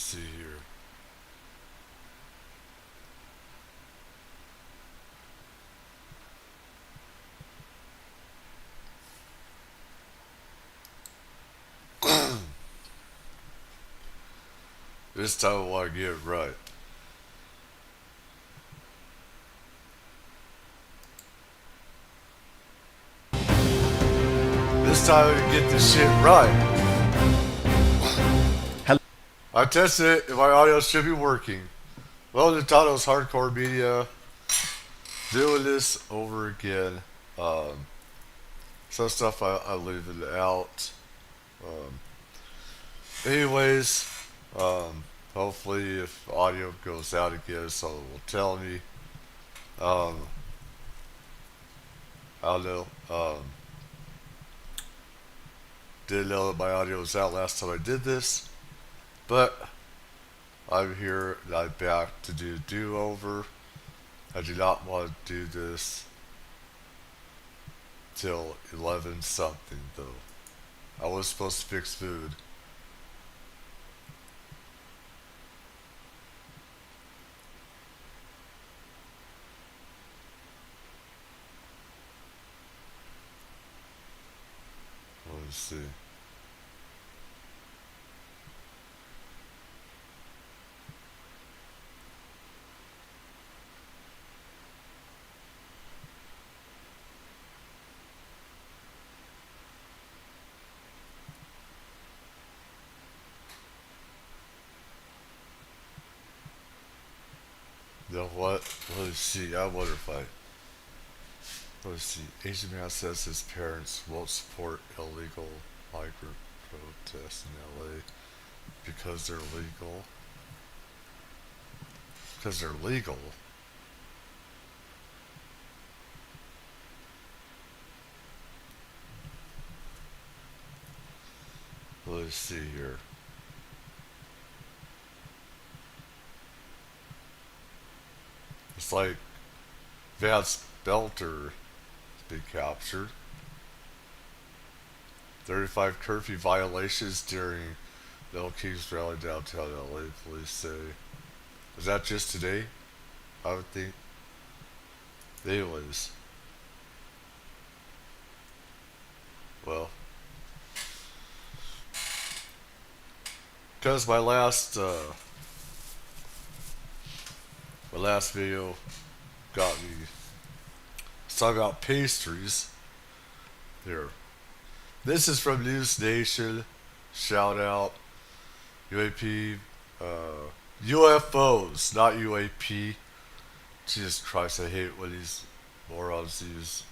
see here. This time I want to get it right. This time I get this shit right. Hello. I tested it and my audio should be working. Well, the title's Hardcore Media. Doing this over again. Some stuff I leave it out. Um, anyways, hopefully if audio goes out again, someone will tell me. Um, I don't know. Didn't know that my audio was out last time I did this, but I'm here and I'm back to do a do-over. I do not want to do this till 11 something though. I was supposed to fix food. Let's see. You know what? Let's see. I wonder if I. Let's see. Asian man says his parents won't support illegal migrant protests in LA because they're legal. Because they're legal. Let's see here. It's like Vance Belter has been captured. 35 curfew violations during the Old Kings rally downtown LA, police say. Was that just today? I would think. Anyways. Well. Because my last video got me. Let's talk about pastries. Here. This is from News Nation. Shout out. UAP. UFOs, not UAP. Jesus Christ, I hate when these morons use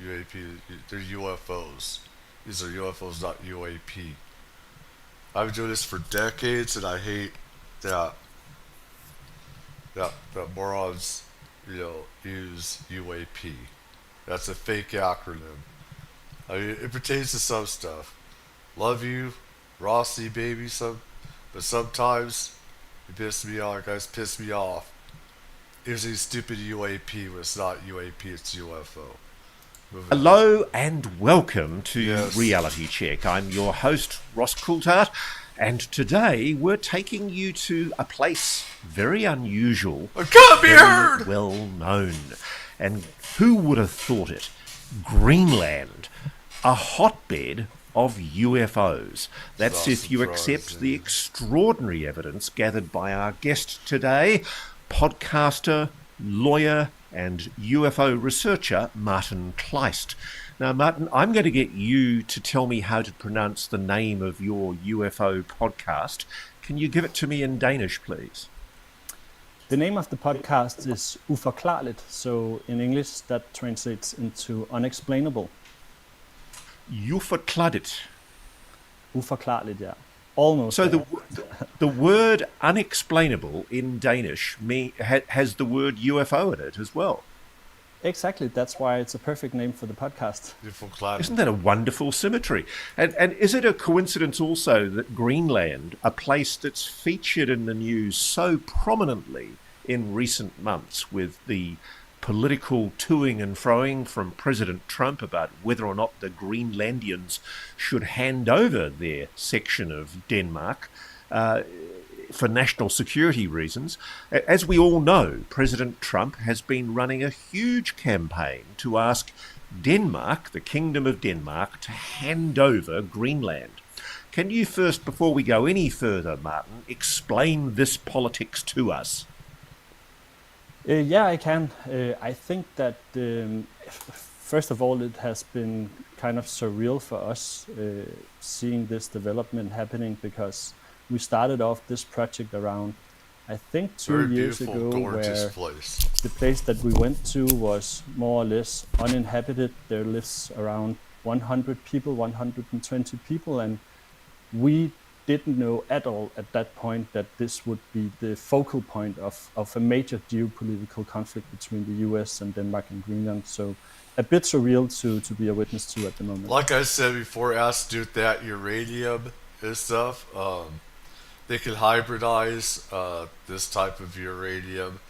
UAP. They're UFOs. These are UFOs, not UAP. I've been doing this for decades, and I hate that morons, use UAP. That's a fake acronym. I mean, it pertains to some stuff. Love you, Rossi, baby. But sometimes you piss me off. Guys, piss me off. Using stupid UAP when it's not UAP, it's UFO. Hello and welcome to Yes. Reality Check. I'm your host, Ross Coulthart, and today we're taking you to a place very unusual, I can't be very heard! well known. And who would have thought it? Greenland, a hotbed of UFOs. That's Not if you accept surprising. the extraordinary evidence gathered by our guest today, podcaster, lawyer, and UFO researcher Martin Kleist. Now, Martin, I'm going to get you to tell me how to pronounce the name of your UFO podcast. Can you give it to me in Danish, please? The name of the podcast is Uforklarligt, so in English that translates into unexplainable. Uforklarligt. Uforklarligt, yeah. Almost. So there. the word unexplainable in Danish has the word UFO in it as well. Exactly, that's why it's a perfect name for the podcast. Isn't that a wonderful symmetry? And is it a coincidence also that Greenland, a place that's featured in the news so prominently in recent months with the political toing and froing from President Trump about whether or not the Greenlandians should hand over their section of Denmark, for national security reasons. As we all know, President Trump has been running a huge campaign to ask Denmark, the Kingdom of Denmark, to hand over Greenland. Can you first, before we go any further, Martin, explain this politics to us? Yeah, I can. I think that first of all, it has been kind of surreal for us seeing this development happening, because we started off this project around, I think, 2 Very years beautiful, ago, gorgeous where place. the place that we went to was more or less uninhabited. There lives around 100 people, 120 people, and we didn't know at all at that point that this would be the focal point of a major geopolitical conflict between the US and Denmark and Greenland. So a bit surreal to be a witness to at the moment. Like I said before, as to that uranium and stuff, they can hybridize this type of uranium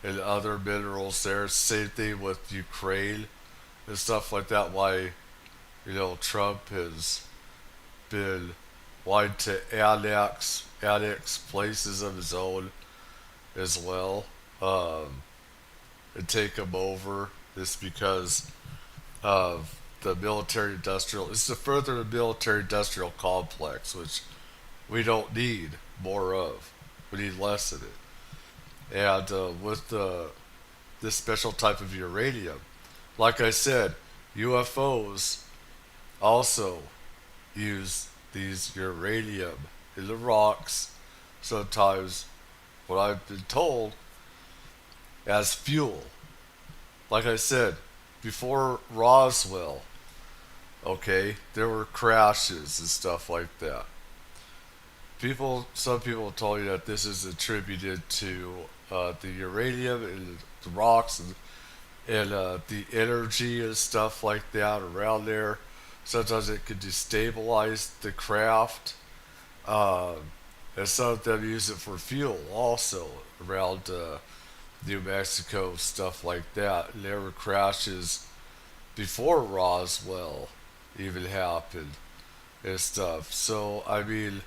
and other minerals there. Same thing with Ukraine and stuff like that. Why, Trump has been wanting to annex places of his own as well, and take them over. It's because of the military-industrial. It's to further the military-industrial complex, which we don't need more of. We need less of it. And with this special type of uranium, like I said, UFOs also use these uranium in the rocks, sometimes, what I've been told, as fuel. Like I said, before Roswell, okay, there were crashes and stuff like that. Some people told you that this is attributed to the uranium and the rocks and the energy and stuff like that around there. Sometimes it could destabilize the craft. And some of them use it for fuel also around New Mexico, stuff like that. And there were crashes before Roswell even happened and stuff. So, I mean,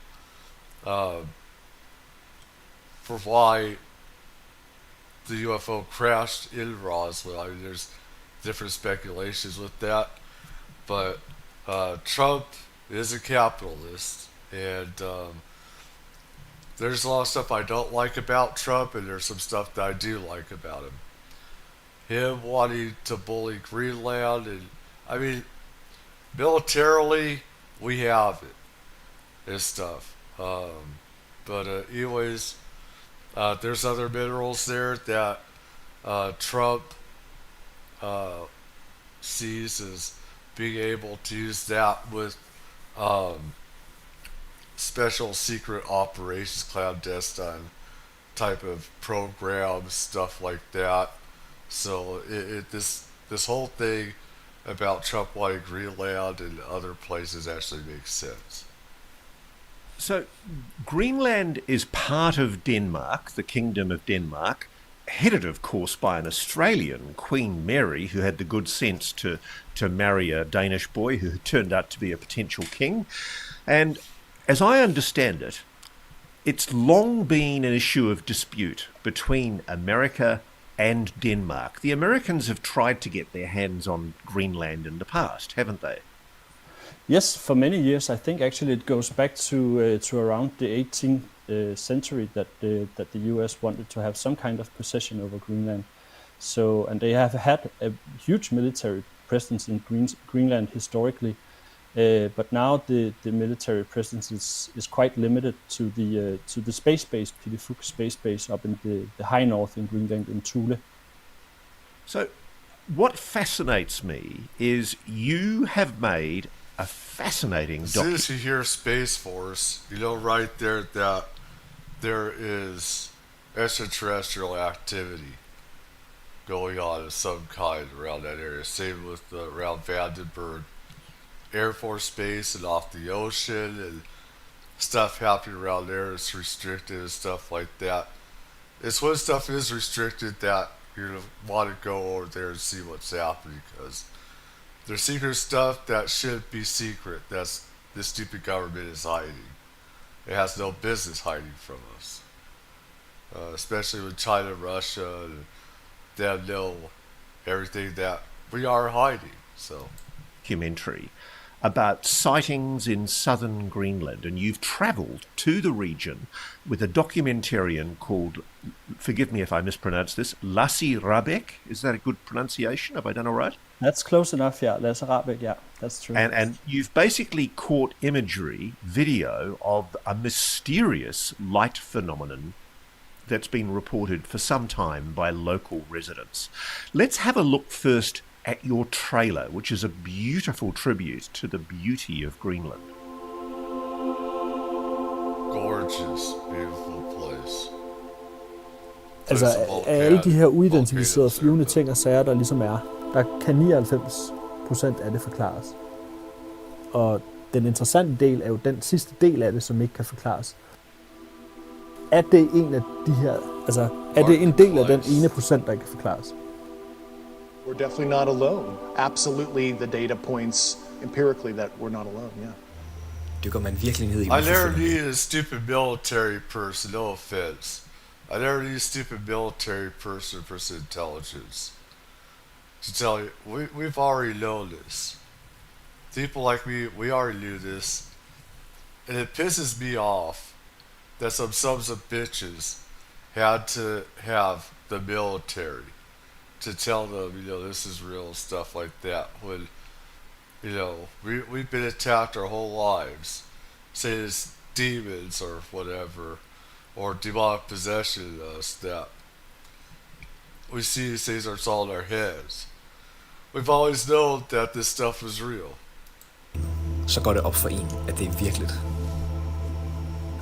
for why the UFO crashed in Roswell, I mean, there's different speculations with that. But Trump is a capitalist, and there's a lot of stuff I don't like about Trump, and there's some stuff that I do like about him. Him wanting to bully Greenland, and I mean, militarily, we have it and stuff. But anyways, there's other minerals there that Trump sees as being able to use that with special secret operations, clandestine type of programs, stuff like that. So this whole thing about Trump wanting Greenland and other places actually makes sense. So, Greenland is part of Denmark, the Kingdom of Denmark, headed, of course, by an Australian, Queen Mary, who had the good sense to marry a Danish boy who turned out to be a potential king. And as I understand it, it's long been an issue of dispute between America and Denmark. The Americans have tried to get their hands on Greenland in the past, haven't they? Yes, for many years. I think actually it goes back to around the 18th century that the US wanted to have some kind of possession over Greenland. So, and they have had a huge military presence in Greenland historically, but now the military presence is quite limited to the space base, Pidefuk space base up in the high north in Greenland in Thule. So, what fascinates me is you have made a fascinating As soon as you hear Space Force, you know right there that there is extraterrestrial activity going on of some kind around that area. Same with around Vandenberg Air Force Base and off the ocean, and stuff happening around there is restricted and stuff like that. It's when stuff is restricted that you want to go over there and see what's happening, because there's secret stuff that shouldn't be secret. That's this stupid government is hiding. It has no business hiding from us. especially with China, Russia, and they know everything that we are hiding. So, documentary about sightings in southern Greenland, and you've travelled to the region with a documentarian called, forgive me if I mispronounce this, Lassi Rabek. Is that a good pronunciation? Have I done all right? That's close enough, yeah. Lasse Rabeck, yeah, that's true. And you've basically caught imagery, video of a mysterious light phenomenon that's been reported for some time by local residents. Let's have a look first at your trailer, which is a beautiful tribute to the beauty of Greenland. gorgeous, beautiful place. Altså af alle de her uidentificerede flyvende ting og sager, der ligesom er, der kan 99% af det forklares. Og den interessante del er jo den sidste del af det, som ikke kan forklares. Er det en af de her, altså er det en del af den ene procent, der ikke kan forklares? We're definitely not alone. Absolutely, the data points empirically that we're not alone, yeah. Dykker man virkelig ned i I never needed a stupid military person, no offense. I never need a stupid military person for some intelligence to tell you, we've already known this. People like me, we already knew this. And it pisses me off that some sons of bitches had to have the military to tell them, this is real, stuff like that. When, we've been attacked our whole lives. Say it's demons or whatever, or demonic possession of us, that we see these things are all in our heads. We've always known that this stuff was real. Så går det op for en, at det er virkeligt.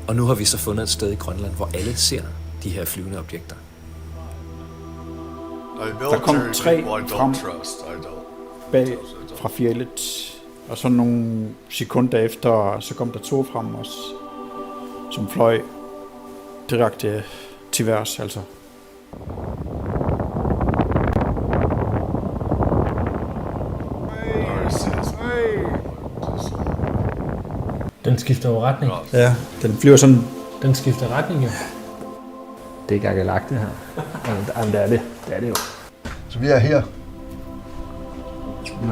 Og nu har vi så fundet et sted i Grønland, hvor alle ser de her flyvende objekter. Der kom 3 frem bag fra fjellet, og så nogle sekunder efter, så kom der 2 frem også, som fløj direkte til værs, altså. Den skifter jo retning. Ja, den flyver sådan. Den skifter retning, jo. Det er gakkelagt, det her. Jamen, det er det. Det er det jo. Så vi er her.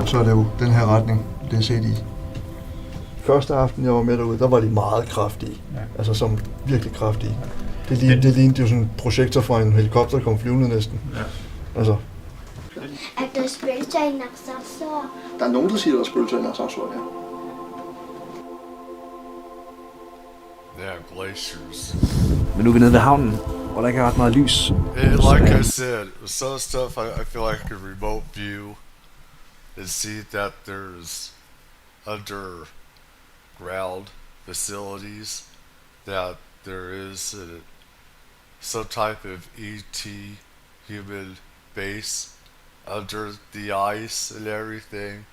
Og så er det jo den her retning, det er set i. Første aften, jeg var med derude, der var de meget kraftige. Ja. Altså som virkelig kraftige. Det lignede jo sådan en projektor fra en helikopter, der kom flyvende næsten. Ja. Altså. At der er spøgelser i Narsarsuaq. Der er nogen, der siger, at der er spøgelser i Narsarsuaq, ja. Yeah, glaciers. Men nu er vi nede ved havnen, hvor der ikke er ret meget lys. Like I said, some stuff I feel like I could remote view and see that there's underground facilities, that there is some type of ET human base under the ice and everything.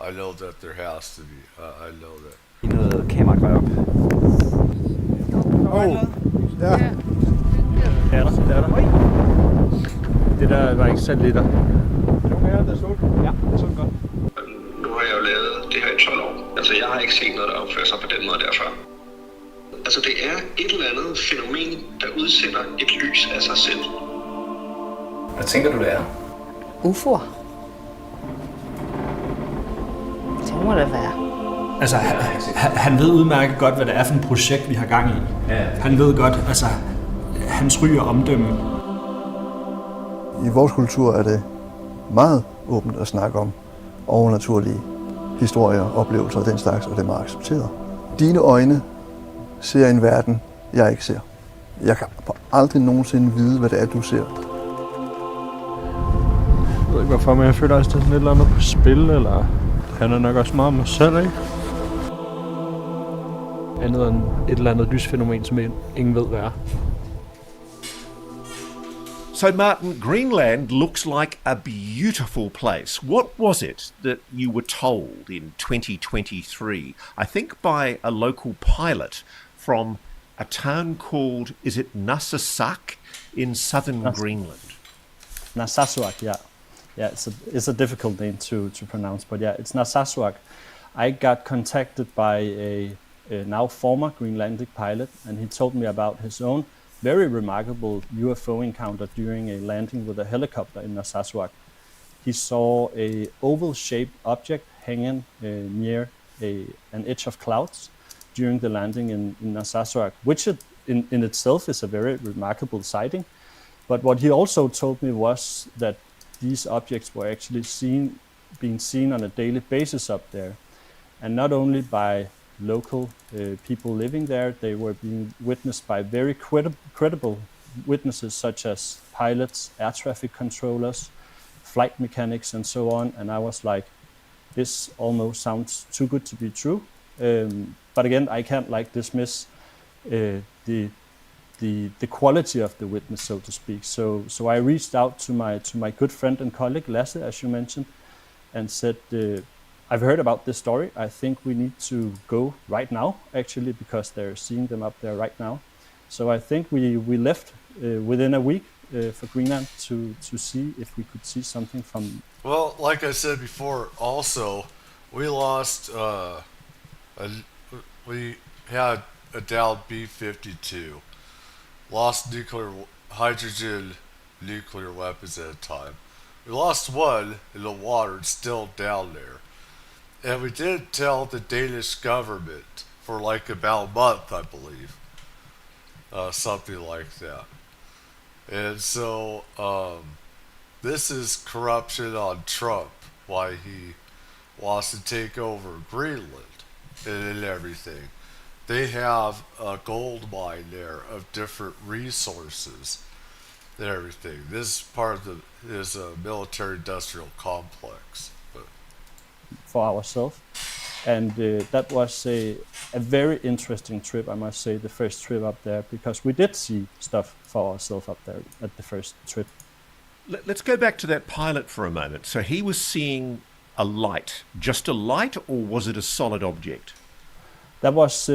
I know that there has to be. I know that. Noget kameragrej op. Ja. Det er der. Det der var ikke satellitter. Ja, det er slut. Ja, det er sådan godt. Nu har jeg jo lavet det her i 12 år. Altså, jeg har ikke set noget, der opfører sig på den måde der før. Altså, det er et eller andet fænomen, der udsender et lys af sig selv. Hvad tænker du, det er? UFO'er. Det må det være. Altså, han ved udmærket godt, hvad det er for et projekt, vi har gang i. Ja. Han ved godt, altså, hans ry og omdømme. I vores kultur er det meget åbent at snakke om overnaturlige historier, oplevelser og den slags, og det er meget accepteret. Dine øjne ser en verden, jeg ikke ser. Jeg kan aldrig nogensinde vide, hvad det er, du ser. Jeg ved ikke hvorfor, men jeg føler også, at der er sådan et eller andet på spil, eller det handler nok også meget om mig selv, ikke? Andet end et eller andet lysfænomen, som ingen ved, hvad er. So, Martin, Greenland looks like a beautiful place. What was it that you were told in 2023, I think by a local pilot from a town called, is it Narsarsuaq in southern Greenland? Narsarsuaq, yeah. Yeah, it's a difficult name to pronounce, but yeah, it's Narsarsuaq. I got contacted by now former Greenlandic pilot, and he told me about his own very remarkable UFO encounter during a landing with a helicopter in Narsarsuaq. He saw a oval-shaped object hanging near an edge of clouds during the landing in Narsarsuaq, which in itself is a very remarkable sighting. But what he also told me was that these objects were actually being seen on a daily basis up there, and not only by local people living there, they were being witnessed by very credible witnesses such as pilots, air traffic controllers, flight mechanics, and so on. And I was like, this almost sounds too good to be true. But again, I can't dismiss the quality of the witness, so to speak. So I reached out to my good friend and colleague Lasse, as you mentioned, and said, I've heard about this story. I think we need to go right now, actually, because they're seeing them up there right now. So I think we left within a week for Greenland to see if we could see something from... Well, like I said before, also, we lost... we had a downed B-52. Lost hydrogen nuclear weapons at a time. We lost one in the water. It's still down there. And we did tell the Danish government for like about a month, I believe. Something like that. And so, this is corruption on Trump, why he wants to take over Greenland and everything. They have a gold mine there of different resources and everything. This is part of is a military-industrial complex. For ourselves. And that was a very interesting trip, I must say, the first trip up there, because we did see stuff for ourselves up there at the first trip. Let's go back to that pilot for a moment. So he was seeing a light, just a light, or was it a solid object? That was,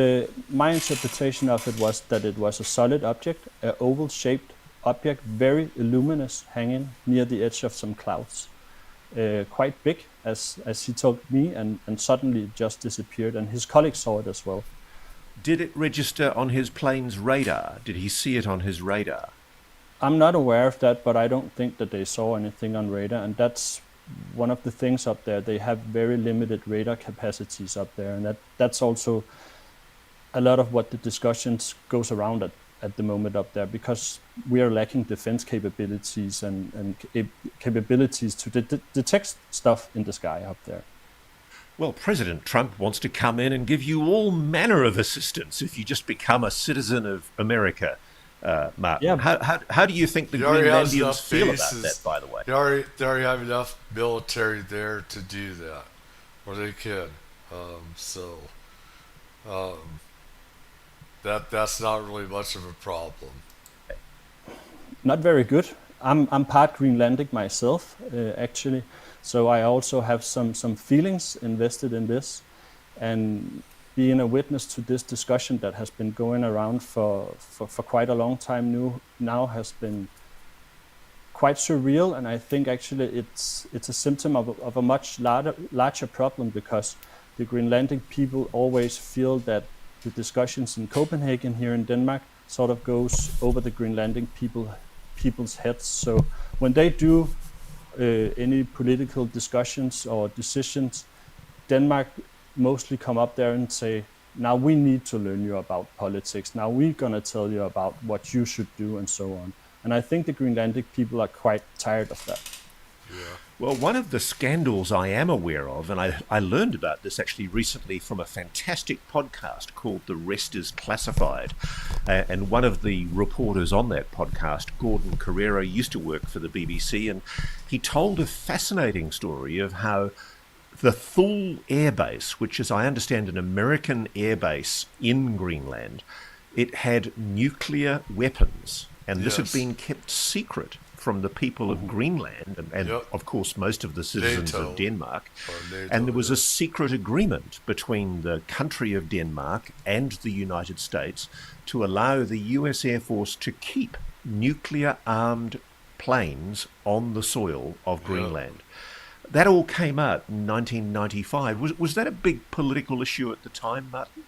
my interpretation of it was that it was a solid object, an oval-shaped object, very luminous, hanging near the edge of some clouds. Quite big, as he told me, and suddenly it just disappeared, and his colleagues saw it as well. Did it register on his plane's radar? Did he see it on his radar? I'm not aware of that, but I don't think that they saw anything on radar, and that's one of the things up there. They have very limited radar capacities up there, and that's also a lot of what the discussions goes around at the moment up there, because we are lacking defense capabilities and capabilities to detect stuff in the sky up there. Well, President Trump wants to come in and give you all manner of assistance if you just become a citizen of America, Martin. Yeah. How do you think the Greenlandians feel about that, by the way? They already have enough military there to do that, or they can. That's not really much of a problem. Not very good. I'm part Greenlandic myself, actually, so I also have some feelings invested in this, and being a witness to this discussion that has been going around for quite a long time now has been quite surreal, and I think actually it's a symptom of a much larger problem, because the Greenlandic people always feel that the discussions in Copenhagen here in Denmark sort of goes over the Greenlandic people's heads. So when they do any political discussions or decisions, Denmark mostly come up there and say, now we need to learn you about politics. Now we're going to tell you about what you should do and so on. And I think the Greenlandic people are quite tired of that. Yeah. Well, one of the scandals I am aware of, and I learned about this actually recently from a fantastic podcast called The Rest is Classified. And one of the reporters on that podcast, Gordon Carrera, used to work for the BBC, and he told a fascinating story of how the Thule Air Base, which is, I understand, an American air base in Greenland, it had nuclear weapons, and this had been kept secret from the people of Greenland and of course most of the citizens of Denmark. And there was a secret agreement between the country of Denmark and the United States to allow the US Air Force to keep nuclear-armed planes on the soil of Greenland. That all came out in 1995. Was that a big political issue at the time, Martin?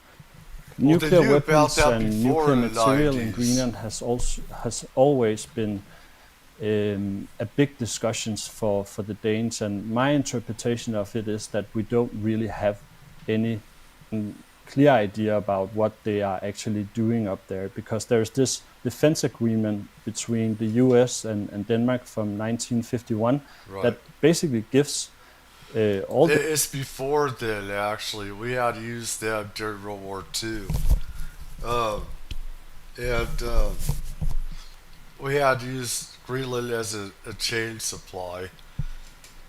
Nuclear knew about weapons that and before nuclear the material in 90s. Greenland has always been a big discussions for the Danes, and my interpretation of it is that we don't really have any clear idea about what they are actually doing up there, because there's this defense agreement between the US and Denmark from 1951 that basically gives all the... It's before then, actually. We had used them during World War II. We had used Greenland as a chain supply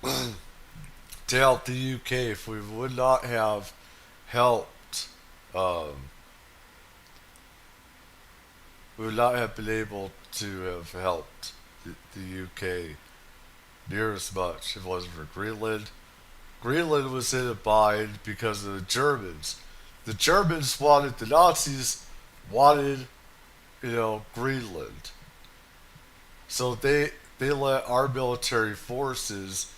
to help the UK. If we would not have helped, we would not have been able to have helped the UK near as much if it wasn't for Greenland. Greenland was in a bind because of the Germans. The Germans wanted, the Nazis wanted, Greenland. So they let our military forces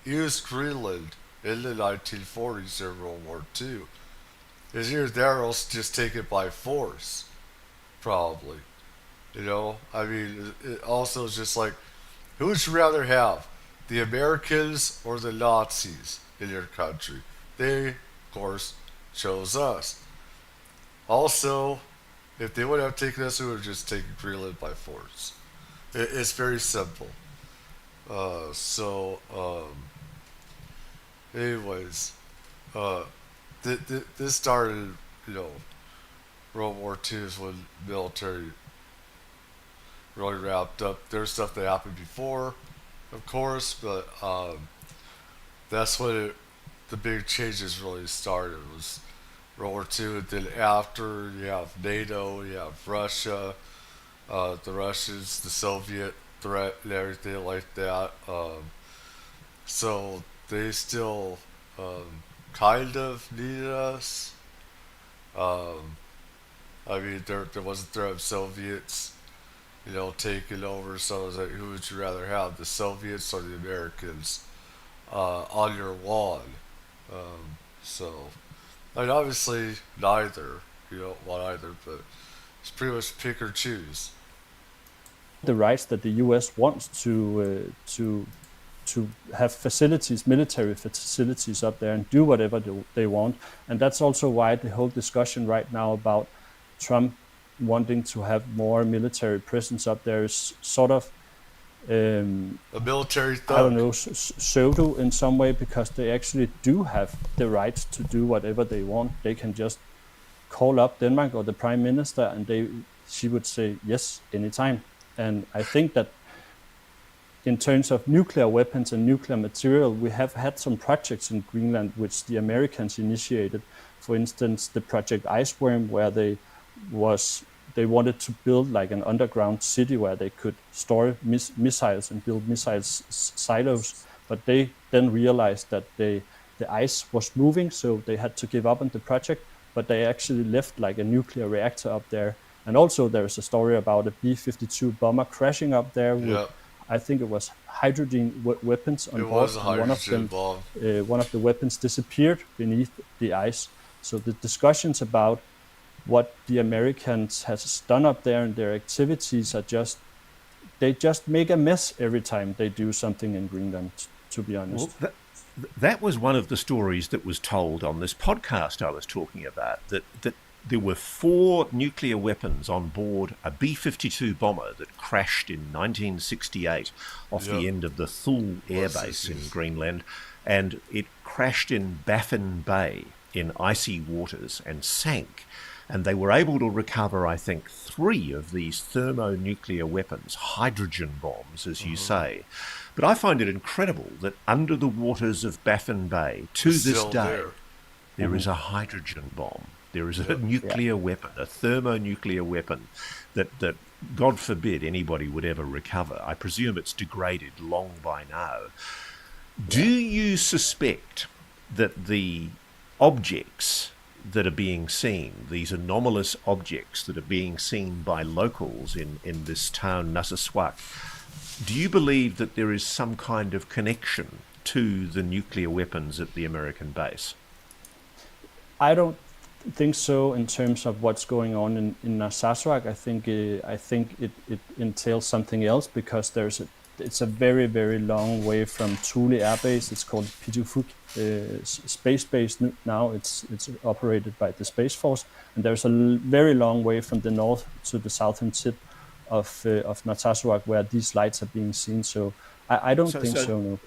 use Greenland in the 1940s during World War II. It's either there or else just take it by force, probably. I mean, it also is just like, who would you rather have, the Americans or the Nazis in your country? They, of course, chose us. Also, if they would have taken us, we would have just taken Greenland by force. It's very simple. Anyways, this started, World War II is when military really wrapped up. There's stuff that happened before, of course, but that's when the big changes really started. It was World War II, and then after you have NATO, you have Russia, the Russians, the Soviet threat, and everything like that. So they still kind of needed us. I mean, there was a threat of Soviets, taking over. So I was like, who would you rather have, the Soviets or the Americans on your lawn? I mean, obviously neither. You don't want either, but it's pretty much pick or choose. The rights that the US wants to have facilities, military facilities up there, and do whatever they want. And that's also why the whole discussion right now about Trump wanting to have more military presence up there is sort of a military thug. I don't know, pseudo in some way, because they actually do have the right to do whatever they want. They can just call up Denmark or the Prime Minister, and she would say yes anytime. And I think that in terms of nuclear weapons and nuclear material, we have had some projects in Greenland which the Americans initiated. For instance, the Project Iceworm, where they wanted to build like an underground city where they could store missiles and build missiles silos. But they then realized that the ice was moving, so they had to give up on the project. But they actually left like a nuclear reactor up there. And also there's a story about a B-52 bomber crashing up there with, I think it was hydrogen weapons on board. One of the weapons disappeared beneath the ice. So the discussions about what the Americans has done up there and their activities are they just make a mess every time they do something in Greenland, to be honest. Well, that was one of the stories that was told on this podcast I was talking about, that there were 4 nuclear weapons on board a B-52 bomber that crashed in 1968 off the end of the Thule Air Base in Greenland, and it crashed in Baffin Bay in icy waters and sank. And they were able to recover, I think, 3 of these thermonuclear weapons, hydrogen bombs, as you say. But I find it incredible that under the waters of Baffin Bay, to this day, there is a hydrogen bomb. There is a nuclear weapon, a thermonuclear weapon that, God forbid, anybody would ever recover. I presume it's degraded long by now. Do you suspect that the objects that are being seen, these anomalous objects that are being seen by locals in this town, Narsarsuaq, do you believe that there is some kind of connection to the nuclear weapons at the American base? I don't think so. In terms of what's going on in Narsarsuaq, I think it entails something else, because it's a very, very long way from Thule Air Base. It's called Pituffik Space Base now. It's operated by the Space Force, and there's a very long way from the north to the southern tip of Narsarsuaq where these lights are being seen. So I don't think so. No.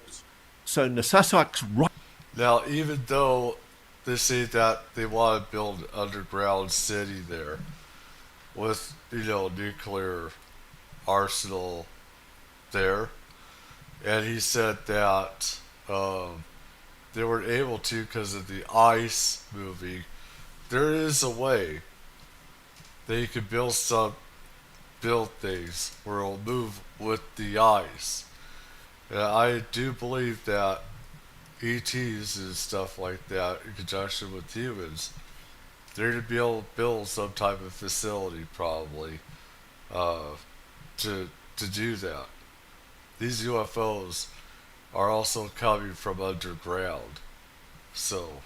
So Narsarsuaq's right. Now, even though they say that they want to build an underground city there with, nuclear arsenal there, and he said that they weren't able to because of the ice moving. There is a way that you could build things where it'll move with the ice. And I do believe that ETs and stuff like that, in conjunction with humans, they're going to be able to build some type of facility probably to do that. These UFOs are also coming from underground. So,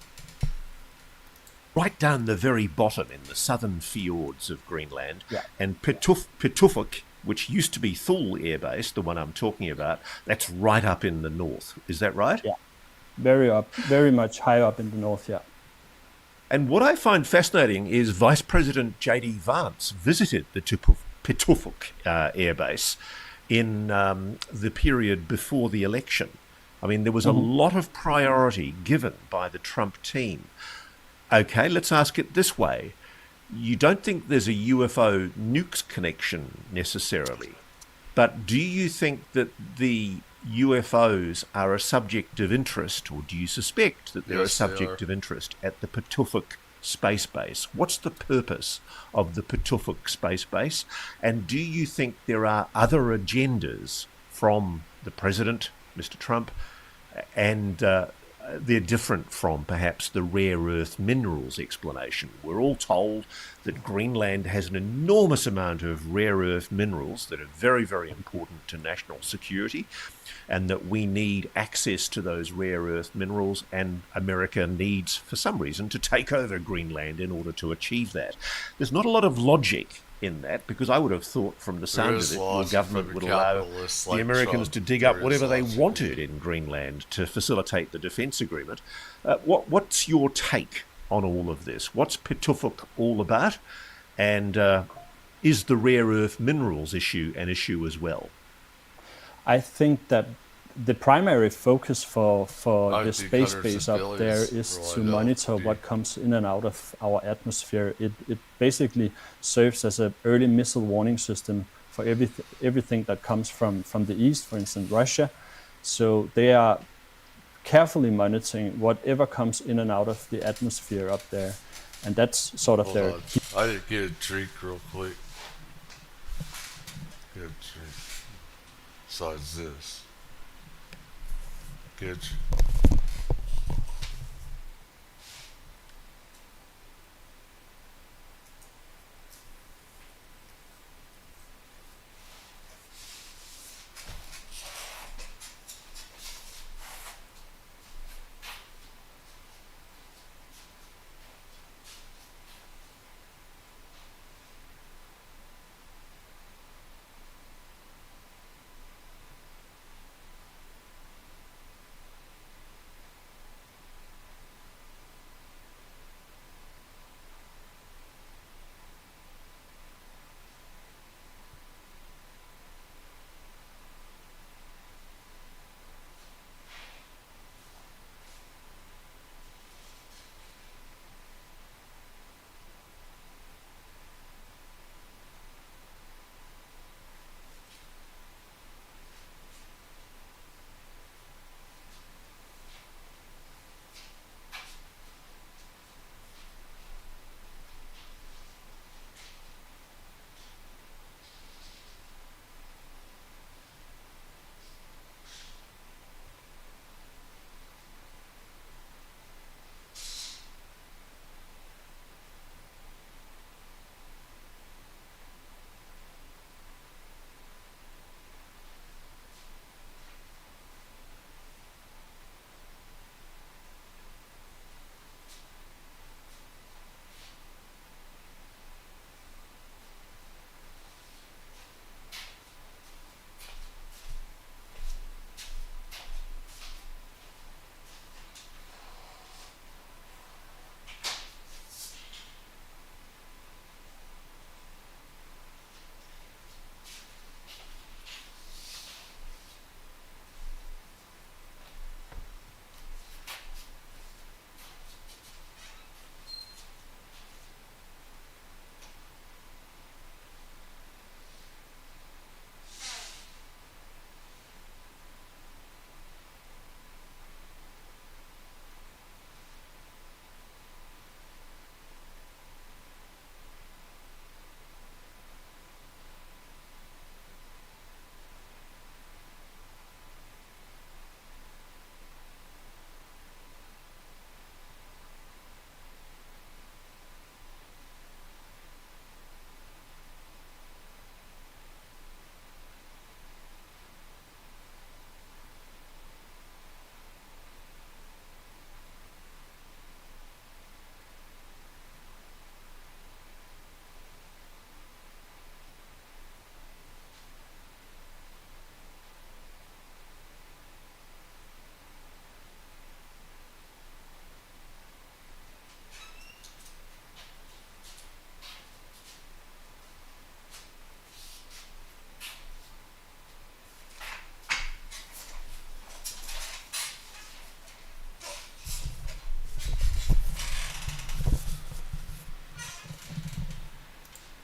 right down the very bottom in the southern fjords of Greenland, and Pituffik, which used to be Thule Air Base, the one I'm talking about, that's right up in the north. Is that right? Yeah, very much high up in the north, yeah. And what I find fascinating is Vice President J.D. Vance visited the Pituffik Air Base in the period before the election. I mean, there was a lot of priority given by the Trump team. Okay, let's ask it this way. You don't think there's a UFO nukes connection necessarily, but do you think that the UFOs are a subject of interest, or do you suspect that they're a subject of interest at the Pituffik Space Base? What's the purpose of the Pituffik Space Base? And do you think there are other agendas from the president, Mr. Trump, and they're different from perhaps the rare earth minerals explanation? We're all told that Greenland has an enormous amount of rare earth minerals that are very, very important to national security, and that we need access to those rare earth minerals, and America needs, for some reason, to take over Greenland in order to achieve that. There's not a lot of logic in that, because I would have thought from the sound of it, the government would allow the Americans to dig up whatever they wanted in Greenland to facilitate the defence agreement. What's your take on all of this? What's Pituffik all about? And is the rare earth minerals issue an issue as well? I think that the primary focus for the space base up there is to monitor what comes in and out of our atmosphere. It basically serves as an early missile warning system for everything that comes from the east, for instance, Russia. So they are carefully monitoring whatever comes in and out of the atmosphere up there. And that's sort of their... I didn't get a drink real quick. Get a drink. Besides this. Get you.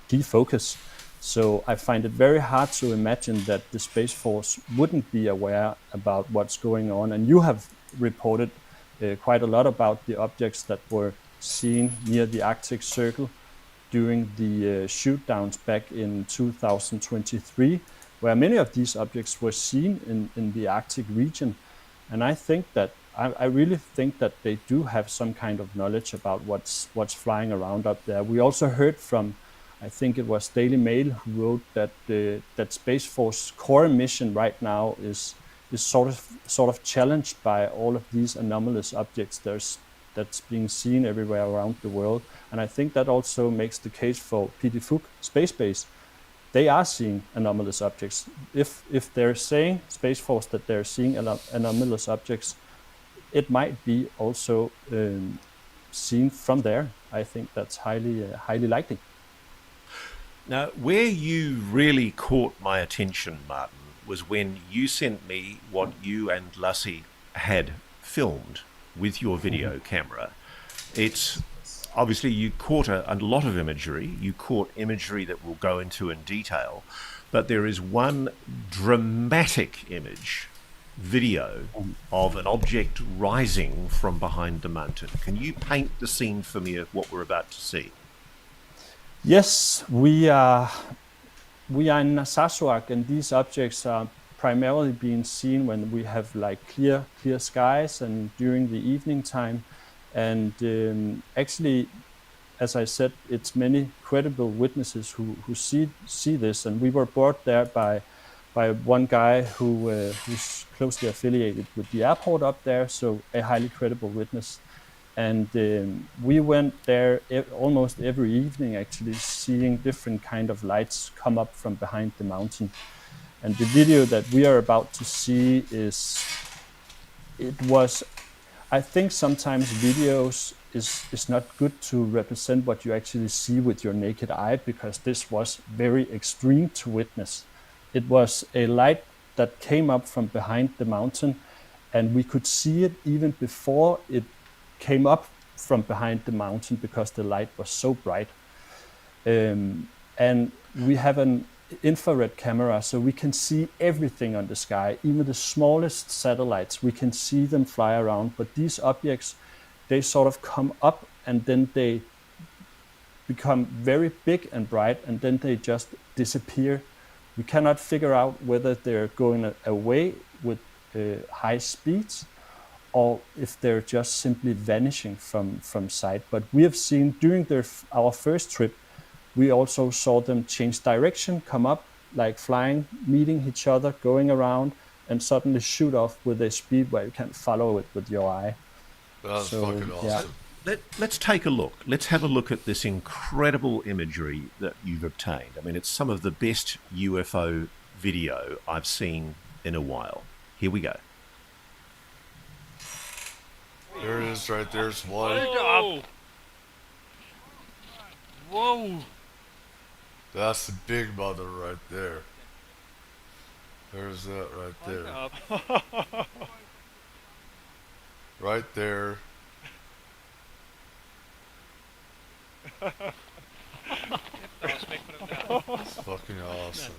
key focus. So I find it very hard to imagine that the Space Force wouldn't be aware about what's going on. And you have reported quite a lot about the objects that were seen near the Arctic Circle during the shoot-downs back in 2023, where many of these objects were seen in the Arctic region. And I think that I really think that they do have some kind of knowledge about what's flying around up there. We also heard from, I think it was Daily Mail, who wrote that that Space Force core mission right now is sort of challenged by all of these anomalous objects that's being seen everywhere around the world. And I think that also makes the case for Piti Fook Space Base. They are seeing anomalous objects. If they're saying, Space Force, that they're seeing anomalous objects, it might be also seen from there. I think that's highly likely. Now, where you really caught my attention, Martin, was when you sent me what you and Lassie had filmed with your video camera. It's obviously you caught a lot of imagery. You caught imagery that we'll go into in detail, but there is one dramatic video of an object rising from behind the mountain. Can you paint the scene for me of what we're about to see? Yes, we are in Narsarsuaq, and these objects are primarily being seen when we have like clear skies and during the evening time. And actually, as I said, it's many credible witnesses who see this, and we were brought there by one guy who's closely affiliated with the airport up there, so a highly credible witness. And we went there almost every evening, actually, seeing different kind of lights come up from behind the mountain. And the video that we are about to see I think sometimes videos is not good to represent what you actually see with your naked eye, because this was very extreme to witness. It was a light that came up from behind the mountain, and we could see it even before it came up from behind the mountain because the light was so bright. And we have an infrared camera, so we can see everything on the sky, even the smallest satellites. We can see them fly around, but these objects, they sort of come up and then they become very big and bright, and then they just disappear. We cannot figure out whether they're going away with high speeds or if they're just simply vanishing from sight. But we have seen during our first trip, we also saw them change direction, come up, like flying, meeting each other, going around, and suddenly shoot off with a speed where you can't follow it with your eye. That's fucking awesome. Yeah. Let's take a look. Let's have a look at this incredible imagery that you've obtained. I mean, it's some of the best UFO video I've seen in a while. Here we go. There it is right there. It's one. Whoa! Whoa! That's the big mother right there. There's that right there. Right there. It's fucking awesome.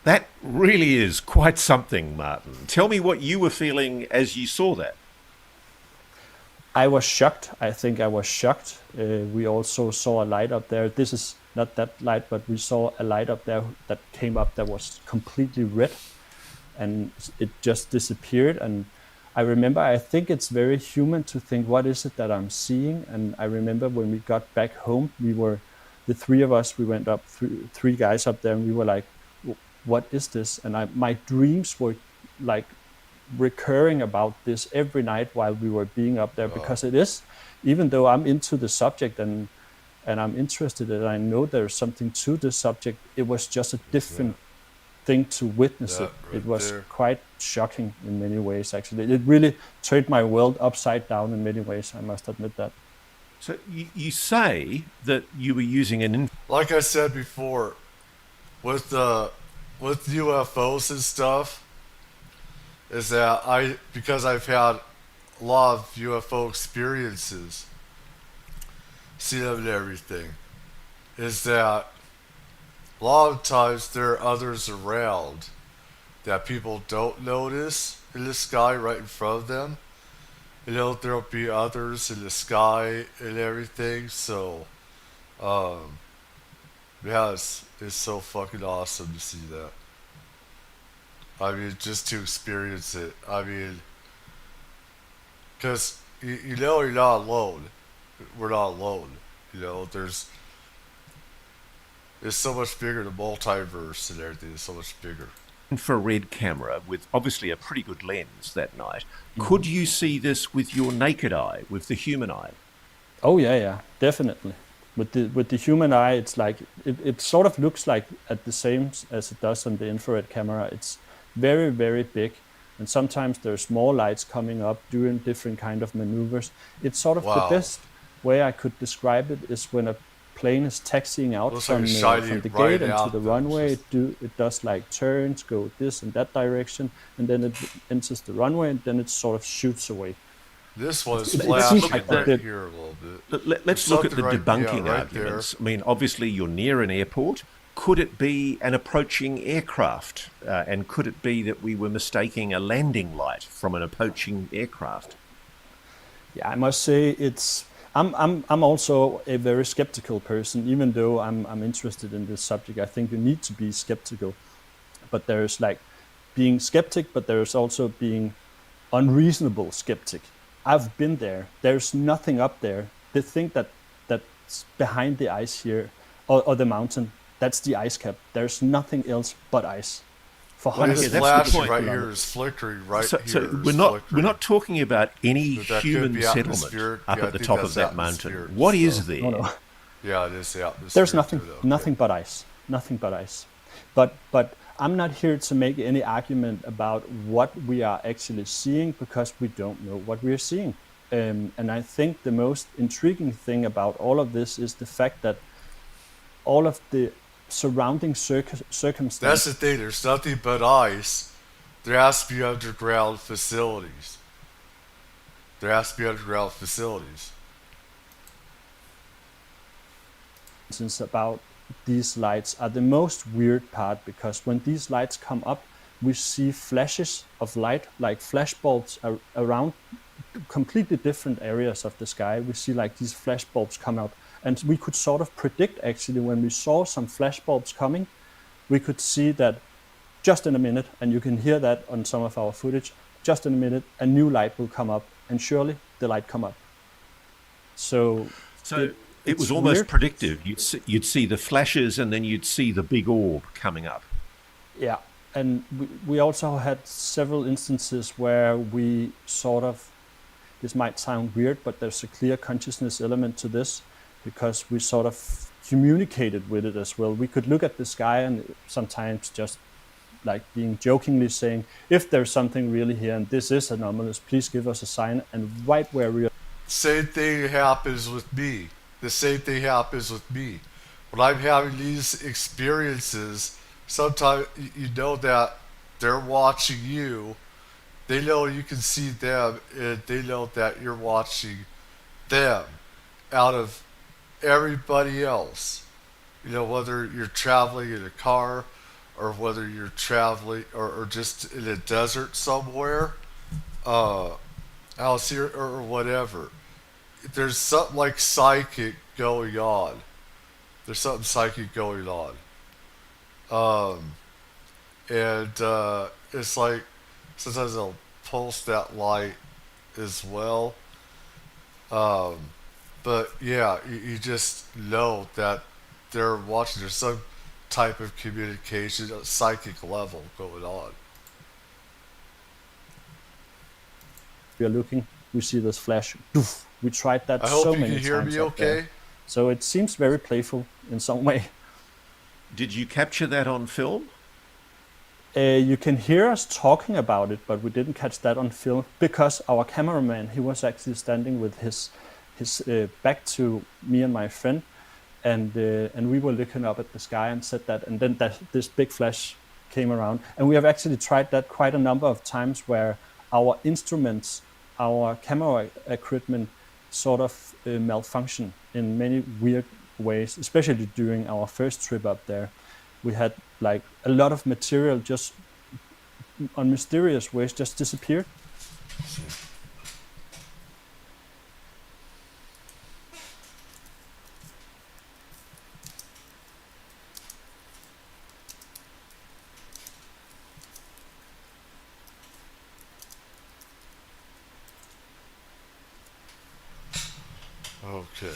That really is quite something, Martin. Tell me what you were feeling as you saw that. I was shocked. I think I was shocked. We also saw a light up there. This is not that light, but we saw a light up there that came up that was completely red, and it just disappeared. And I remember, I think it's very human to think, what is it that I'm seeing? And I remember when we got back home, the three of us, we went up, three guys up there, and we were like, what is this? And my dreams were like recurring about this every night while we were being up there, because it is, even though I'm into the subject and I'm interested and I know there's something to this subject, it was just a different thing to witness it. Right, it was there. quite shocking in many ways, actually. It really turned my world upside down in many ways, I must admit that. So you say that you were using like I said before, with UFOs and stuff, is that because I've had a lot of UFO experiences, seen them and everything, is that a lot of times there are others around that people don't notice in the sky right in front of them. There'll be others in the sky and everything. So, yeah, it's so fucking awesome to see that. I mean, just to experience it. I mean, because you're not alone. We're not alone. It's so much bigger. The multiverse and everything is so much bigger. Infrared camera with obviously a pretty good lens that night. Could you see this with your naked eye, with the human eye? Oh yeah, definitely. With the human eye, it's like it sort of looks like at the same as it does on the infrared camera. It's very, very big, and sometimes there's more lights coming up doing different kind of maneuvers. It's sort of the best way I could describe it is when a plane is taxiing out from the gate into the runway. It does like turns, go this and that direction, and then it enters the runway, and then it sort of shoots away. This was flashing right here a little bit. Let's look at the debunking arguments. I mean, obviously you're near an airport. Could it be an approaching aircraft? And could it be that we were mistaking a landing light from an approaching aircraft? Yeah, I must say I'm also a very skeptical person, even though I'm interested in this subject. I think you need to be skeptical, but there's like being skeptic, but there's also being unreasonable skeptic. I've been there. There's nothing up there. They think that's behind the ice here, or the mountain. That's the ice cap. There's nothing else but ice. For hundreds of flashing right here is flickering right here. So we're not talking about any human settlement up at the top of that mountain. What is there? No. Yeah, it is the atmosphere. There's nothing but ice. Nothing but ice. But I'm not here to make any argument about what we are actually seeing, because we don't know what we are seeing. And I think the most intriguing thing about all of this is the fact that all of the surrounding circumstances. That's the thing. There's nothing but ice. There has to be underground facilities. About these lights are the most weird part, because when these lights come up, we see flashes of light, like flash bulbs around completely different areas of the sky. We see like these flash bulbs come out. And we could sort of predict, actually, when we saw some flash bulbs coming, we could see that just in a minute, and you can hear that on some of our footage, just in a minute, a new light will come up, and surely the light come up. So it was almost weird. Predictive. You'd see the flashes, and then you'd see the big orb coming up. Yeah, and we also had several instances where we sort of, this might sound weird, but there's a clear consciousness element to this, because we sort of communicated with it as well. We could look at the sky and sometimes just like being jokingly saying, if there's something really here and this is anomalous, please give us a sign. And right where we are. Same thing happens with me. The same thing happens with me. When I'm having these experiences, sometimes you know that they're watching you. They know you can see them, and they know that you're watching them out of everybody else. Whether you're traveling in a car, or whether you're traveling or just in a desert somewhere, out here or whatever. There's something like psychic going on. It's like sometimes they'll pulse that light as well. But yeah, you just know that they're watching. There's some type of communication, a psychic level going on. We are looking, we see this flash. Doof. We tried that so many times. I hope you can hear me okay. So it seems very playful in some way. Did you capture that on film? You can hear us talking about it, but we didn't catch that on film because our cameraman, he was actually standing with his back to me and my friend, and we were looking up at the sky and said that, and then this big flash came around. And we have actually tried that quite a number of times, where our instruments, our camera equipment sort of malfunction in many weird ways, especially during our first trip up there. We had like a lot of material just on mysterious ways just disappeared. Okay.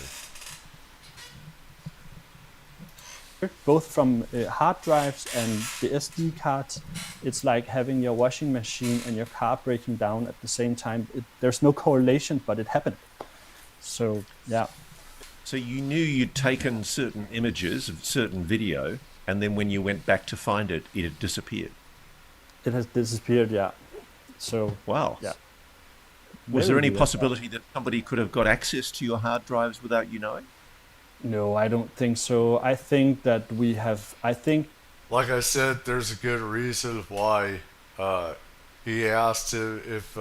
Both from hard drives and the SD cards. It's like having your washing machine and your car breaking down at the same time. There's no correlation, but it happened. So, yeah. So you knew you'd taken certain images of certain video, and then when you went back to find it, it had disappeared. It has disappeared, yeah. So, wow. Yeah. Was there any possibility that somebody could have got access to your hard drives without you knowing? No, I don't think so. I think that like I said, there's a good reason why he asked him if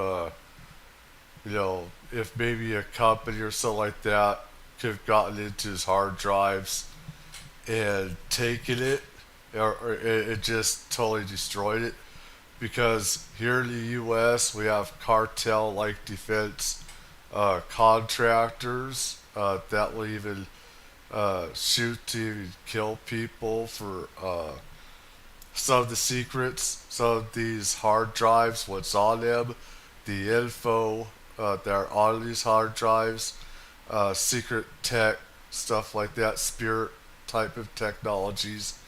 if maybe a company or something like that could have gotten into his hard drives and taken it, or it just totally destroyed it. Because here in the U.S. we have cartel-like defense contractors that will even shoot to kill people for some of the secrets, some of these hard drives, what's on them, the info that are on these hard drives, secret tech, stuff like that, spirit type of technologies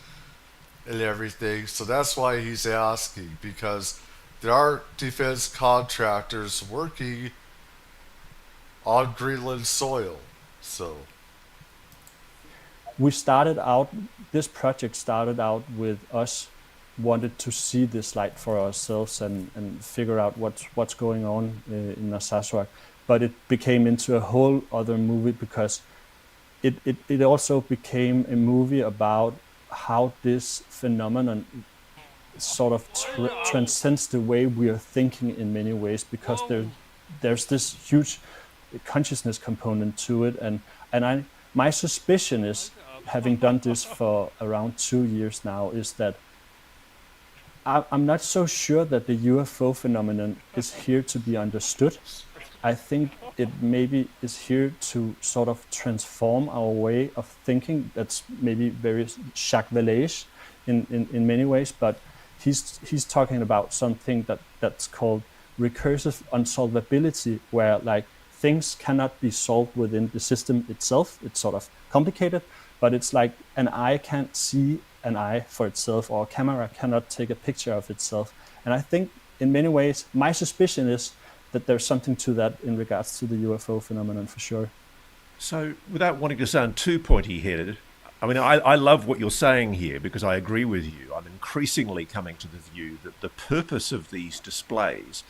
and everything. So that's why he's asking, because there are defense contractors working on Greenland soil. So this project started out with us wanted to see this light for ourselves and figure out what's going on in Narsarsuaq. But it became into a whole other movie, because it also became a movie about how this phenomenon sort of transcends the way we are thinking in many ways, because there's this huge consciousness component to it, and my suspicion is, having done this for around 2 years now, is that I'm not so sure that the UFO phenomenon is here to be understood. I think it maybe is here to sort of transform our way of thinking. That's maybe very Jacques Vallée-ish in many ways, but he's talking about something that's called recursive unsolvability, where like things cannot be solved within the system itself. It's sort of complicated, but it's like an eye can't see an eye for itself, or a camera cannot take a picture of itself. And I think in many ways, my suspicion is that there's something to that in regards to the UFO phenomenon, for sure. So without wanting to sound too pointy-headed, I mean, I love what you're saying here, because I agree with you. I'm increasingly coming to the view that the purpose of these displays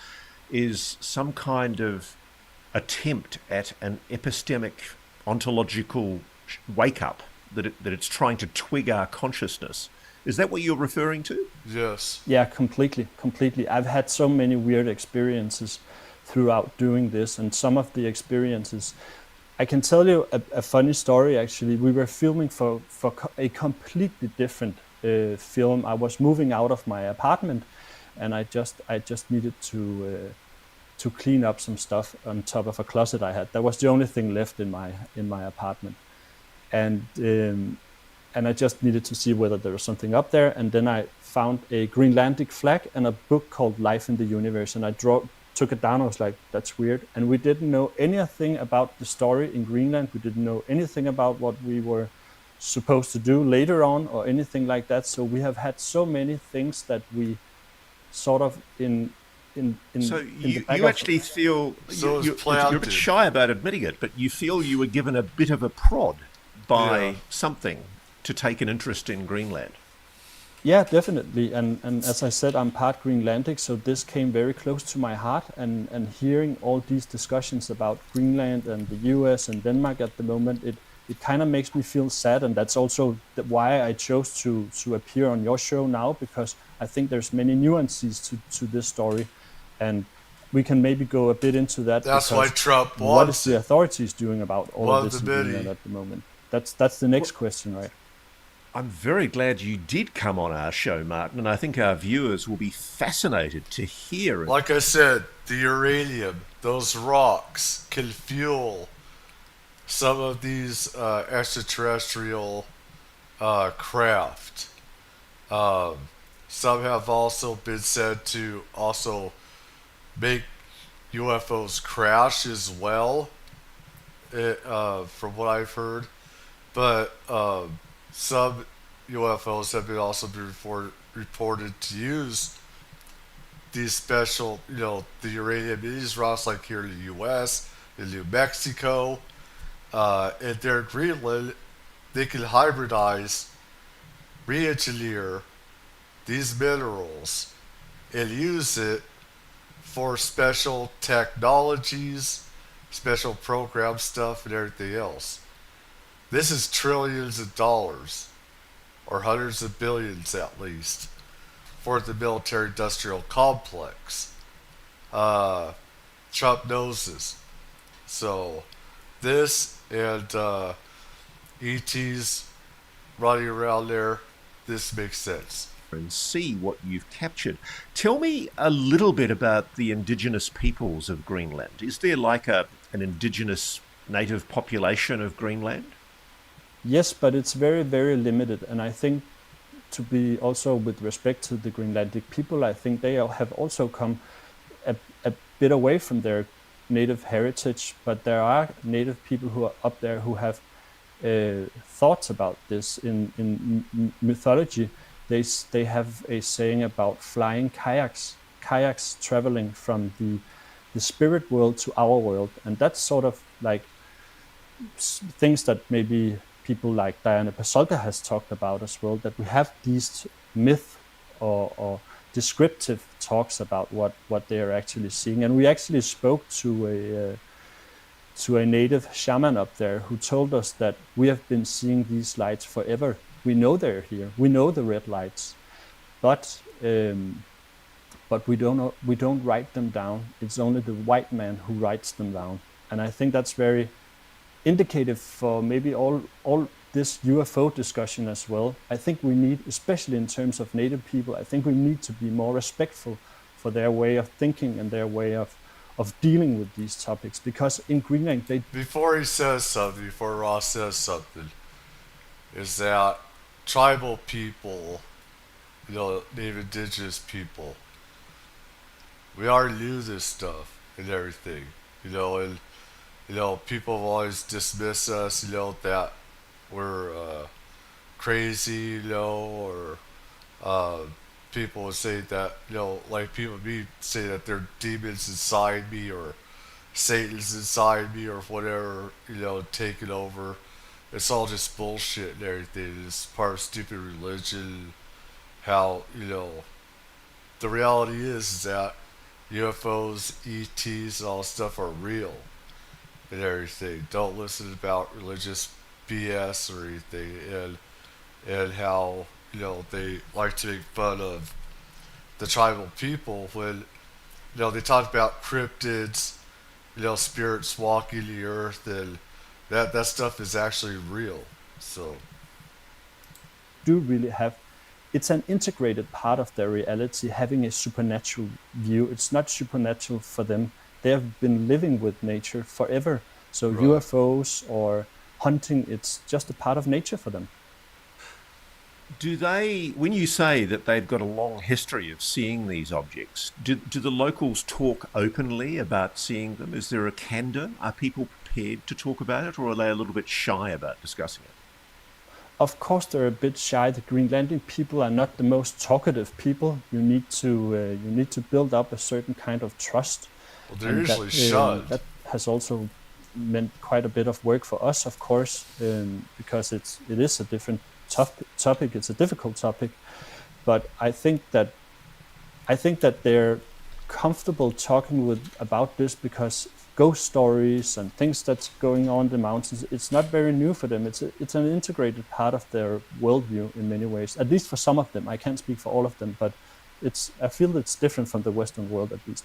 is some kind of attempt at an epistemic ontological wake-up, that it's trying to twig our consciousness. Is that what you're referring to? Yes. Yeah, completely. I've had so many weird experiences throughout doing this, and some of the experiences, I can tell you a funny story. Actually, we were filming for a completely different film. I was moving out of my apartment, and I just needed to clean up some stuff on top of a closet I had. That was the only thing left in my apartment, and I just needed to see whether there was something up there. And then I found a Greenlandic flag and a book called Life in the Universe, and I took it down. I was like, that's weird. And we didn't know anything about the story in Greenland. We didn't know anything about what we were supposed to do later on or anything like that. So we have had so many things that we sort of So you actually feel, you're a bit shy about admitting it, but you feel you were given a bit of a prod by something to take an interest in Greenland. Yeah, definitely. And as I said, I'm part Greenlandic, so this came very close to my heart. And hearing all these discussions about Greenland and the US and Denmark at the moment, it kind of makes me feel sad. And that's also why I chose to appear on your show now, because I think there's many nuances to this story. And we can maybe go a bit into that. That's why Trump wants what is the authorities doing about all of this in Greenland at the moment? that's the next question, right? I'm very glad you did come on our show, Martin, and I think our viewers will be fascinated to hear it. Like I said, the uranium, those rocks can fuel some of these extraterrestrial craft. Some have also been said to also make UFOs crash as well, from what I've heard. But some UFOs have been also been reported to use these special, the uranium in these rocks, like here in the U.S., in New Mexico, and there in Greenland, they can hybridize, re-engineer these minerals, and use it for special technologies, special program stuff, and everything else. This is trillions of dollars, or hundreds of billions at least, for the military-industrial complex. Trump knows this. So, this and ETs running around there, this makes sense. And see what you've captured. Tell me a little bit about the indigenous peoples of Greenland. Is there like an indigenous native population of Greenland? Yes, but it's very, very limited. And I think, to be also with respect to the Greenlandic people, I think they have also come a bit away from their native heritage. But there are native people who are up there who have thoughts about this. In mythology, they have a saying about flying kayaks traveling from the spirit world to our world. And that's sort of like things that maybe people like Diana Pasolka has talked about as well, that we have these myth or descriptive talks about what they are actually seeing. And we actually spoke to a native shaman up there who told us that we have been seeing these lights forever. We know they're here. We know the red lights, but we don't write them down. It's only the white man who writes them down. And I think that's very indicative for maybe all this UFO discussion as well. I think we need, especially in terms of native people, I think we need to be more respectful for their way of thinking and their way of dealing with these topics. Because in Greenland, before Ross says something, is that tribal people, native indigenous people, we already knew this stuff and everything, and people have always dismissed us, that we're crazy, or people would say that, like people me say that there are demons inside me, or Satan's inside me, or whatever, taking over. It's all just bullshit and everything. It's part of stupid religion. How, the reality is that UFOs, ETs, and all this stuff are real and everything. Don't listen about religious BS or anything, and how, they like to make fun of the tribal people when, they talk about cryptids, spirits walking the earth, and that stuff is actually real. So do really have, it's an integrated part of their reality, having a supernatural view. It's not supernatural for them. They have been living with nature forever. So right. UFOs or hunting, it's just a part of nature for them. Do they, when you say that they've got a long history of seeing these objects, do the locals talk openly about seeing them? Is there a candor? Are people prepared to talk about it, or are they a little bit shy about discussing it? Of course, they're a bit shy. The Greenlandic people are not the most talkative people. You need to build up a certain kind of trust. Well, they're usually shy. That has also meant quite a bit of work for us, of course, because it is a different topic. It's a difficult topic, but I think that they're comfortable talking about this because ghost stories and things that's going on in the mountains, it's not very new for them. It's an integrated part of their worldview in many ways, at least for some of them. I can't speak for all of them, but I feel it's different from the Western world, at least.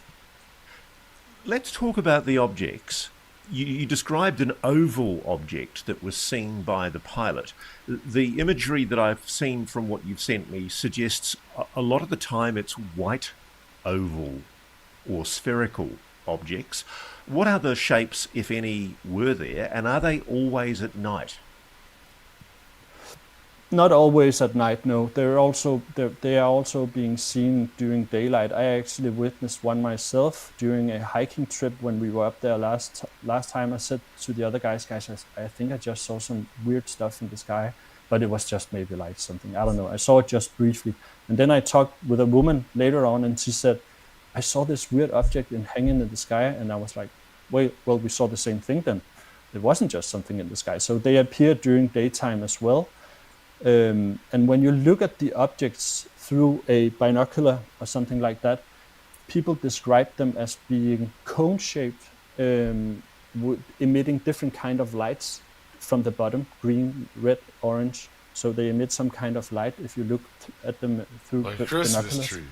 Let's talk about the objects. You described an oval object that was seen by the pilot. The imagery that I've seen from what you've sent me suggests a lot of the time it's white oval or spherical objects. What other shapes, if any, were there, and are they always at night? Not always at night, no. They are also being seen during daylight. I actually witnessed one myself during a hiking trip when we were up there last time. I said to the other guys, I think I just saw some weird stuff in the sky, but it was just maybe like something, I don't know. I saw it just briefly. And then I talked with a woman later on, and she said, I saw this weird object hanging in the sky, and I was like, well, we saw the same thing then. It wasn't just something in the sky. So they appear during daytime as well. And when you look at the objects through a binocular or something like that, people describe them as being cone-shaped, emitting different kind of lights from the bottom, green, red, orange. So they emit some kind of light if you look at them through like the Christmas binoculars. Tree.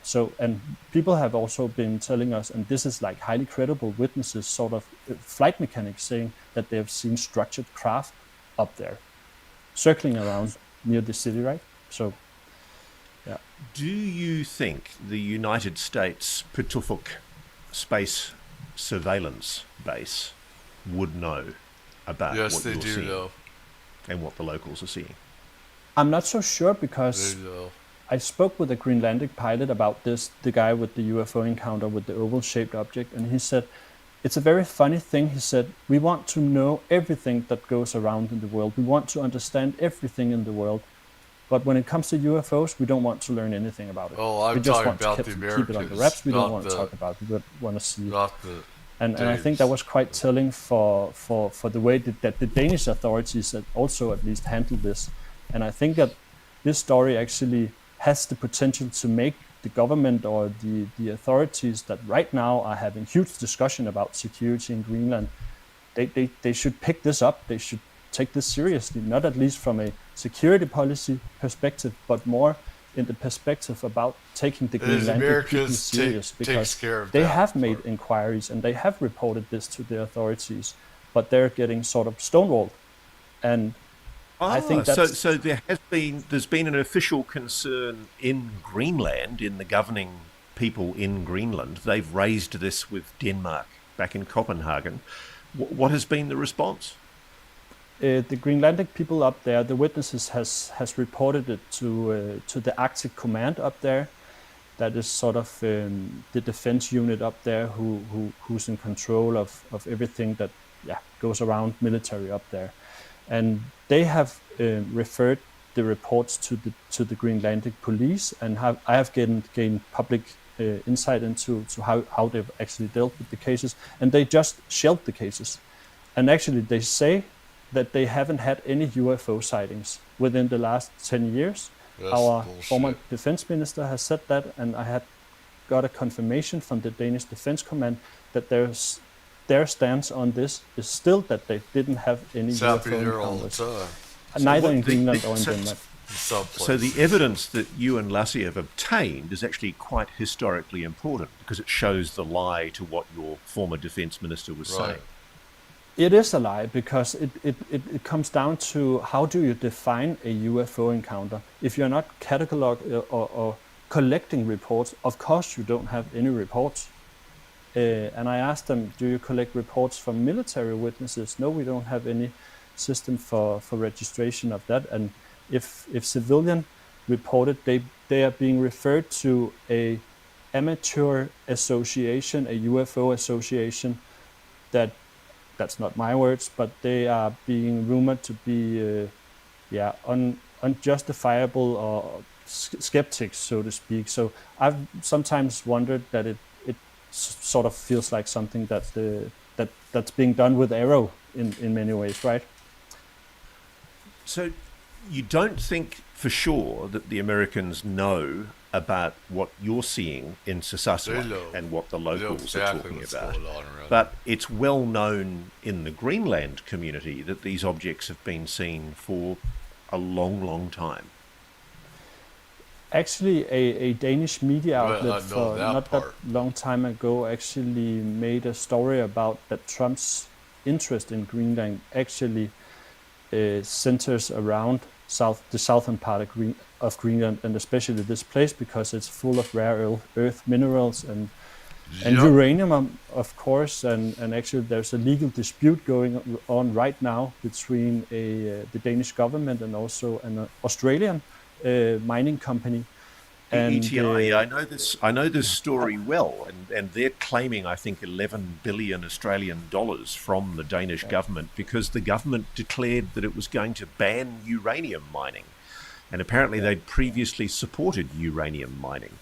So, and people have also been telling us, and this is like highly credible witnesses, sort of flight mechanics saying that they have seen structured craft up there, circling around near the city, right? So, yeah. Do you think the United States Pituffik Space Surveillance Base would know about what they you're do seeing know. and what the locals are seeing? I'm not so sure because They know. I spoke with a Greenlandic pilot about this, the guy with the UFO encounter with the oval-shaped object, and he said, it's a very funny thing. He said, we want to know everything that goes around in the world. We want to understand everything in the world. But when it comes to UFOs, we don't want to learn anything about it. Oh, I'm we just talking want about to the keep it on the Americans, wraps. We don't not want to the- talk about it. We want to see it. Not the And I think that was quite telling for the way that the Danish authorities had also at least handled this. And I think that this story actually has the potential to make the government or the authorities that right now are having huge discussion about security in Greenland, they should pick this up. They should take this seriously, not at least from a security policy perspective, but more in the perspective about taking the Greenlandic people serious, because care of they that have made inquiries and they have reported this to the authorities, but they're getting sort of stonewalled. And I think that's... So there's been an official concern in Greenland, in the governing people in Greenland. They've raised this with Denmark back in Copenhagen. What has been the response? The Greenlandic people up there, the witnesses has reported it to the Arctic Command up there. That is sort of the defense unit up there who's in control of everything that goes around military up there. And they have referred the reports to the Greenlandic police, and I have gained public insight into how they've actually dealt with the cases, and they just shelved the cases. And actually they say that they haven't had any UFO sightings within the last 10 years. That's Our bullshit. former defense minister has said that, and I had got a confirmation from the Danish Defense Command that their stance on this is still that they didn't have any It's UFO happening there all the encounters. time. Neither in Greenland or in Denmark. So the evidence that you and Lassie have obtained is actually quite historically important because it shows the lie to what your former defense minister was saying. It is a lie because it comes down to how do you define a UFO encounter. If you're not cataloging or collecting reports, of course you don't have any reports. And I asked them, do you collect reports from military witnesses? No, we don't have any system for registration of that. And if civilian reported, they are being referred to a amateur association, a UFO association that's not my words, but they are being rumored to be unjustifiable or skeptics, so to speak. So I've sometimes wondered that it sort of feels like something that's being done with arrow in many ways, right? So you don't think for sure that the Americans know about what you're seeing in Sasasuaq and what the locals are talking about. But it's well known in the Greenland community that these objects have been seen for a long, long time. Actually, a Danish media outlet for not part. that long time ago actually made a story about that Trump's interest in Greenland actually centers around the southern part of Greenland, and especially this place because it's full of rare earth minerals and uranium, of course. And actually, there's a legal dispute going on right now between the Danish government and also an Australian mining company. And ETI, I know this story well, and they're claiming, I think, 11 billion Australian dollars from the Danish government because the government declared that it was going to ban uranium mining, and apparently they'd previously supported uranium mining.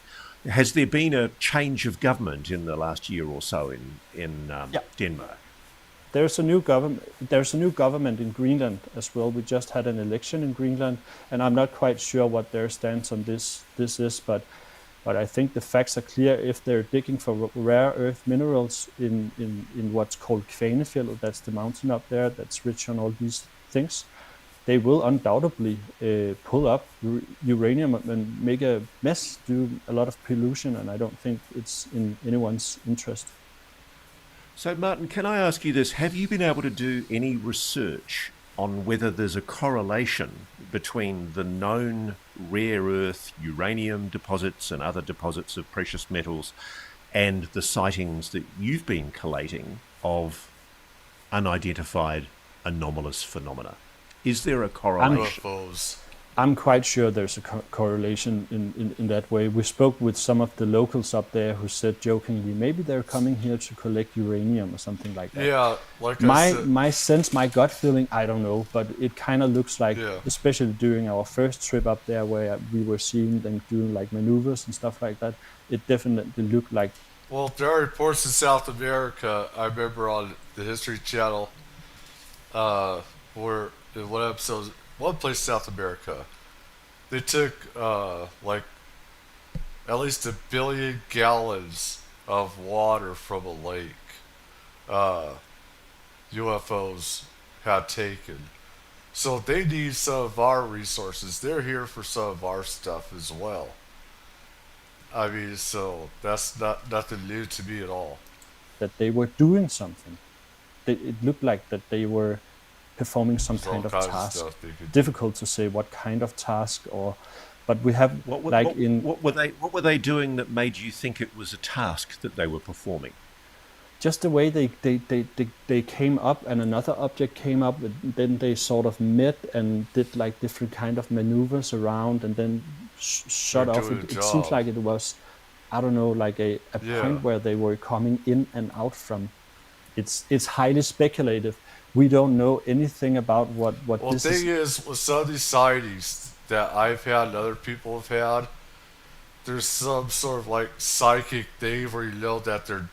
Has there been a change of government in the last year or so in Denmark? There's a new government in Greenland as well. We just had an election in Greenland, and I'm not quite sure what their stance on this is, but I think the facts are clear. If they're digging for rare earth minerals in what's called Kvanefjeld, that's the mountain up there that's rich on all these things, they will undoubtedly pull up uranium and make a mess, do a lot of pollution, and I don't think it's in anyone's interest. So, Martin, can I ask you this? Have you been able to do any research on whether there's a correlation between the known rare earth uranium deposits and other deposits of precious metals and the sightings that you've been collating of unidentified anomalous phenomena? Is there a correlation? I'm quite sure there's a correlation in that way. We spoke with some of the locals up there who said jokingly, maybe they're coming here to collect uranium or something like that. Yeah, like my sense, my gut feeling, I don't know, but it kind of looks like, especially during our first trip up there where we were seeing them doing like maneuvers and stuff like that, it definitely looked like. Well, there are reports in South America, I remember on the History Channel, where in one episode, one place in South America, they took like at least 1 billion gallons of water from a lake. UFOs had taken. So they need some of our resources. They're here for some of our stuff as well. I mean, so that's nothing new to me at all. That they were doing something. It looked like that they were performing some kind of task. Difficult to say what kind of task, but we have what were they doing that made you think it was a task that they were performing? Just the way they came up and another object came up, and then they sort of met and did like different kind of maneuvers around and then shut off. It seems like it was, I don't know, like a point where they were coming in and out from. It's highly speculative. We don't know anything about what this is. Well, the thing is, with some of these sightings that I've had and other people have had, there's some sort of like psychic thing where you know that they're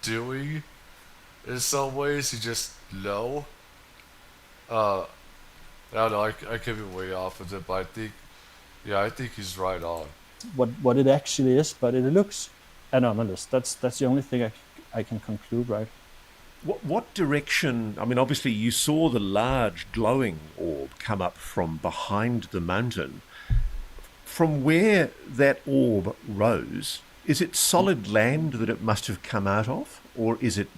doing in some ways. You just know. I don't know, I could be way off with it, but I think he's right on. What it actually is, but it looks anomalous. That's the only thing I can conclude, right? What direction? I mean, obviously you saw the large glowing orb come up from behind the mountain. From where that orb rose, is it solid land that it must have come out of, or is it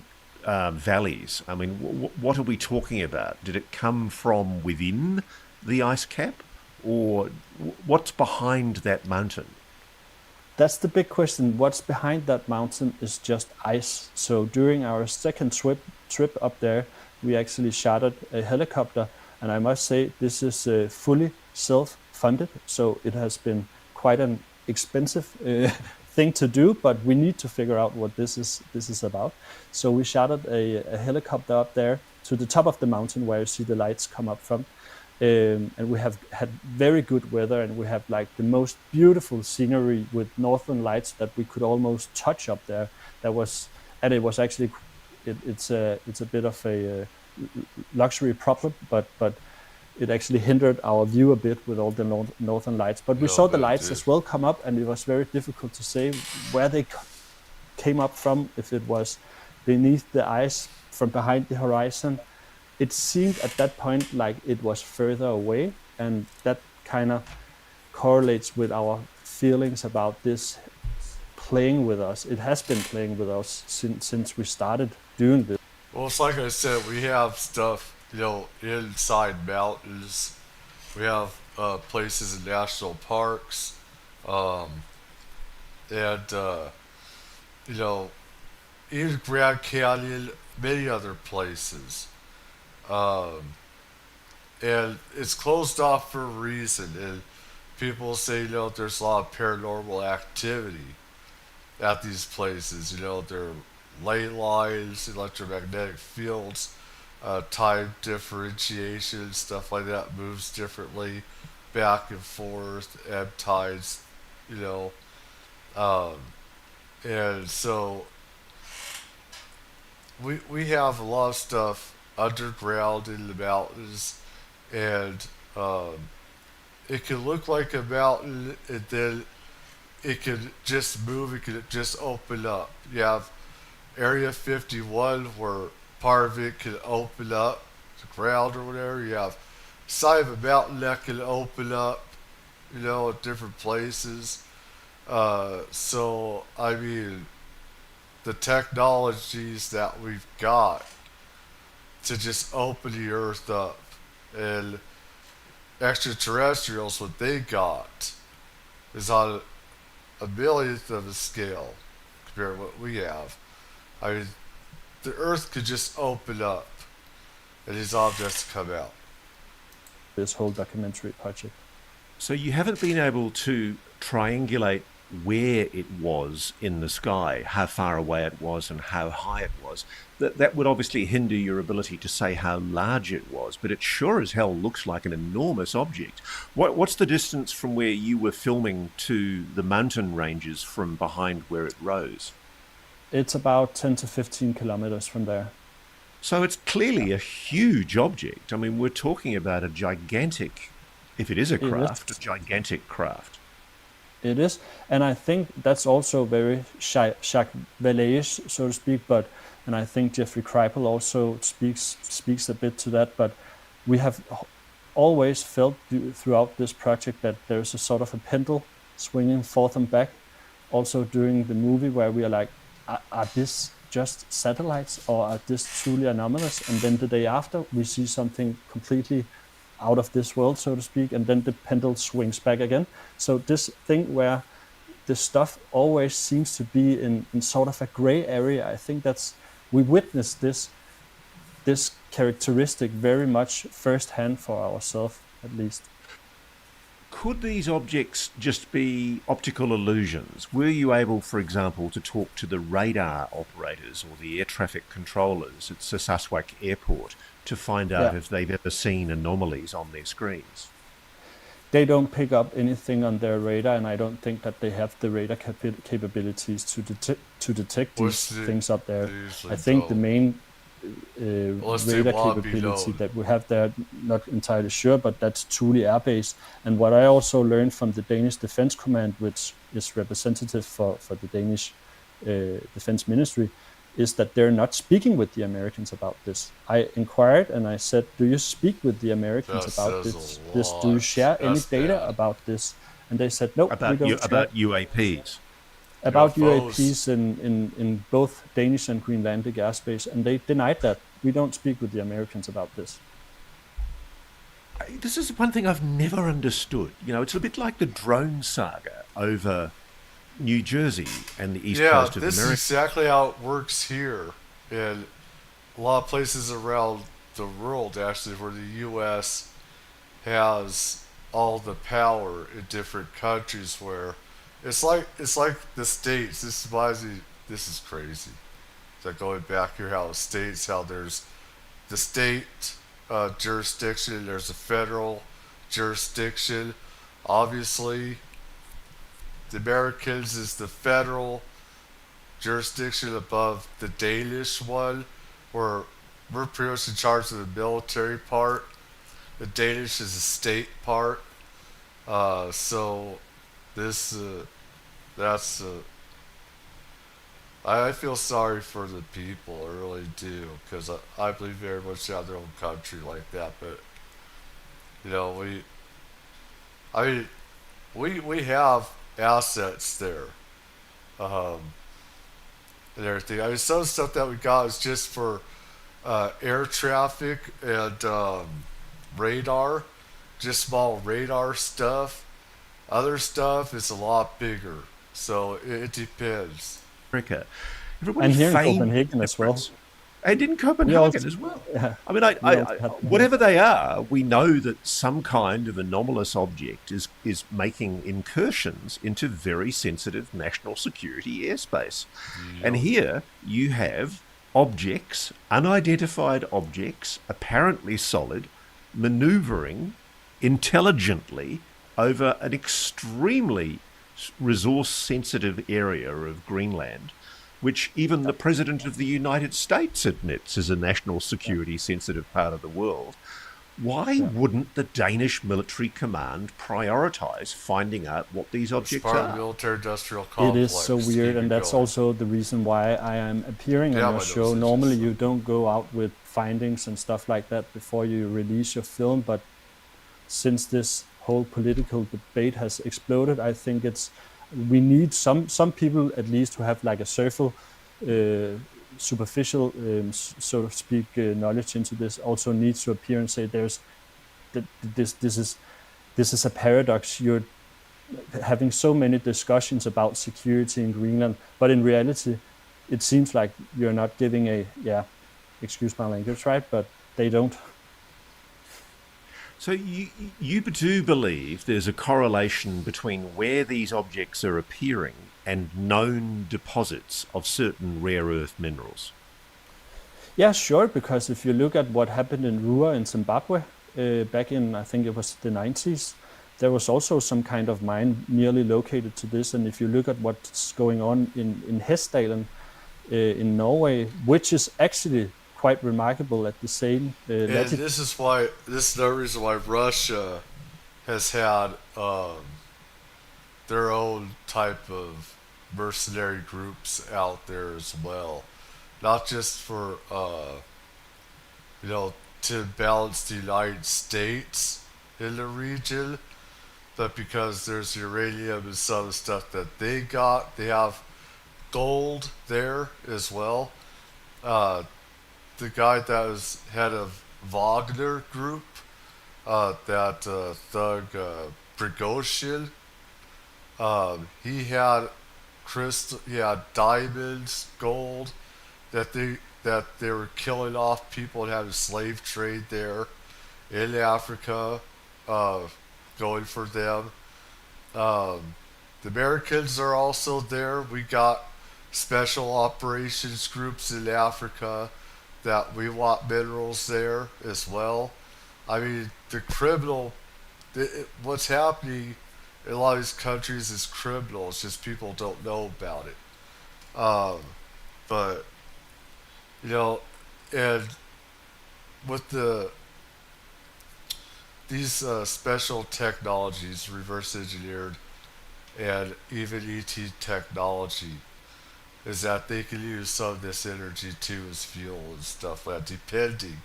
valleys? I mean, what are we talking about? Did it come from within the ice cap, or what's behind that mountain? That's the big question. What's behind that mountain is just ice. So during our second trip up there, we actually chartered a helicopter, and I must say this is fully self-funded. So it has been quite an expensive thing to do, but we need to figure out what this is about. So we chartered a helicopter up there to the top of the mountain where you see the lights come up from. And we have had very good weather, and we have like the most beautiful scenery with northern lights that we could almost touch up there. It was actually it's a bit of a luxury problem, but it actually hindered our view a bit with all the northern lights. But we saw the lights as well come up, and it was very difficult to say where they came up from, if it was beneath the ice, from behind the horizon. It seemed at that point like it was further away, and that kind of correlates with our feelings about this playing with us. It has been playing with us since we started doing this. Well, it's like I said, we have stuff, inside mountains. We have places in national parks, and even Grand Canyon, many other places. And it's closed off for a reason. And people say, there's a lot of paranormal activity at these places. There are ley lines, electromagnetic fields, time differentiation, stuff like that moves differently, back and forth, ebb tides, and so we have a lot of stuff underground in the mountains, and it can look like a mountain, and then it can just move, it can just open up. You have Area 51 where part of it can open up, the ground or whatever. You have side of a mountain that can open up, at different places. So, I mean, the technologies that we've got to just open the earth up, and extraterrestrials, what they got is on a millionth of a scale compared to what we have. I mean, the earth could just open up and these objects come out. This whole documentary project. So you haven't been able to triangulate where it was in the sky, how far away it was and how high it was. That would obviously hinder your ability to say how large it was, but it sure as hell looks like an enormous object. What's the distance from where you were filming to the mountain ranges from behind where it rose? It's about 10 to 15 kilometers from there. So it's clearly a huge object. I mean, we're talking about a gigantic, if it is a craft, a gigantic craft. It is, and I think that's also very Jacques Vallée-ish, so to speak, and I think Jeffrey Kripal also speaks a bit to that, but we have always felt throughout this project that there's a sort of a pendulum swinging forth and back, also during the movie, where we are like, are this just satellites or are this truly anomalous? And then the day after, we see something completely out of this world, so to speak, and then the pendulum swings back again. So this thing where the stuff always seems to be in sort of a gray area, I think we witnessed this characteristic very much firsthand for ourselves, at least. Could these objects just be optical illusions? Were you able, for example, to talk to the radar operators or the air traffic controllers at Saskatchewan Airport to find out if they've ever seen anomalies on their screens? They don't pick up anything on their radar, and I don't think that they have the radar capabilities to detect these things up there. I think the main radar capability that we have there, not entirely sure, but that's truly air-based. And what I also learned from the Danish Defense Command, which is representative for the Danish Defense Ministry, is that they're not speaking with the Americans about this. I inquired and I said, do you speak with the Americans about this? Do you share any data about this? And they said, no, we don't. About UAPs? About UAPs in both Danish and Greenlandic airspace, and they denied that. We don't speak with the Americans about this. This is one thing I've never understood. It's a bit like the drone saga over New Jersey and the east coast of America. Yeah, this is exactly how it works here. And a lot of places around the world, actually, where the U.S. has all the power in different countries, where it's like the States. This reminds me, this is crazy. It's like going back here, how the States, how there's the state jurisdiction, there's a federal jurisdiction. Obviously, the Americans is the federal jurisdiction above the Danish one, where we're pretty much in charge of the military part. The Danish is the state part. So this, I feel sorry for the people, I really do, because I believe very much they have their own country like that, but, we have assets there, and everything. I mean, some stuff that we got is just for air traffic and radar, just small radar stuff. Other stuff is a lot bigger, so it depends. America. And here in Copenhagen as well. And in Copenhagen as well. Yeah. I mean, whatever they are, we know that some kind of anomalous object is making incursions into very sensitive national security airspace. Yep. And here you have objects, unidentified objects, apparently solid, maneuvering intelligently over an extremely resource-sensitive area of Greenland, which even the President of the United States admits is a national security-sensitive part of the world. Why wouldn't the Danish military command prioritize finding out what these objects are? It's part are? of the military-industrial complex. It is so weird, and that's also the reason why I am appearing on your show. Normally you don't go out with findings and stuff like that before you release your film, but since this whole political debate has exploded, I think we need some people at least who have like a superficial, so to speak, knowledge into this. Also needs to appear and say this is a paradox. You're having so many discussions about security in Greenland, but in reality, it seems like you're not giving excuse my language, right? But they don't. So you do believe there's a correlation between where these objects are appearing and known deposits of certain rare earth minerals? Yeah, sure, because if you look at what happened in Rua in Zimbabwe back in, I think it was the 90s, there was also some kind of mine nearly located to this. And if you look at what's going on in Hessdalen in Norway, which is actually quite remarkable at the same latitude. This is the reason why Russia has had their own type of mercenary groups out there as well, not just for to balance the United States in the region, but because there's uranium and some of the stuff that they got. They have gold there as well. The guy that was head of Wagner Group, that thug Prigozhin, he had diamonds, gold, that they were killing off people and having a slave trade there in Africa, going for them. The Americans are also there. We got special operations groups in Africa that we want minerals there as well. I mean, what's happening in a lot of these countries is criminal. It's just people don't know about it. But, and with these special technologies, reverse engineered, and even ET technology, is that they can use some of this energy too as fuel and stuff like that, depending.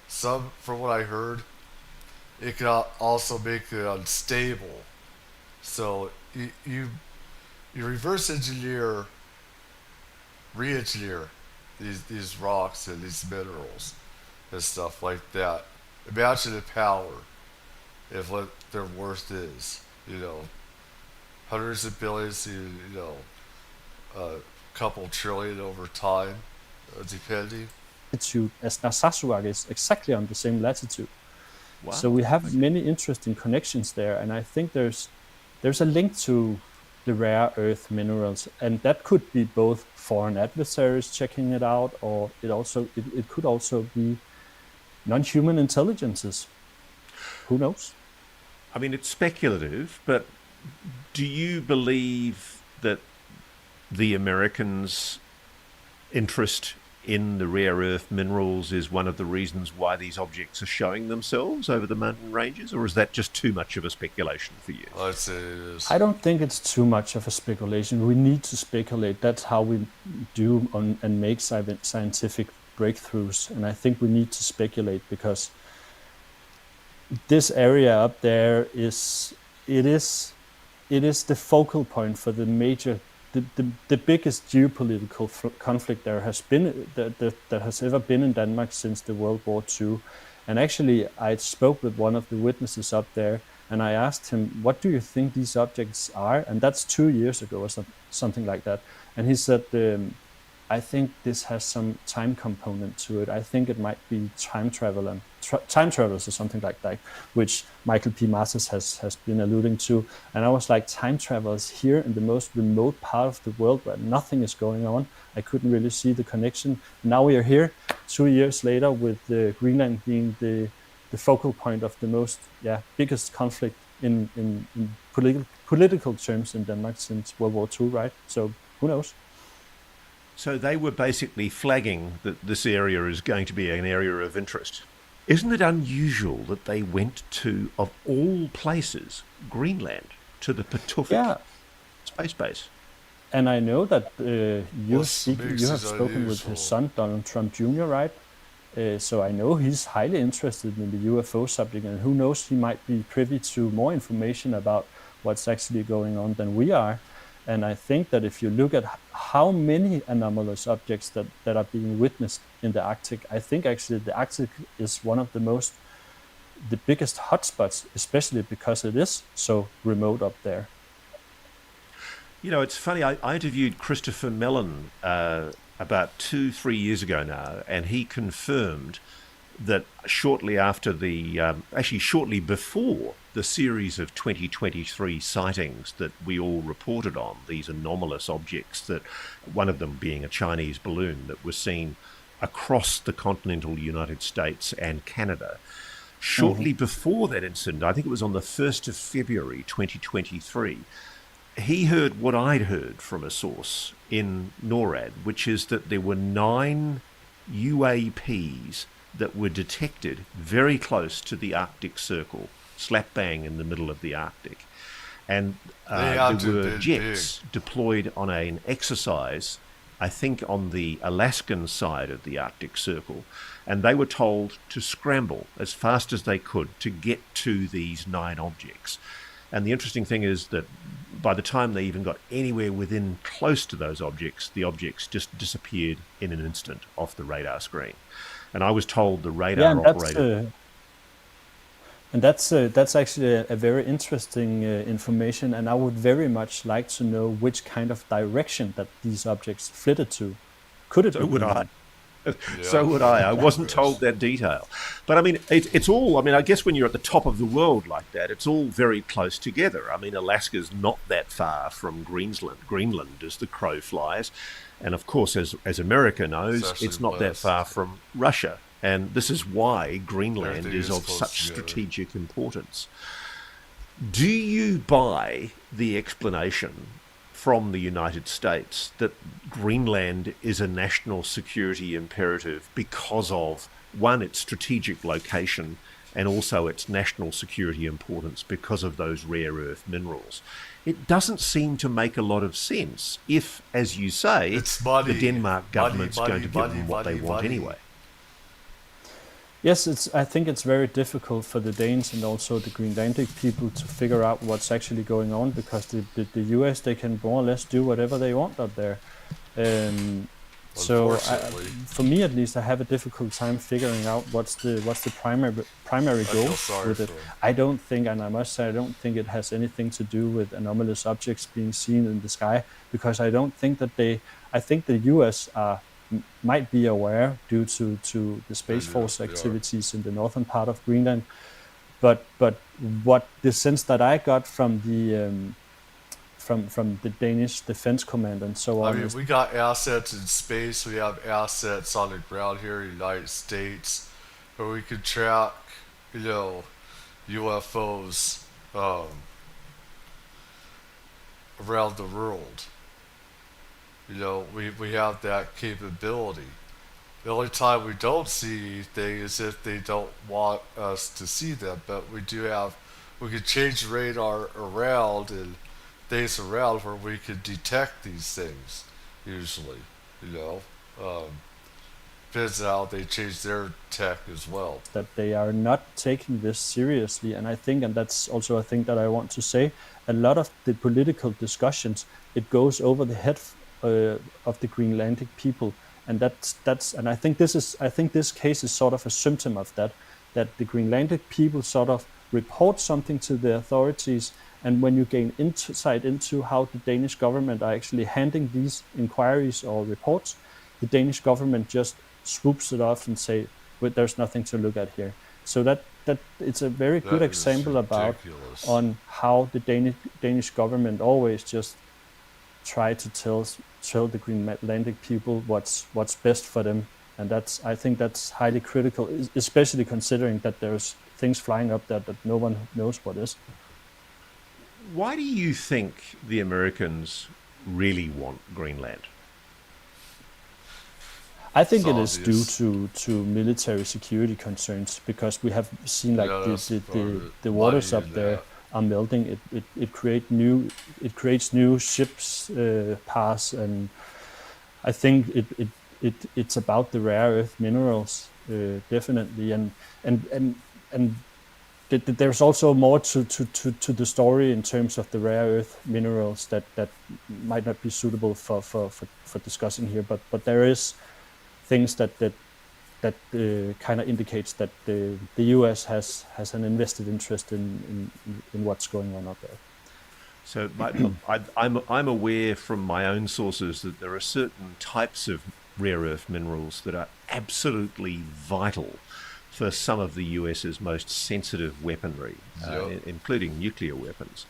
Some, from what I heard, it can also make it unstable. So you reverse engineer, re-engineer these rocks and these minerals and stuff like that. Imagine the power of what their worth is. Hundreds of billions, couple trillion over time, depending. Latitude as Narsarsuaq is exactly on the same latitude. Wow. So we have many interesting connections there, and I think there's a link to the rare earth minerals, and that could be both foreign adversaries checking it out, or it could also be non-human intelligences. Who knows? I mean, it's speculative, but do you believe that the Americans' interest in the rare earth minerals is one of the reasons why these objects are showing themselves over the mountain ranges, or is that just too much of a speculation for you? I'd say it is. I don't think it's too much of a speculation. We need to speculate. That's how we do and make scientific breakthroughs. And I think we need to speculate because this area up there is it is the focal point for the major, the biggest geopolitical conflict there has been that has ever been in Denmark since the World War II. And actually, I spoke with one of the witnesses up there, and I asked him, "What do you think these objects are?" And that's 2 years ago or something like that. And he said, I think this has some time component to it. I think it might be time travelers or something like that, which Michael P. Martis has been alluding to. And I was like, time travelers here in the most remote part of the world where nothing is going on. I couldn't really see the connection. Now we are here 2 years later with Greenland being the focal point of the most biggest conflict in political terms in Denmark since World War II, right? So who knows? So they were basically flagging that this area is going to be an area of interest. Isn't it unusual that they went to, of all places, Greenland, to the Pituffik space base? And I know that you have spoken with his son, Donald Trump Jr., right? So I know he's highly interested in the UFO subject, and who knows, he might be privy to more information about what's actually going on than we are. And I think that if you look at how many anomalous objects that are being witnessed in the Arctic, I think actually the Arctic is one of the biggest hotspots, especially because it is so remote up there. You know, it's funny, I interviewed Christopher Mellon about 2-3 years ago now, and he confirmed that shortly before the series of 2023 sightings that we all reported on, these anomalous objects, that one of them being a Chinese balloon that was seen across the continental United States and Canada. Shortly before that incident, I think it was on the 1st of February 2023, he heard what I'd heard from a source in NORAD, which is that there were 9 UAPs that were detected very close to the Arctic Circle, slap bang in the middle of the Arctic. And there were jets deployed on an exercise, I think on the Alaskan side of the Arctic Circle, and they were told to scramble as fast as they could to get to these 9 objects. And the interesting thing is that by the time they even got anywhere within close to those objects, the objects just disappeared in an instant off the radar screen. And I was told the radar operator... And that's actually a very interesting information, and I would very much like to know which kind of direction that these objects flitted to. Could it? So would I. So would I. I wasn't told that detail. But I mean, it's all, I mean, I guess when you're at the top of the world like that, it's all very close together. I mean, Alaska's not that far from Greenland as the crow flies. And of course, as America knows, it's not that far from Russia. And this is why Greenland is of such strategic importance. Do you buy the explanation from the United States that Greenland is a national security imperative because of, one, its strategic location, and also its national security importance because of those rare earth minerals? It doesn't seem to make a lot of sense if, as you say, the Denmark government's going to give them what they want anyway. Yes, I think it's very difficult for the Danes and also the Greenlandic people to figure out what's actually going on, because the US, they can more or less do whatever they want up there. So for me at least, I have a difficult time figuring out what's the primary goal with it. I don't think, and I must say, I don't think it has anything to do with anomalous objects being seen in the sky, because I don't think that I think the US might be aware due to the Space Force activities in the northern part of Greenland, but what the sense that I got from the Danish Defense Command and so on. I mean, we got assets in space. We have assets on the ground here in the United States, where we could track, UFOs around the world. We have that capability. The only time we don't see anything is if they don't want us to see them. But we could change the radar around and things around where we could detect these things, usually, Depends on how they change their tech as well. That they are not taking this seriously, and I think, and that's also a thing that I want to say, a lot of the political discussions, it goes over the head of the Greenlandic people, and and I think this case is sort of a symptom of that the Greenlandic people sort of report something to the authorities, and when you gain insight into how the Danish government are actually handling these inquiries or reports, the Danish government just swoops it off and say, well, there's nothing to look at here. So that it's a very good example about on how the Danish government always just try to tell the Greenlandic people what's best for them, and I think that's highly critical, especially considering that there's things flying up there that no one knows what is. Why do you think the Americans really want Greenland? I think it is due to military security concerns, because we have seen like the waters up there are melting. It creates new ships paths, and I think it's about the rare earth minerals definitely, and there's also more to the story in terms of the rare earth minerals that might not be suitable for discussing here, but there is things that kind of indicates that the U.S. has an invested interest in what's going on up there. So I'm aware from my own sources that there are certain types of rare earth minerals that are absolutely vital for some of the US's most sensitive weaponry, including nuclear weapons.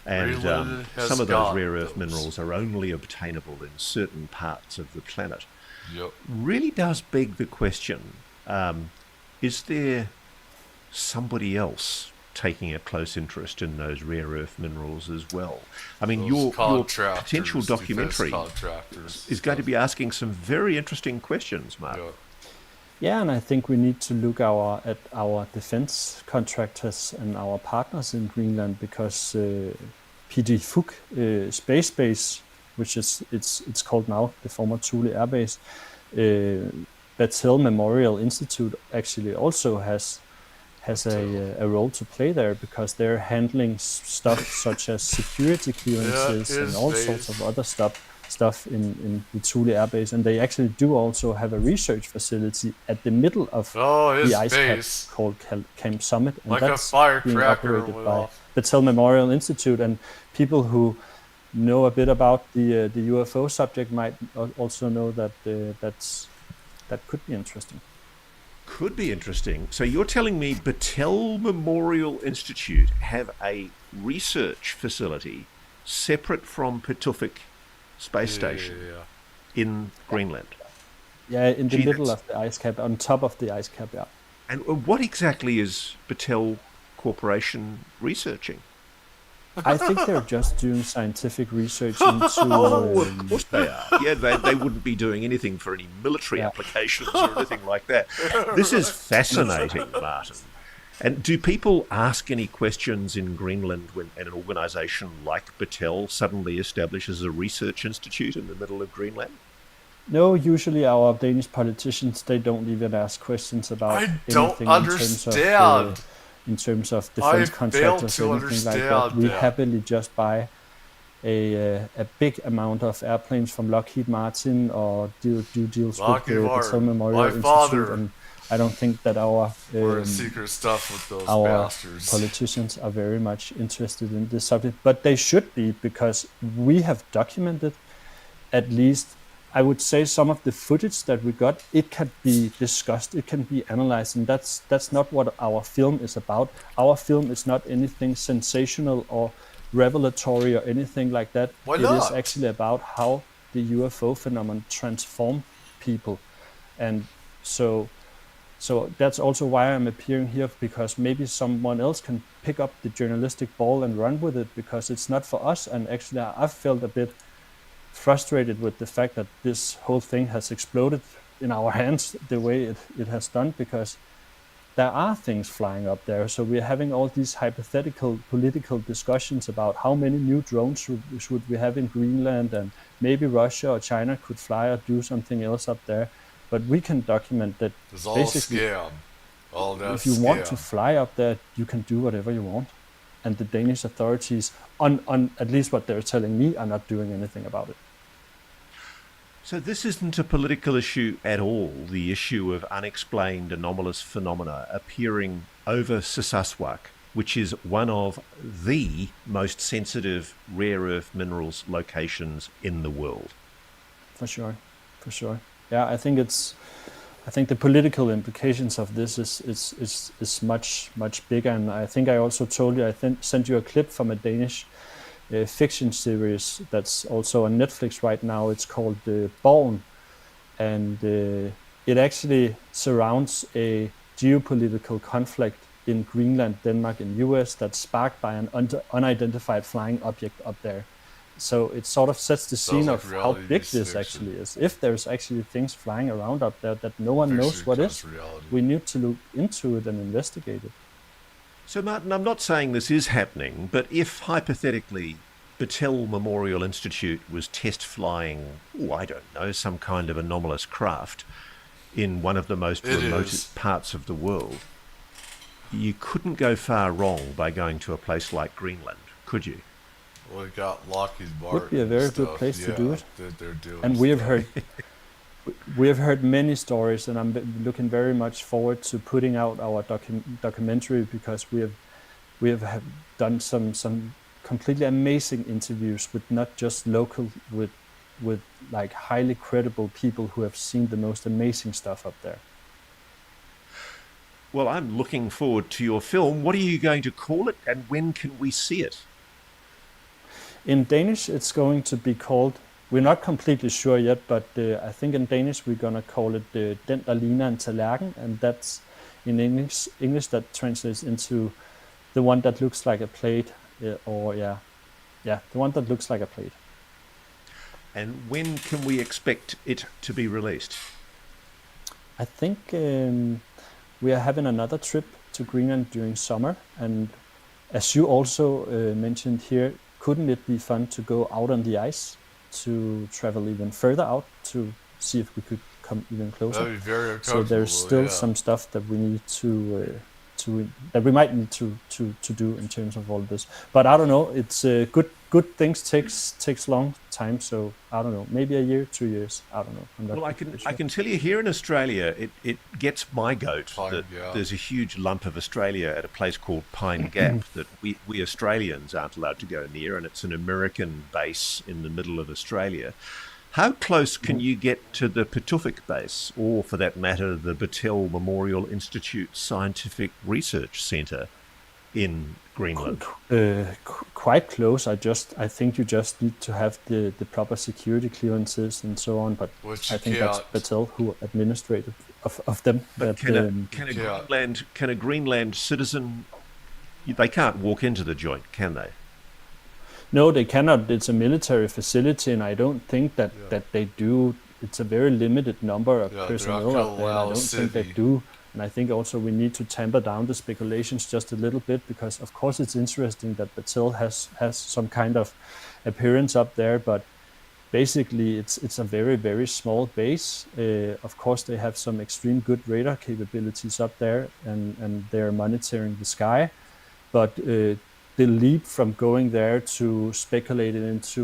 And some of those rare earth minerals are only obtainable in certain parts of the planet. Really does beg the question, is there somebody else taking a close interest in those rare earth minerals as well? I mean, your potential documentary is going to be asking some very interesting questions, Mark. Yeah, and I think we need to look at our defense contractors and our partners in Greenland, because PD Fug Space Base, which is it's called now the former Thule Air Base, Battelle Memorial Institute actually also has a role to play there, because they're handling stuff such as security clearances and all sorts of other stuff in the Thule Air Base, and they actually do also have a research facility at the middle of the ice cap called Camp Summit, and like that's being operated by Battelle Memorial Institute. And people who know a bit about the UFO subject might also know that that could be interesting. Could be interesting. So you're telling me Battelle Memorial Institute have a research facility separate from Pituffik Space Station in Greenland? Yeah, in the middle of the ice cap, on top of the ice cap, yeah. And what exactly is Battelle Corporation researching? I think they're just doing scientific research into... of course they are. Yeah, they wouldn't be doing anything for any military applications or anything like that. This is fascinating, Martin. And do people ask any questions in Greenland when an organisation like Battelle suddenly establishes a research institute in the middle of Greenland? No, usually our Danish politicians, they don't even ask questions about anything in terms of defense contractors or anything like that. We happily just buy a big amount of airplanes from Lockheed Martin or do deals with the Battelle Memorial Institute, and I don't think that our secret stuff with those bastards. Politicians are very much interested in this subject, but they should be, because we have documented, at least I would say, some of the footage that we got. It can be discussed, it can be analyzed, and that's not what our film is about. Our film is not anything sensational or revelatory or anything like that. Why not? It is actually about how the UFO phenomenon transform people, and so that's also why I'm appearing here, because maybe someone else can pick up the journalistic ball and run with it, because it's not for us. And actually I've felt a bit frustrated with the fact that this whole thing has exploded in our hands the way it has done, because there are things flying up there. So we're having all these hypothetical political discussions about how many new drones should we have in Greenland, and maybe Russia or China could fly or do something else up there. But we can document that it's all basically, a scam. All that if you scam. want to fly up there, you can do whatever you want. And the Danish authorities, on at least what they're telling me, are not doing anything about it. So this isn't a political issue at all, the issue of unexplained anomalous phenomena appearing over Sasaswak, which is one of the most sensitive rare earth minerals locations in the world. For sure. Yeah, I think the political implications of this is much bigger. And I think I also told you, sent you a clip from a Danish fiction series that's also on Netflix right now. It's called Born, and it actually surrounds a geopolitical conflict in Greenland, Denmark, and US that's sparked by an unidentified flying object up there. So it sort of sets the scene of how big this actually is. If there's actually things flying around up there that no one knows what is, we need to look into it and investigate it. So Martin, I'm not saying this is happening, but if hypothetically Battelle Memorial Institute was test flying, I don't know, some kind of anomalous craft in one of the most remote parts of the world, you couldn't go far wrong by going to a place like Greenland, could you? Well, we got Lockheed Martin. Would be a very good place to do it. And we have heard many stories, and I'm looking very much forward to putting out our documentary, because we have done some completely amazing interviews with not just local, with like highly credible people who have seen the most amazing stuff up there. Well, I'm looking forward to your film. What are you going to call it, and when can we see it? In Danish, it's going to be called, we're not completely sure yet, but I think in Danish we're going to call it Den der ligner en tallerken, and that's in English that translates into the one that looks like a plate, the one that looks like a plate. And when can we expect it to be released? I think we are having another trip to Greenland during summer, and as you also mentioned here, couldn't it be fun to go out on the ice, to travel even further out, to see if we could come even closer? That'd be very so there's still some stuff that we need that we might need to do in terms of all this. But I don't know. It's good things takes long time. So I don't know. Maybe a year, 2 years. I don't know. Well, I can tell you here in Australia, it gets my goat that there's a huge lump of Australia at a place called Pine Gap that we Australians aren't allowed to go near, and it's an American base in the middle of Australia. How close can you get to the Pituffik base, or for that matter, the Battelle Memorial Institute Scientific Research Centre in Greenland? Quite close. I think you just need to have the proper security clearances and so on. But I think that's Battelle who administrated of them. But can a Greenland citizen? They can't walk into the joint, can they? No, they cannot. It's a military facility, and I don't think that they do. It's a very limited number of personnel up there. I don't think they do. And I think also we need to tamper down the speculations just a little bit, because of course it's interesting that Battelle has some kind of appearance up there, but basically it's a very, very small base. Of course they have some extreme good radar capabilities up there, and they're monitoring the sky, but the leap from going there to speculating into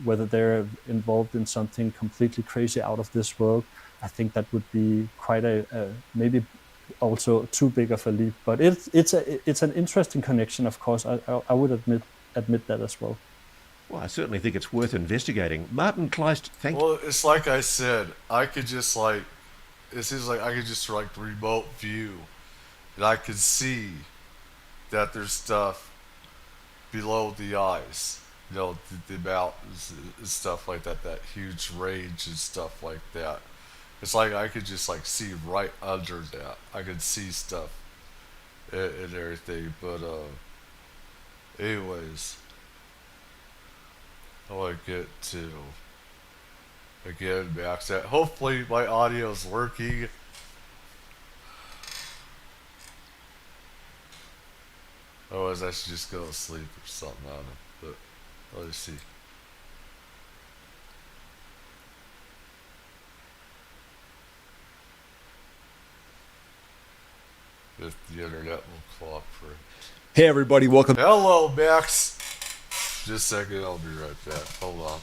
whether they're involved in something completely crazy out of this world, I think that would be quite a maybe also too big of a leap. But it's an interesting connection, of course. I would admit that as well. Well, I certainly think it's worth investigating. Martin Kleist, thank you. Well, it's like I said, it seems like I could just remote view, and I could see that there's stuff below the ice, the mountains and stuff like that, that huge range and stuff like that. It's like I could just see right under that. I could see stuff and everything. But anyways, I want to get to again, Max. That hopefully my audio is working. Otherwise, I should just go to sleep or something. I don't know. But let's see. if the internet will cooperate. Hey everybody, welcome. Hello, Max. Just a second, I'll be right back. Hold on.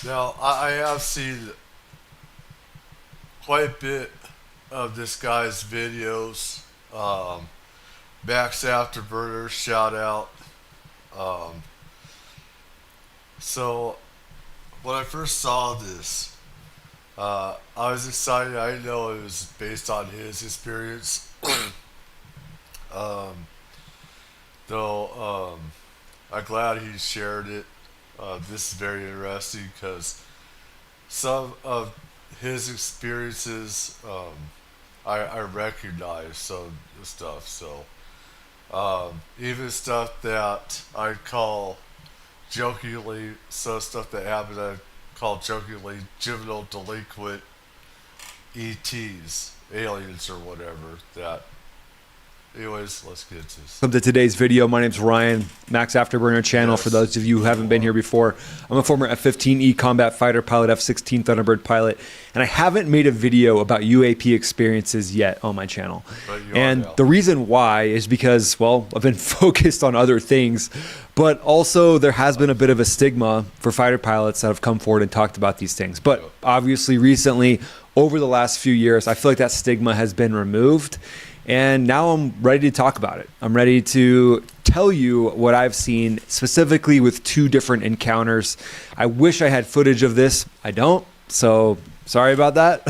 Now, I have seen quite a bit of this guy's videos. Max Afterburner, shout out. So, when I first saw this, I was excited. I didn't know it was based on his experience. Though, I'm glad he shared it. This is very interesting because some of his experiences I recognize some stuff. So even stuff that I call jokingly, some stuff that happened I call jokingly juvenile delinquent ETs, aliens or whatever that. Anyways, let's get to this. Welcome to today's video. My name's Ryan, Max Afterburner channel. Yes. For those of you who haven't been here before, I'm a former F-15E combat fighter pilot, F-16 Thunderbird pilot, and I haven't made a video about UAP experiences yet on my channel. And the reason why is because, well, I've been focused on other things, but also there has been a bit of a stigma for fighter pilots that have come forward and talked about these things. But obviously recently, over the last few years, I feel like that stigma has been removed. And now I'm ready to talk about it. I'm ready to tell you what I've seen, specifically with 2 different encounters. I wish I had footage of this. I don't, so sorry about that.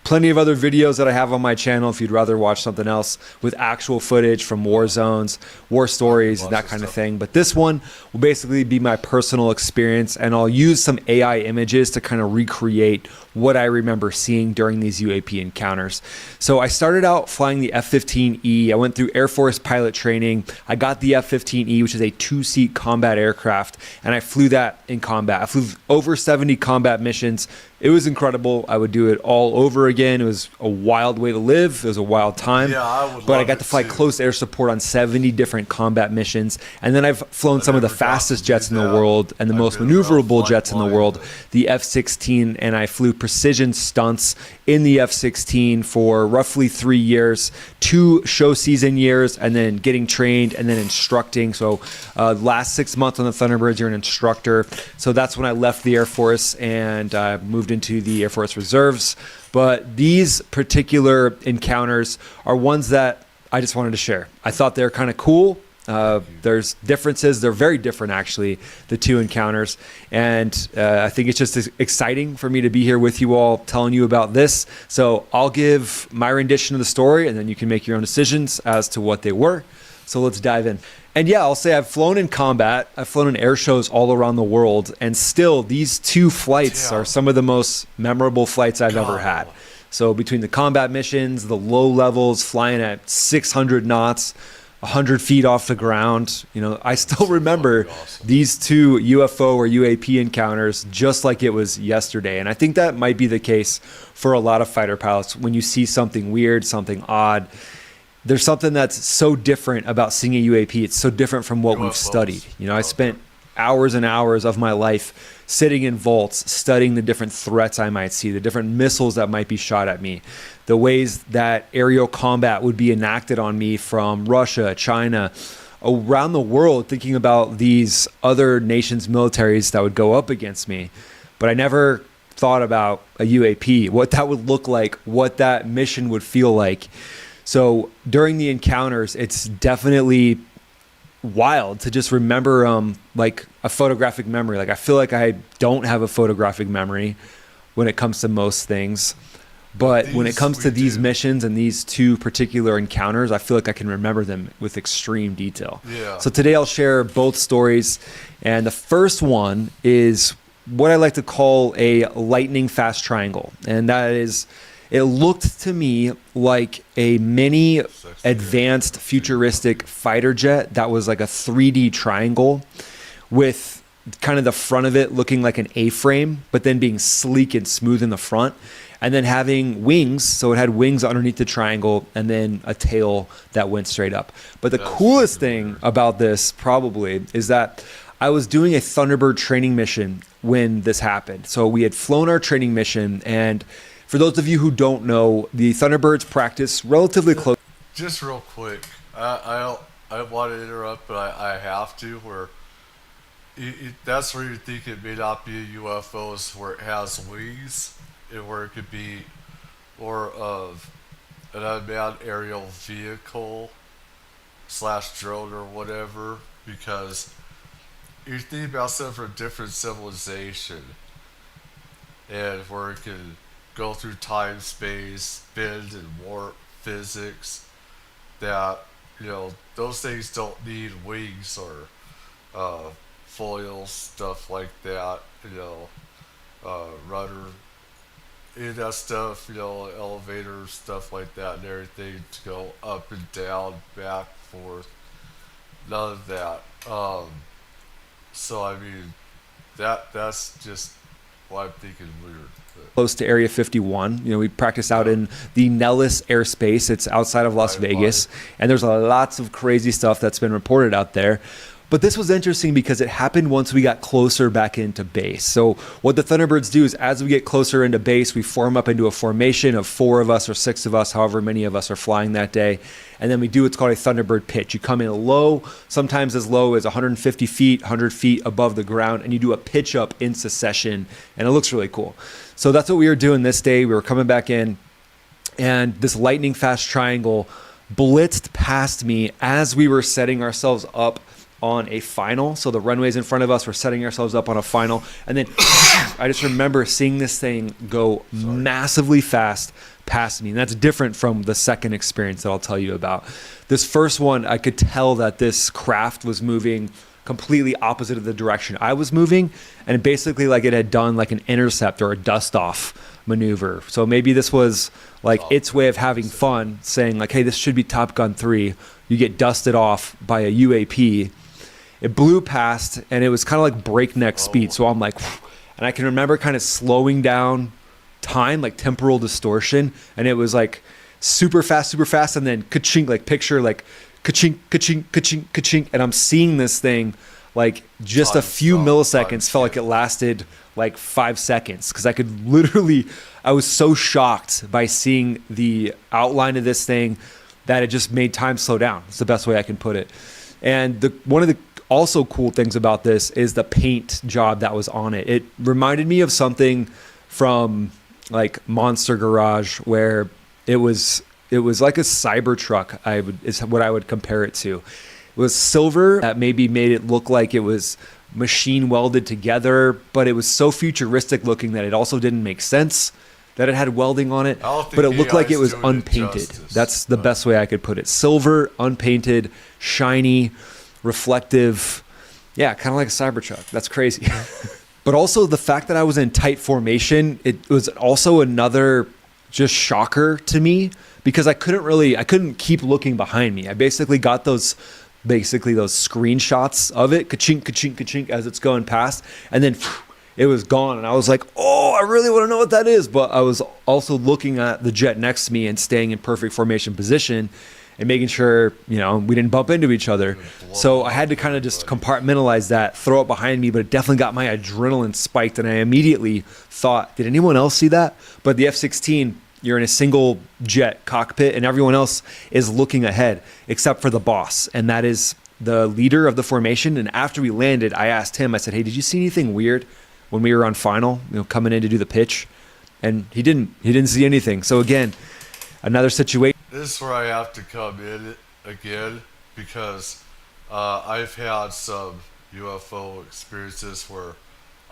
Plenty of other videos that I have on my channel if you'd rather watch something else with actual footage from war zones, war stories, that kind of thing. But this one will basically be my personal experience, and I'll use some AI images to kind of recreate what I remember seeing during these UAP encounters. So I started out flying the F-15E. I went through Air Force pilot training. I got the F-15E, which is a 2-seat combat aircraft, and I flew that in combat. I flew over 70 combat missions. It was incredible. school. I would do it all over again. It was a wild way to live. It was a wild time. Yeah, I would but I love got it to fly too. close air support on 70 different combat missions. And then I've flown some of the never got fastest to do jets in the that. world and the I've most been around maneuverable flight jets in the flying, world, but- the F-16, and I flew precision stunts in the F-16 for roughly 3 years, 2 show season years, and then getting trained and then instructing. So last 6 months on the Thunderbirds, you're an instructor. So that's when I left the Air Force and moved into the Air Force Reserves. But these particular encounters are ones that I just wanted to share. I thought they're kind of cool. There's differences. They're very different, actually, the 2 encounters. And I think it's just exciting for me to be here with you all telling you about this. So I'll give my rendition of the story, and then you can make your own decisions as to what they were. So let's dive in. And yeah, I'll say I've flown in combat. I've flown in air shows all around the world. And still, these 2 flights are some of the most memorable flights I've ever had. So between the combat missions, the low levels, flying at 600 knots, 100 feet off the ground, I still remember these 2 UFO or UAP encounters just like it was yesterday. And I think that might be the case for a lot of fighter pilots. When you see something weird, something odd, there's something that's so different about seeing a UAP. It's so different from what we've studied. I spent hours and hours of my life sitting in vaults, studying the different threats I might see, the different missiles that might be shot at me, the ways that aerial combat would be enacted on me from Russia, China, around the world, thinking about these other nations' militaries that would go up against me. But I never thought about a UAP, what that would look like, what that mission would feel like. So during the encounters, it's definitely wild to just remember like a photographic memory. Like I feel like I don't have a photographic memory when it comes to most things. But when it comes to these missions and these 2 particular encounters, I feel like I can remember them with extreme detail. Yeah. So today I'll share both stories. And the first one is what I like to call a lightning fast triangle. And that is, it looked to me like a mini advanced futuristic fighter jet that was like a 3D triangle with kind of the front of it looking like an A-frame, but then being sleek and smooth in the front, and then having wings. So it had wings underneath the triangle and then a tail that went straight up. But the coolest thing about this probably is that I was doing a Thunderbird training mission when this happened. So we had flown our training mission, and for those of you who don't know, the Thunderbirds practice relatively close. Just real quick, I want to interrupt, but I have to. Where that's where you think it may not be a UFO, is where it has wings, and where it could be more of an unmanned aerial vehicle / drone or whatever. Because you think about something from a different civilization, and where it can go through time, space, bend and warp physics, that those things don't need wings or foils, stuff like that, rudder, any of that stuff, elevators, stuff like that, and everything to go up and down, back, forth, none of that. So I mean, that's just what I'm thinking weird. Close to Area 51. We practice out in the Nellis airspace. It's outside of Las Vegas. And there's lots of crazy stuff that's been reported out there. But this was interesting because it happened once we got closer back into base. So what the Thunderbirds do is as we get closer into base, we form up into a formation of 4 of us or 6 of us, however many of us are flying that day. And then we do what's called a Thunderbird pitch. You come in low, sometimes as low as 150 feet, 100 feet above the ground, and you do a pitch up in succession. And it looks really cool. So that's what we were doing this day. We were coming back in, and this lightning fast triangle blitzed past me as we were setting ourselves up on a final. So the runways in front of us, were setting ourselves up on a final. And then I just remember seeing this thing go massively fast past me. And that's different from the second experience that I'll tell you about. This first one, I could tell that this craft was moving completely opposite of the direction I was moving. And basically like it had done like an intercept or a dust off maneuver. So maybe this was like its way of having fun, saying like, hey, this should be Top Gun 3. You get dusted off by a UAP. It blew past, and it was kind of like breakneck speed. So I'm like, and I can remember kind of slowing down, time, like temporal distortion, and it was like super fast, and then ka-chink, like picture like ka-chink, ka-chink, ka-chink, ka-chink, and I'm seeing this thing like just a few milliseconds, felt like it lasted like 5 seconds, because I was so shocked by seeing the outline of this thing that it just made time slow down. It's the best way I can put it. And one of the also cool things about this is the paint job that was on it. It reminded me of something from like Monster Garage, where it was like a Cybertruck. Is what I would compare it to. It was silver that maybe made it look like it was machine welded together, but it was so futuristic looking that it also didn't make sense that it had welding on it, but it looked like it was unpainted. That's the best way I could put it. Silver, unpainted, shiny, reflective. Yeah, kind of like a Cybertruck. That's crazy. But also the fact that I was in tight formation, it was also another just shocker to me, because I couldn't keep looking behind me. I basically got those screenshots of it, ka-chink, ka-chink, ka-chink, as it's going past, and then it was gone. And I was like, oh, I really want to know what that is. But I was also looking at the jet next to me and staying in perfect formation position and making sure, we didn't bump into each other. So I had to kind of just compartmentalize that, throw it behind me, but it definitely got my adrenaline spiked. And I immediately thought, did anyone else see that? But the F-16, you're in a single jet cockpit and everyone else is looking ahead except for the boss. And that is the leader of the formation. And after we landed, I asked him, I said, hey, did you see anything weird when we were on final, coming in to do the pitch? And he didn't see anything. So again, another situation. This is where I have to come in again, because I've had some UFO experiences where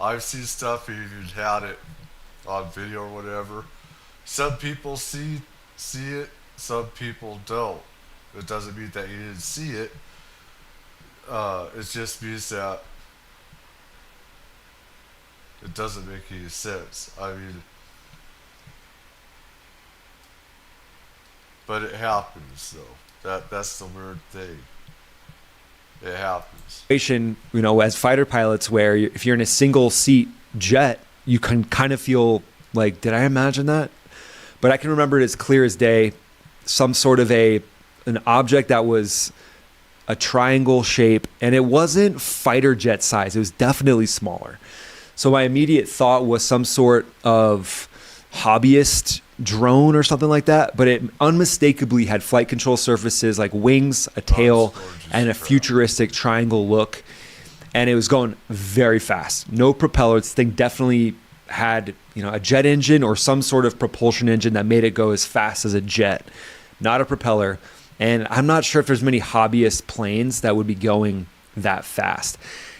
I've seen stuff and even had it on video or whatever. Some people see it, some people don't. It doesn't mean that you didn't see it. It just means that it doesn't make any sense. I mean, but it happens though. That's the weird thing. It happens. As fighter pilots, where if you're in a single seat jet, you can kind of feel like, did I imagine that? But I can remember it as clear as day. Some sort of an object that was a triangle shape, and it wasn't fighter jet size. It was definitely smaller. So my immediate thought was some sort of hobbyist drone or something like that, but it unmistakably had flight control surfaces like wings, a tail, and a futuristic triangle look. And it was going very fast. No propeller. This thing definitely had, a jet engine or some sort of propulsion engine that made it go as fast as a jet, not a propeller. And I'm not sure if there's many hobbyist planes that would be going that fast.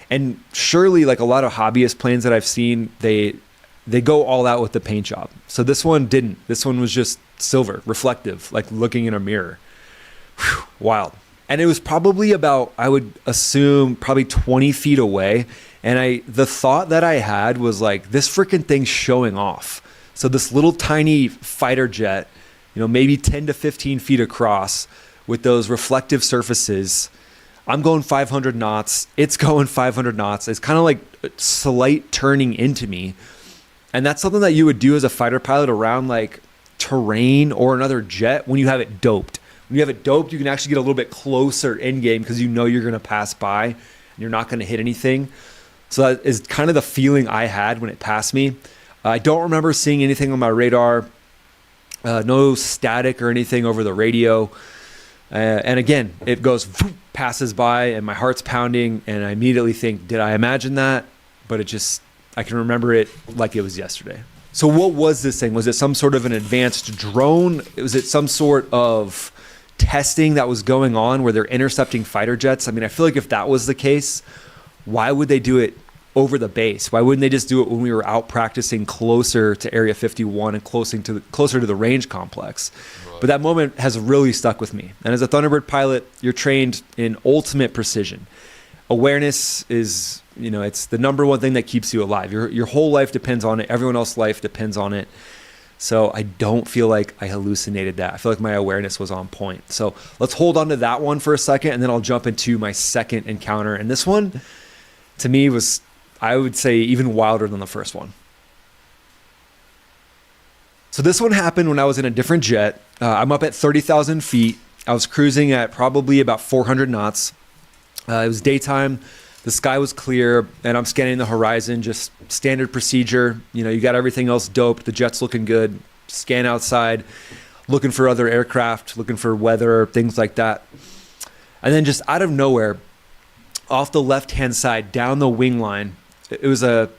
And surely, like a lot of hobbyist planes that I've seen, they go all out with the paint job. So this one didn't. This one was just silver, reflective, like looking in a mirror. Whew, wild. And it was probably about, I would assume, probably 20 feet away. And the thought that I had was like, this freaking thing's showing off. So this little tiny fighter jet, maybe 10 to 15 feet across with those reflective surfaces. I'm going 500 knots. It's going 500 knots. It's kind of like slight turning into me. And that's something that you would do as a fighter pilot around like terrain or another jet when you have it doped. When you have it doped, you can actually get a little bit closer in game because you're going to pass by and you're not going to hit anything. So that is kind of the feeling I had when it passed me. I don't remember seeing anything on my radar, no static or anything over the radio. And again, it goes, passes by and my heart's pounding and I immediately think, did I imagine that? But I can remember it like it was yesterday. So what was this thing? Was it some sort of an advanced drone? Was it some sort of testing that was going on where they're intercepting fighter jets? I mean, I feel like if that was the case, why would they do it over the base? Why wouldn't they just do it when we were out practicing closer to Area 51 and closer to the range complex? Right. But that moment has really stuck with me. And as a Thunderbird pilot, you're trained in ultimate precision. Awareness is, it's the number one thing that keeps you alive. Your whole life depends on it. Everyone else's life depends on it. So I don't feel like I hallucinated that. I feel like my awareness was on point. So let's hold on to that one for a second, and then I'll jump into my second encounter. And this one, to me, was, I would say, even wilder than the first one. So this one happened when I was in a different jet. I'm up at 30,000 feet. I was cruising at probably about 400 knots. It was daytime. The sky was clear, and I'm scanning the horizon, just standard procedure. You know, you got everything else doped. The jet's looking good. Scan outside, looking for other aircraft, looking for weather, things like that. And then just out of nowhere, off the left-hand side, down the wing line, it was a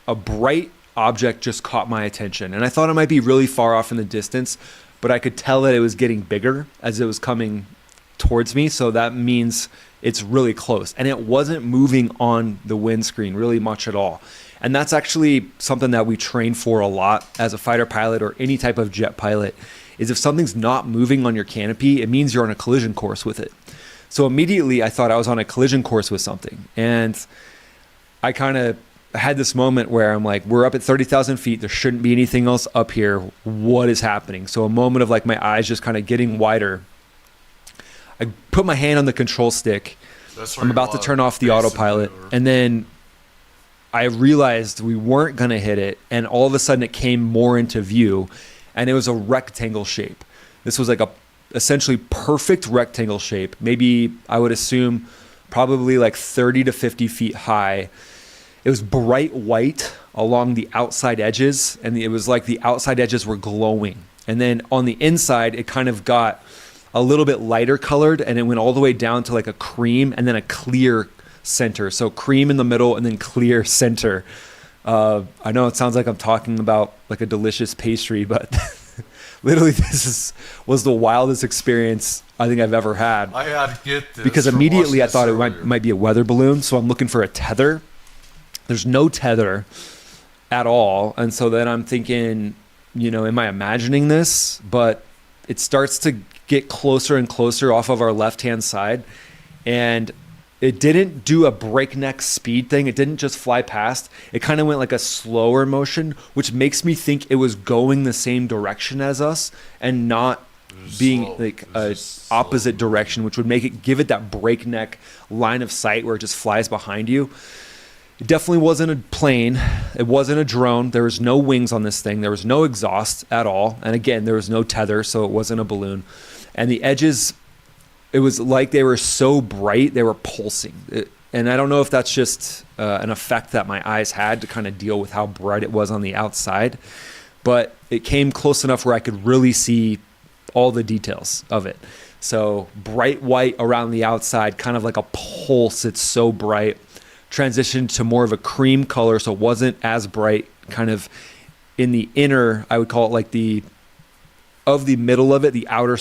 bright object just caught my attention. And I thought it might be really far off in the distance, but I could tell that it was getting bigger as it was coming towards me. So that means it's really close. And it wasn't moving on the windscreen really much at all. And that's actually something that we train for a lot as a fighter pilot or any type of jet pilot, is if something's not moving on your canopy, it means you're on a collision course with it. So immediately I thought I was on a collision course with something. And I kind of had this moment where I'm like, we're up at 30,000 feet. There shouldn't be anything else up here. What is happening? So a moment of like my eyes just kind of getting wider. I put my hand on the control stick. I'm about to turn off the autopilot. And then I realized we weren't going to hit it. And all of a sudden it came more into view. And it was a rectangle shape. This was like a essentially perfect rectangle shape. Maybe I would assume probably like 30 to 50 feet high. It was bright white along the outside edges, and it was like the outside edges were glowing. And then on the inside, it kind of got a little bit lighter colored, and it went all the way down to like a cream and then a clear center. So cream in the middle and then clear center. I know it sounds like I'm talking about like a delicious pastry, but literally was the wildest experience I think I've ever had. I had to get this. Because immediately I thought it might be a weather balloon, so I'm looking for a tether. There's no tether at all. And so then I'm thinking, you know, am I imagining this? But it starts to get closer and closer off of our left-hand side. And it didn't do a breakneck speed thing. It didn't just fly past. It kind of went like a slower motion, which makes me think it was going the same direction as us and not being like a opposite direction, which would give it that breakneck line of sight where it just flies behind you. It definitely wasn't a plane. It wasn't a drone. There was no wings on this thing. There was no exhaust at all. And again, there was no tether, so it wasn't a balloon. And the edges, it was like they were so bright, they were pulsing. And I don't know if that's just an effect that my eyes had to kind of deal with how bright it was on the outside. But it came close enough where I could really see all the details of it. So bright white around the outside, kind of like a pulse. It's so bright. Transitioned to more of a cream color, so it wasn't as bright. Kind of in the inner, I would call it like the middle of it, the outer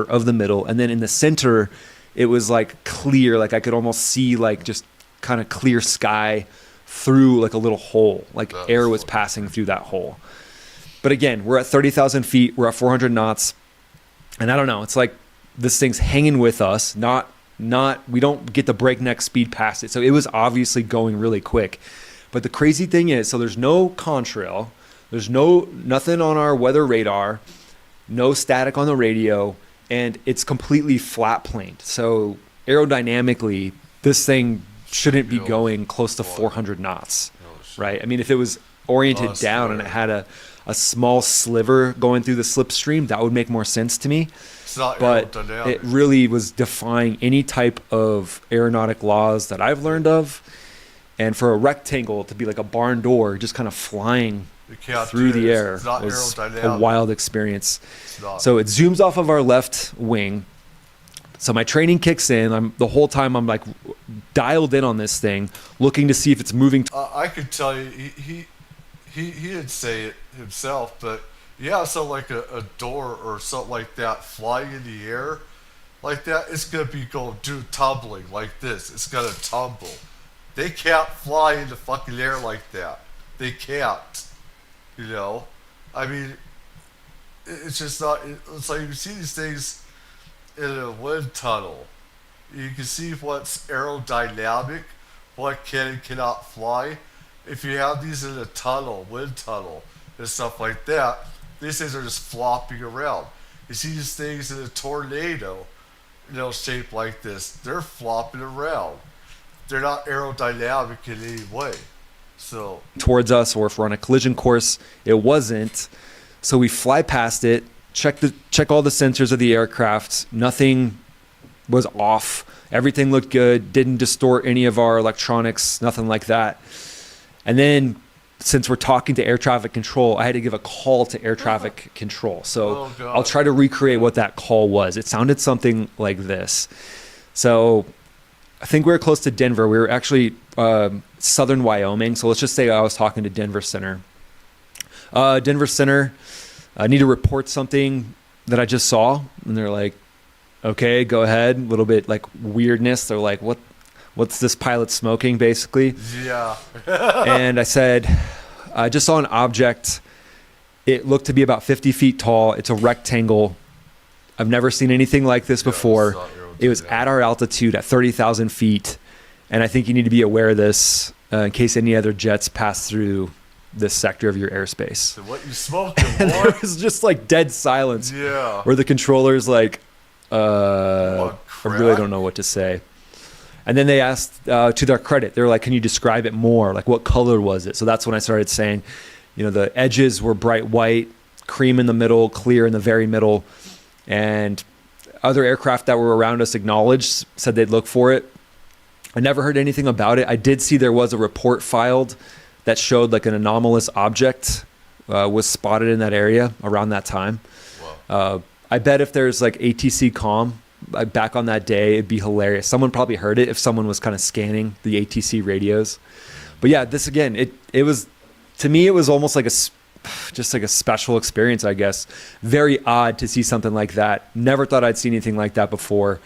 of the middle, and then in the center, it was like clear. Like I could almost see like just kind of clear sky through like a little hole, like air was passing through that hole. But again, we're at 30,000 feet. We're at 400 knots, and I don't know. It's like this thing's hanging with us, we don't get the breakneck speed past it. So it was obviously going really quick. But the crazy thing is, so there's no contrail, there's nothing on our weather radar, no static on the radio, and it's completely flat planed. So aerodynamically, this thing shouldn't be going close to 400 knots, right? I mean, if it was oriented down and it had a small sliver going through the slipstream, that would make more sense to me. But it really was defying any type of aeronautic laws that I've learned of. And for a rectangle to be like a barn door, just kind of flying through the air was a wild experience. So it zooms off of our left wing. So my training kicks in. The whole time I'm like dialed in on this thing, looking to see if it's moving. I could tell you, he didn't say it himself, but yeah, so like a door or something like that flying in the air like that, it's going to be tumbling like this. It's going to tumble. They can't fly in the fucking air like that. They can't. You know? I mean, it's just not, it's like you see these things in a wind tunnel. You can see what's aerodynamic, what can and cannot fly. If you have these in a tunnel, wind tunnel, and stuff like that, these things are just flopping around. You see these things in a tornado, shaped like this. They're flopping around. They're not aerodynamic in any way. So towards us, or if we're on a collision course, it wasn't. So we fly past it, check all the sensors of the aircraft. Nothing was off. Everything looked good. Didn't distort any of our electronics, nothing like that. And then since we're talking to air traffic control, I had to give a call to air traffic control. So I'll try to recreate what that call was. It sounded something like this. So I think we were close to Denver. We were actually southern Wyoming. So let's just say I was talking to Denver Center. Denver Center, I need to report something that I just saw. And they're like, okay, go ahead. A little bit like weirdness. They're like, what's this pilot smoking, basically? Yeah. And I said, I just saw an object. It looked to be about 50 feet tall. It's a rectangle. I've never seen anything like this before. It was at our altitude at 30,000 feet. And I think you need to be aware of this in case any other jets pass through this sector of your airspace. So what you smoking, and there was just like dead silence. Yeah. Where the controller's like, I really don't know what to say. And then they asked, to their credit, they're like, can you describe it more? Like, what color was it? So that's when I started saying, the edges were bright white, cream in the middle, clear in the very middle. And other aircraft that were around us acknowledged, said they'd look for it. I never heard anything about it. I did see there was a report filed that showed like an anomalous object was spotted in that area around that time. I bet if there's like ATC comm back on that day, it'd be hilarious. Someone probably heard it if someone was kind of scanning the ATC radios. But yeah, this again, it was, to me, it was almost like just like a special experience, I guess. Very odd to see something like that. Never thought I'd seen anything like that before.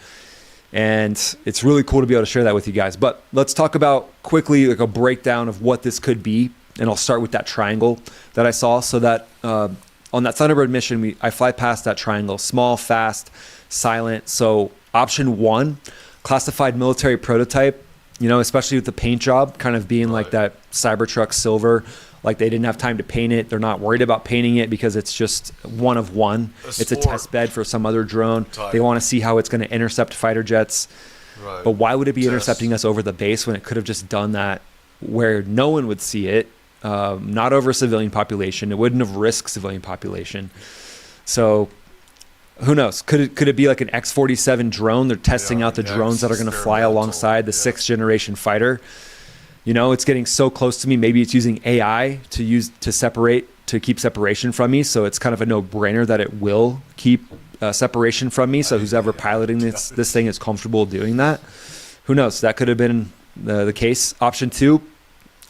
And it's really cool to be able to share that with you guys. But let's talk about quickly like a breakdown of what this could be. And I'll start with that triangle that I saw. So that on that Thunderbird mission, I fly past that triangle, small, fast, silent. So option 1, classified military prototype, especially with the paint job kind of being like that Cybertruck silver. Like they didn't have time to paint it. They're not worried about painting it because it's just one of one. It's a test bed for some other drone. They want to see how it's going to intercept fighter jets. Right. But why would it be intercepting us over the base when it could have just done that where no one would see it, not over a civilian population? It wouldn't have risked civilian population. So who knows? Could it be like an X-47 drone? They're testing out the drones that are going to fly alongside the 6th generation fighter. It's getting so close to me. Maybe it's using AI to keep separation from me. So it's kind of a no-brainer that it will keep separation from me. So who's ever piloting this thing is comfortable doing that. Who knows? That could have been the case. Option 2.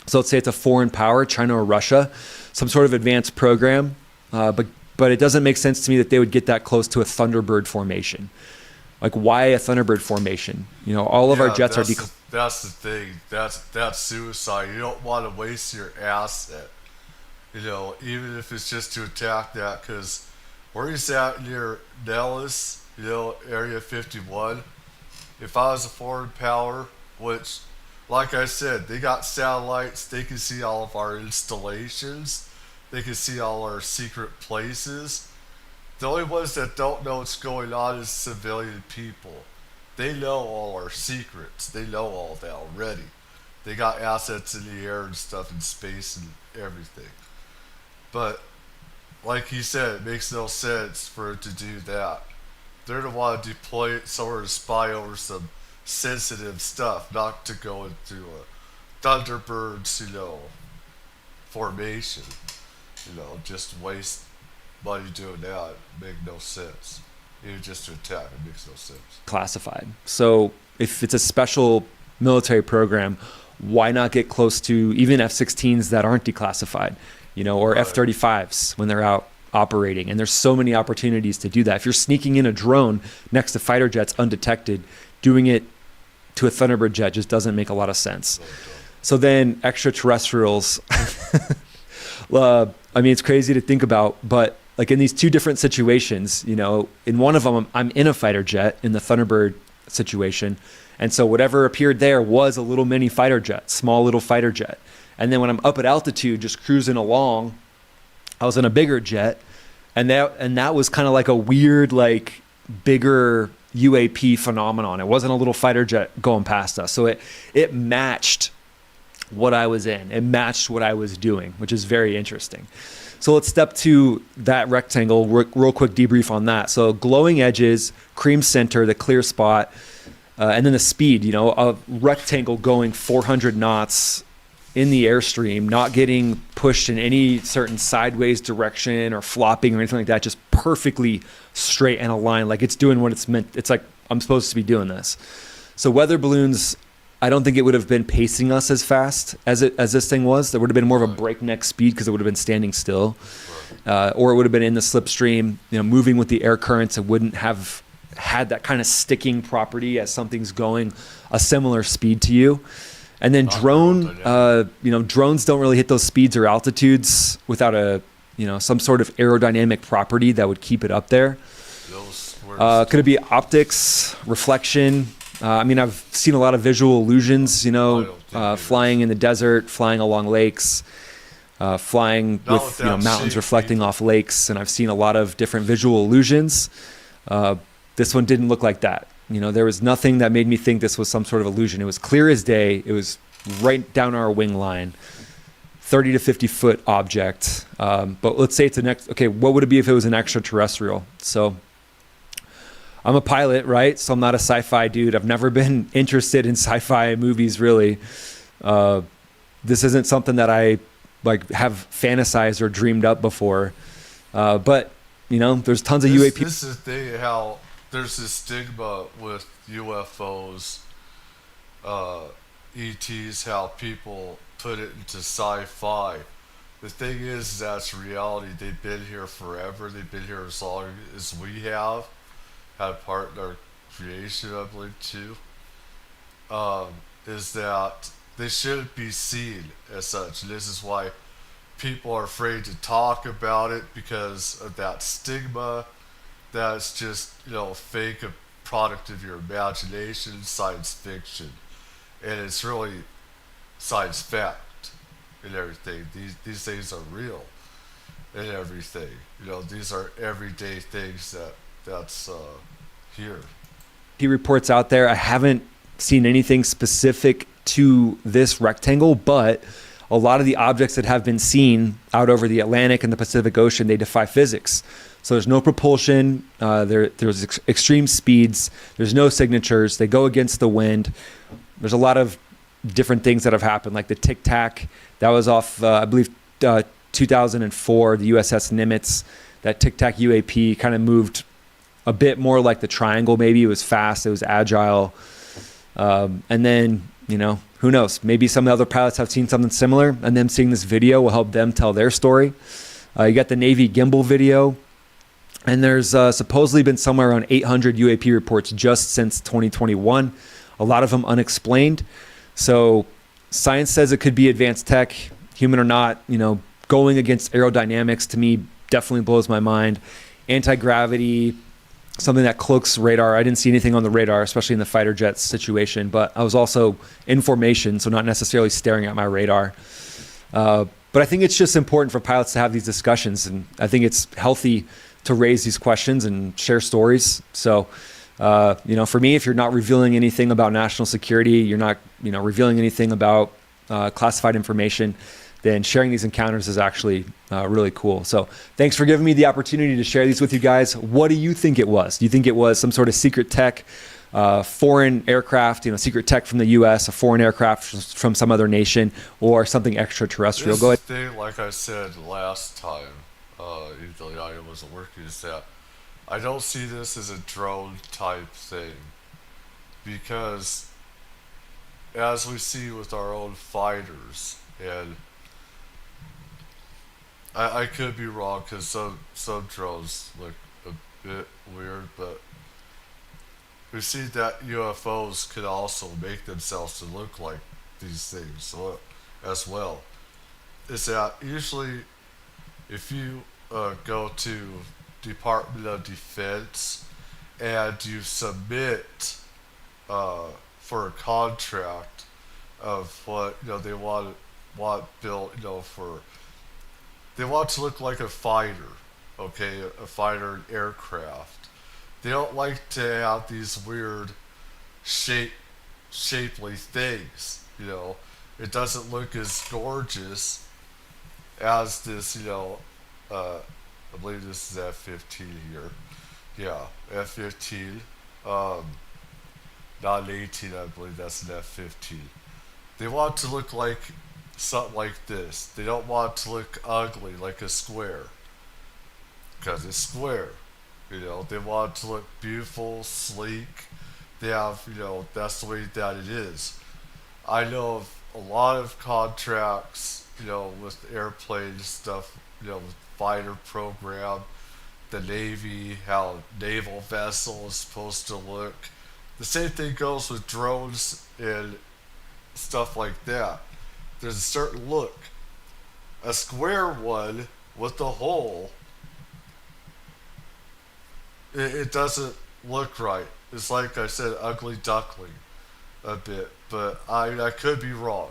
So let's say it's a foreign power, China or Russia, some sort of advanced program. But it doesn't make sense to me that they would get that close to a Thunderbird formation. Like, why a Thunderbird formation? All of our jets are... That's the thing. That's suicide. You don't want to waste your asset. Even if it's just to attack that, because where he's at near Nellis, Area 51, if I was a foreign power, which, like I said, they got satellites, they can see all of our installations, they can see all our secret places. The only ones that don't know what's going on is civilian people. They know all our secrets. They know all that already. They got assets in the air and stuff in space and everything. But, like he said, it makes no sense for it to do that. They're going to want to deploy it somewhere to spy over some sensitive stuff, not to go into a Thunderbird's, formation. Just waste money doing that. Make no sense. Even just to attack, it makes no sense. Classified. So if it's a special military program, why not get close to even F-16s that aren't declassified, or F-35s when they're out operating? And there's so many opportunities to do that. If you're sneaking in a drone next to fighter jets undetected, doing it to a Thunderbird jet just doesn't make a lot of sense. So then extraterrestrials, it's crazy to think about, but like in these two different situations, in one of them, I'm in a fighter jet in the Thunderbird situation. And so whatever appeared there was a little mini fighter jet, small little fighter jet. And then when I'm up at altitude, just cruising along, I was in a bigger jet. And that was kind of like a weird, like bigger UAP phenomenon. It wasn't a little fighter jet going past us. So it matched what I was in. It matched what I was doing, which is very interesting. So let's step to that rectangle, real quick debrief on that. So glowing edges, cream center, the clear spot, and then the speed, you know, a rectangle going 400 knots in the airstream, not getting pushed in any certain sideways direction or flopping or anything like that, just perfectly straight and aligned, like it's doing what it's meant. It's like, I'm supposed to be doing this. So weather balloons, I don't think it would have been pacing us as fast as this thing was. There would have been more of a breakneck speed because it would have been standing still, or it would have been in the slipstream, you know, moving with the air currents. It wouldn't have had that kind of sticking property as something's going a similar speed to you. And then drone, you know, drones don't really hit those speeds or altitudes without some sort of aerodynamic property that would keep it up there. Could it be optics, reflection? I mean, I've seen a lot of visual illusions, you know, flying in the desert, flying along lakes, flying with mountains reflecting off lakes, and I've seen a lot of different visual illusions. This one didn't look like that. You know, there was nothing that made me think this was some sort of illusion. It was clear as day. It was right down our wing line, 30 to 50 foot object. But let's say it's okay, what would it be if it was an extraterrestrial? So I'm a pilot, right? So I'm not a sci-fi dude. I've never been interested in sci-fi movies, really. This isn't something that I have fantasized or dreamed up before. But, you know, there's tons of UAP. This is how there's this stigma with UFOs, ETs, how people put it into sci-fi. The thing is, that's reality. They've been here forever. They've been here as long as we have. Had part in our creation, I believe, too. Is that they shouldn't be seen as such. And this is why people are afraid to talk about it, because of that stigma. That's just, you know, fake, a product of your imagination, science fiction. And it's really science fact and everything. These things are real and everything. You know, these are everyday things that's here. He reports out there. I haven't seen anything specific to this rectangle, but a lot of the objects that have been seen out over the Atlantic and the Pacific Ocean, they defy physics. So there's no propulsion, there's extreme speeds, there's no signatures, they go against the wind. There's a lot of different things that have happened, like the Tic Tac, that was off, I believe, 2004, the USS Nimitz. That Tic Tac UAP kind of moved a bit more like the Triangle, maybe. It was fast, it was agile. And then, you know, who knows? Maybe some other pilots have seen something similar, and them seeing this video will help them tell their story. You got the Navy gimbal video. And there's supposedly been somewhere around 800 UAP reports just since 2021, a lot of them unexplained. So science says it could be advanced tech, human or not. You know, going against aerodynamics, to me, definitely blows my mind. Anti-gravity, something that cloaks radar. I didn't see anything on the radar, especially in the fighter jets situation, but I was also in formation, so not necessarily staring at my radar. But I think it's just important for pilots to have these discussions, and I think it's healthy to raise these questions and share stories. So, you know, for me, if you're not revealing anything about national security, you're not, you know, revealing anything about classified information, then sharing these encounters is actually really cool. So thanks for giving me the opportunity to share these with you guys. What do you think it was? Do you think it was some sort of secret tech, foreign aircraft, you know, secret tech from the U.S., a foreign aircraft from some other nation, or something extraterrestrial? Go ahead. Thing, like I said last time, even though the audio wasn't working, is that I don't see this as a drone type thing, because as we see with our own fighters, and I could be wrong, because some drones look a bit weird, but we see that UFOs could also make themselves to look like these things as well. Is that usually if you go to Department of Defense and you submit for a contract of what, you know, they want built, you know, they want to look like a fighter, okay, a fighter aircraft. They don't like to have these weird shapely things, you know. it doesn't look as gorgeous as this, I believe this is F-15 here. Yeah, F-15. Not an 18, I believe that's an F-15. They want to look like something like this. They don't want to look ugly like a square. Because it's square. They want it to look beautiful, sleek. They have, that's the way that it is. I know of a lot of contracts, with airplane stuff, with fighter program, the Navy, how a naval vessel is supposed to look. The same thing goes with drones and stuff like that. There's a certain look. A square one with a hole, it doesn't look right. It's like I said, ugly duckling a bit. But I could be wrong.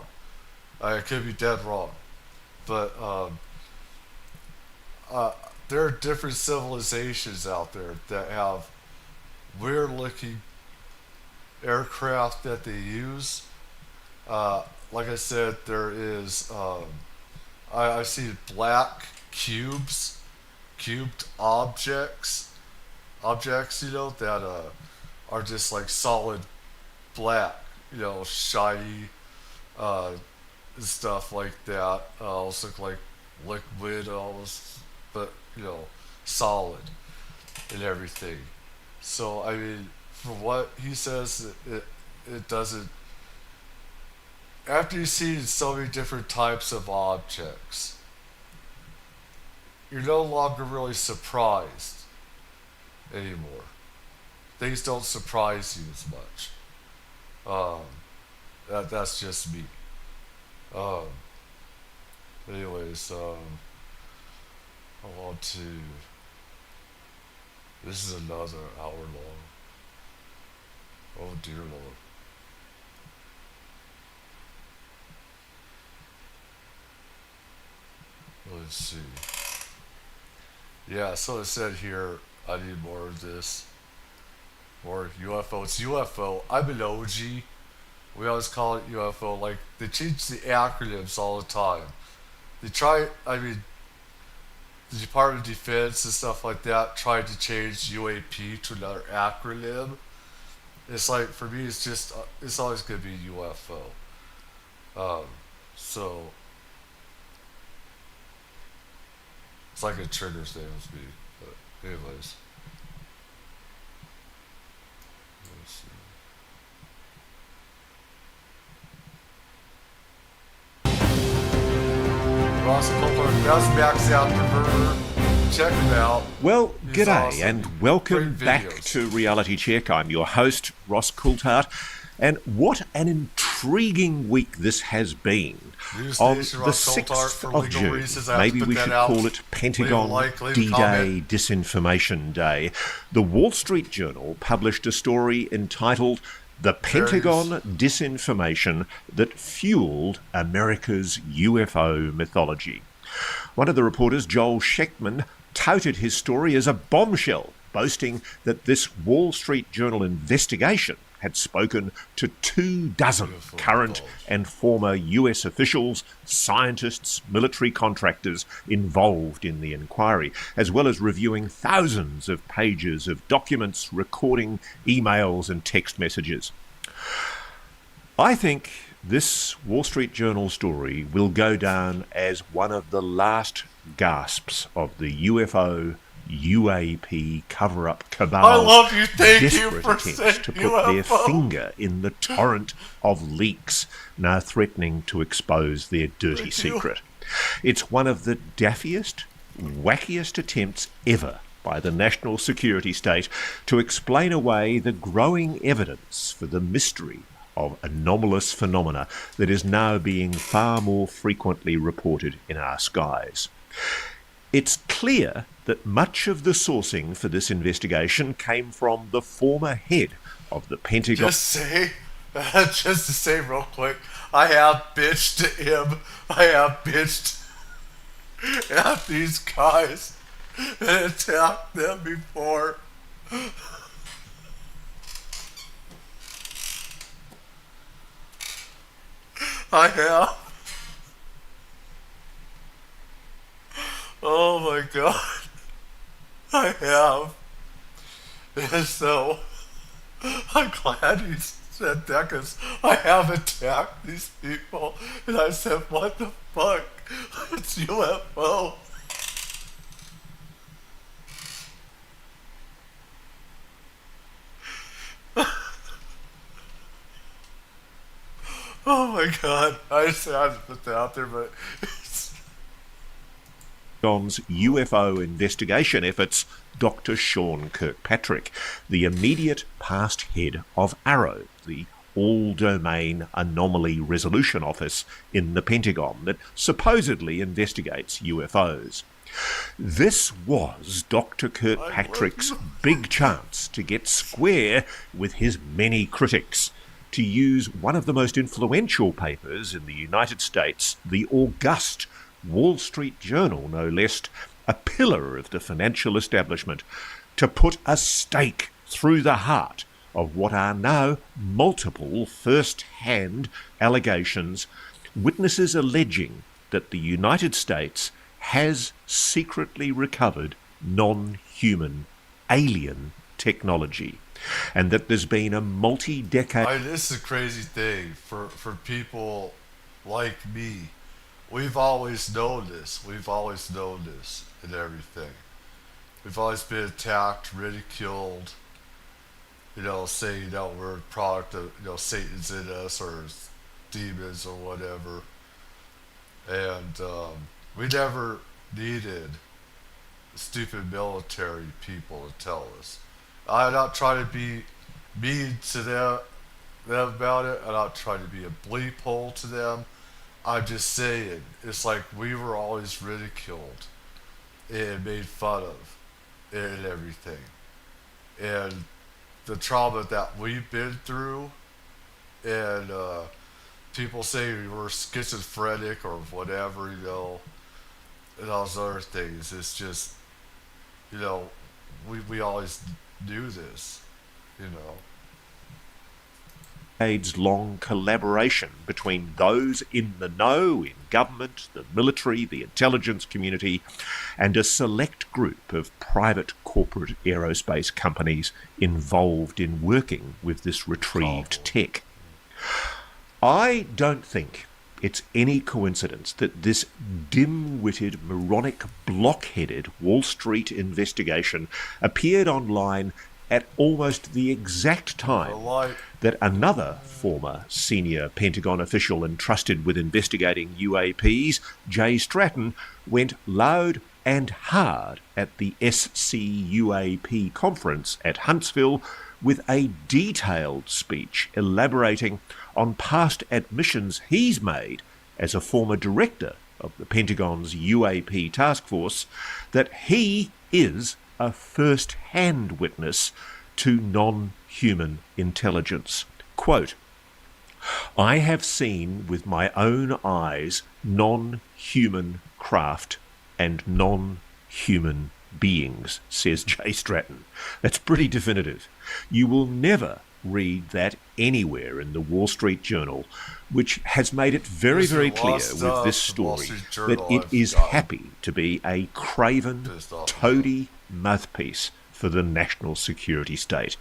I could be dead wrong. But there are different civilizations out there that have weird looking aircraft that they use. Like I said, there is I see black cubed objects that are just like solid black, shiny stuff like that. Also look like liquid almost, but solid and everything. So I mean, from what he says, it doesn't. After you see so many different types of objects, you're no longer really surprised anymore. Things don't surprise you as much. That's just me. Anyways, I want to. This is another hour long. Oh dear Lord. Let's see. Yeah, so it said here, I need more of this. More UFO. It's UFO. I'm an OG. We always call it UFO. Like, they change the acronyms all the time. The Department of Defense and stuff like that tried to change UAP to another acronym. It's like, for me, it's always going to be UFO. So, it's like it triggers things me. But, anyways. Let's see. Ross Coulthard, that's Max Afterburner. Check him out. Well, He's g'day awesome. and welcome back to Reality Check. I'm your host, Ross Coulthard. And what an intriguing week this has been. On the 6th of June, maybe we should call it Pentagon D-Day Disinformation Day, the Wall Street Journal published a story entitled The Pentagon Disinformation That Fueled America's UFO Mythology. One of the reporters, Joel Schechtman, touted his story as a bombshell, boasting that this Wall Street Journal investigation had spoken to 24 current and former US officials, scientists, military contractors involved in the inquiry, as well as reviewing thousands of pages of documents, recording, emails and text messages. I think this Wall Street Journal story will go down as one of the last gasps of the UFO UAP cover-up cabal's desperate attempts to put their finger in the torrent of leaks now threatening to expose their dirty secret. It's one of the daffiest, wackiest attempts ever by the national security state to explain away the growing evidence for the mystery of anomalous phenomena that is now being far more frequently reported in our skies. It's clear that much of the sourcing for this investigation came from the former head of the Pentagon. Just to say real quick, I have bitched to him. I have bitched at these guys and attacked them before. I have. Oh my god. I have. And so, I'm glad you said that because I have attacked these people. And I said, what the fuck? It's UFO. Oh my god. I just had to put that out there, but it's... Don's UFO investigation efforts, Dr. Sean Kirkpatrick, the immediate past head of AARO, the All-Domain Anomaly Resolution Office in the Pentagon that supposedly investigates UFOs. This was Dr. Kirkpatrick's big chance to get square with his many critics, to use one of the most influential papers in the United States, the august Wall Street Journal, no less, a pillar of the financial establishment, to put a stake through the heart of what are now multiple first-hand allegations, witnesses alleging that the United States has secretly recovered non-human alien technology, and that there's been a multi-decade... This is a crazy thing for people like me. We've always known this. We've always known this and everything. We've always been attacked, ridiculed, saying that we're a product of, Satan's in us or demons or whatever. And we never needed stupid military people to tell us. I'm not trying to be mean to them about it. I'm not trying to be a bleep hole to them. I'm just saying, it's like we were always ridiculed and made fun of and everything. And the trauma that we've been through, and people say we were schizophrenic or whatever, and all those other things. It's just, we always knew this, Decades-long collaboration between those in the know, in government, the military, the intelligence community, and a select group of private corporate aerospace companies involved in working with this retrieved tech. I don't think it's any coincidence that this dim-witted, moronic, block-headed Wall Street investigation appeared online at almost the exact time that another former senior Pentagon official entrusted with investigating UAPs, Jay Stratton, went loud and hard at the SCUAP conference at Huntsville with a detailed speech elaborating on past admissions he's made as a former director of the Pentagon's UAP task force that he is a first-hand witness to non-human intelligence. Quote, "I have seen with my own eyes non-human craft and non-human beings," says Jay Stratton. That's pretty definitive. You will never read that anywhere in the Wall Street Journal, which has made it very, very clear with this story that it is happy to be a craven, toady mouthpiece for the national security state.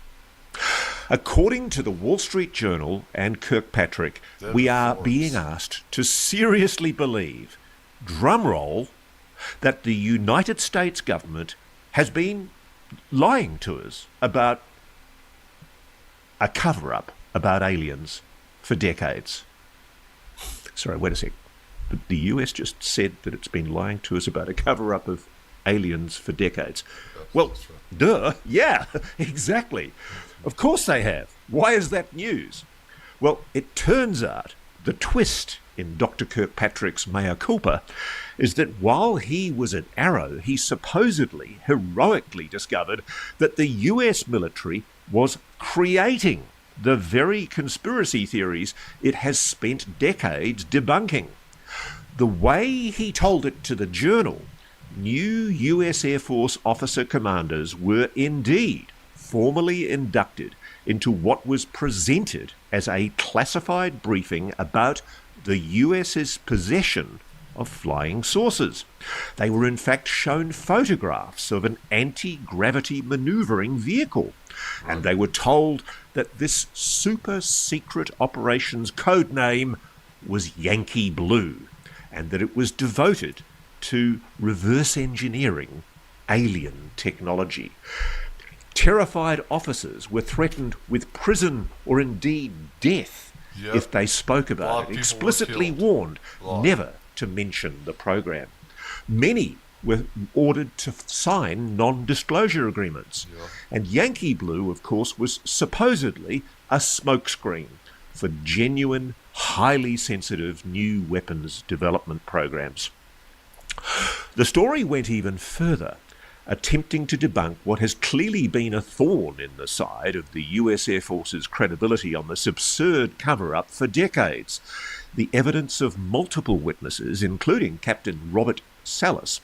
According to the Wall Street Journal and Kirkpatrick, we are being asked to seriously believe, drumroll, that the United States government has been lying to us about a cover-up about aliens for decades. Sorry, wait a sec. The US just said that it's been lying to us about a cover-up of aliens for decades. Well, duh, yeah, exactly. Of course they have. Why is that news? Well, it turns out the twist in Dr. Kirkpatrick's mea culpa is that while he was at AARO, he supposedly heroically discovered that the US military was creating the very conspiracy theories it has spent decades debunking. The way he told it to the Journal, new US Air Force officer commanders were indeed formally inducted into what was presented as a classified briefing about the US's possession of flying saucers. They were in fact shown photographs of an anti-gravity manoeuvring vehicle, and they were told that this super secret operations code name was Yankee Blue, and that it was devoted to reverse engineering alien technology. Terrified officers were threatened with prison or indeed death if they spoke about it, explicitly warned never to mention the program. Many were ordered to sign non-disclosure agreements. And Yankee Blue, of course, was supposedly a smokescreen for genuine, highly sensitive new weapons development programs. The story went even further, attempting to debunk what has clearly been a thorn in the side of the US Air Force's credibility on this absurd cover-up for decades. The evidence of multiple witnesses, including Captain Bob Salas,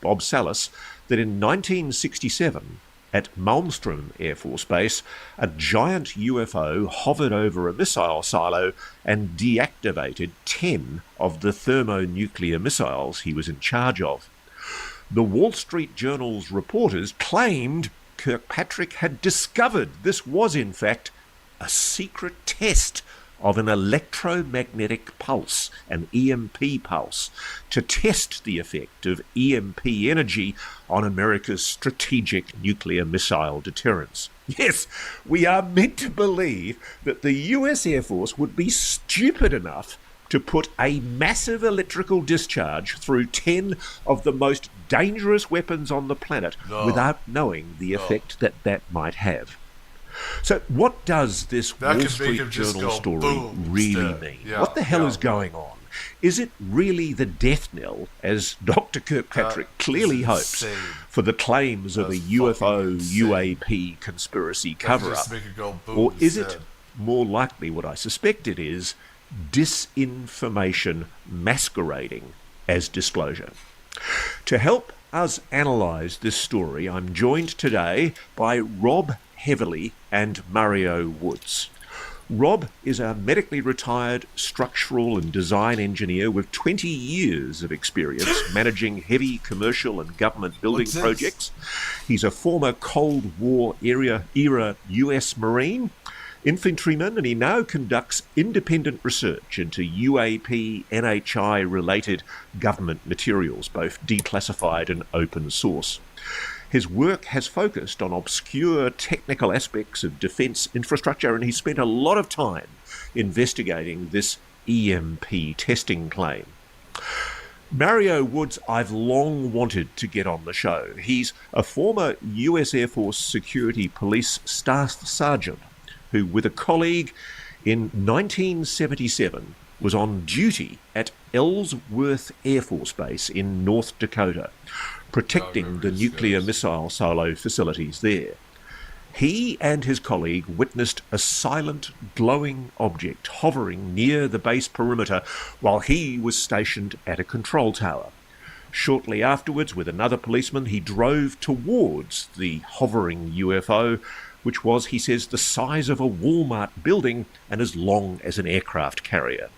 that in 1967, at Malmstrom Air Force Base, a giant UFO hovered over a missile silo and deactivated 10 of the thermonuclear missiles he was in charge of. The Wall Street Journal's reporters claimed Kirkpatrick had discovered this was, in fact, a secret test of an electromagnetic pulse, an EMP pulse, to test the effect of EMP energy on America's strategic nuclear missile deterrence. Yes, we are meant to believe that the US Air Force would be stupid enough to put a massive electrical discharge through 10 of the most dangerous weapons on the planet without knowing the effect that might have. So what does this Wall Street Journal story really mean? What the hell is going on? Is it really the death knell, as Dr. Kirkpatrick clearly hopes, for the claims of a UFO, UAP conspiracy cover-up? Or is it more likely what I suspect it is, disinformation masquerading as disclosure? To help us analyse this story, I'm joined today by Rob Heavily and Mario Woods. Rob is a medically retired structural and design engineer with 20 years of experience managing heavy commercial and government building projects. He's a former Cold War era US Marine, infantryman, and he now conducts independent research into UAP, NHI-related government materials, both declassified and open source. His work has focused on obscure technical aspects of defence infrastructure, and he spent a lot of time investigating this EMP testing claim. Mario Woods, I've long wanted to get on the show. He's a former US Air Force Security Police Staff Sergeant who, with a colleague in 1977, was on duty at Ellsworth Air Force Base in North Dakota, protecting the nuclear missile silo facilities there. He and his colleague witnessed a silent, glowing object hovering near the base perimeter while he was stationed at a control tower. Shortly afterwards, with another policeman, he drove towards the hovering UFO, which was, he says, the size of a Walmart building and as long as an aircraft carrier.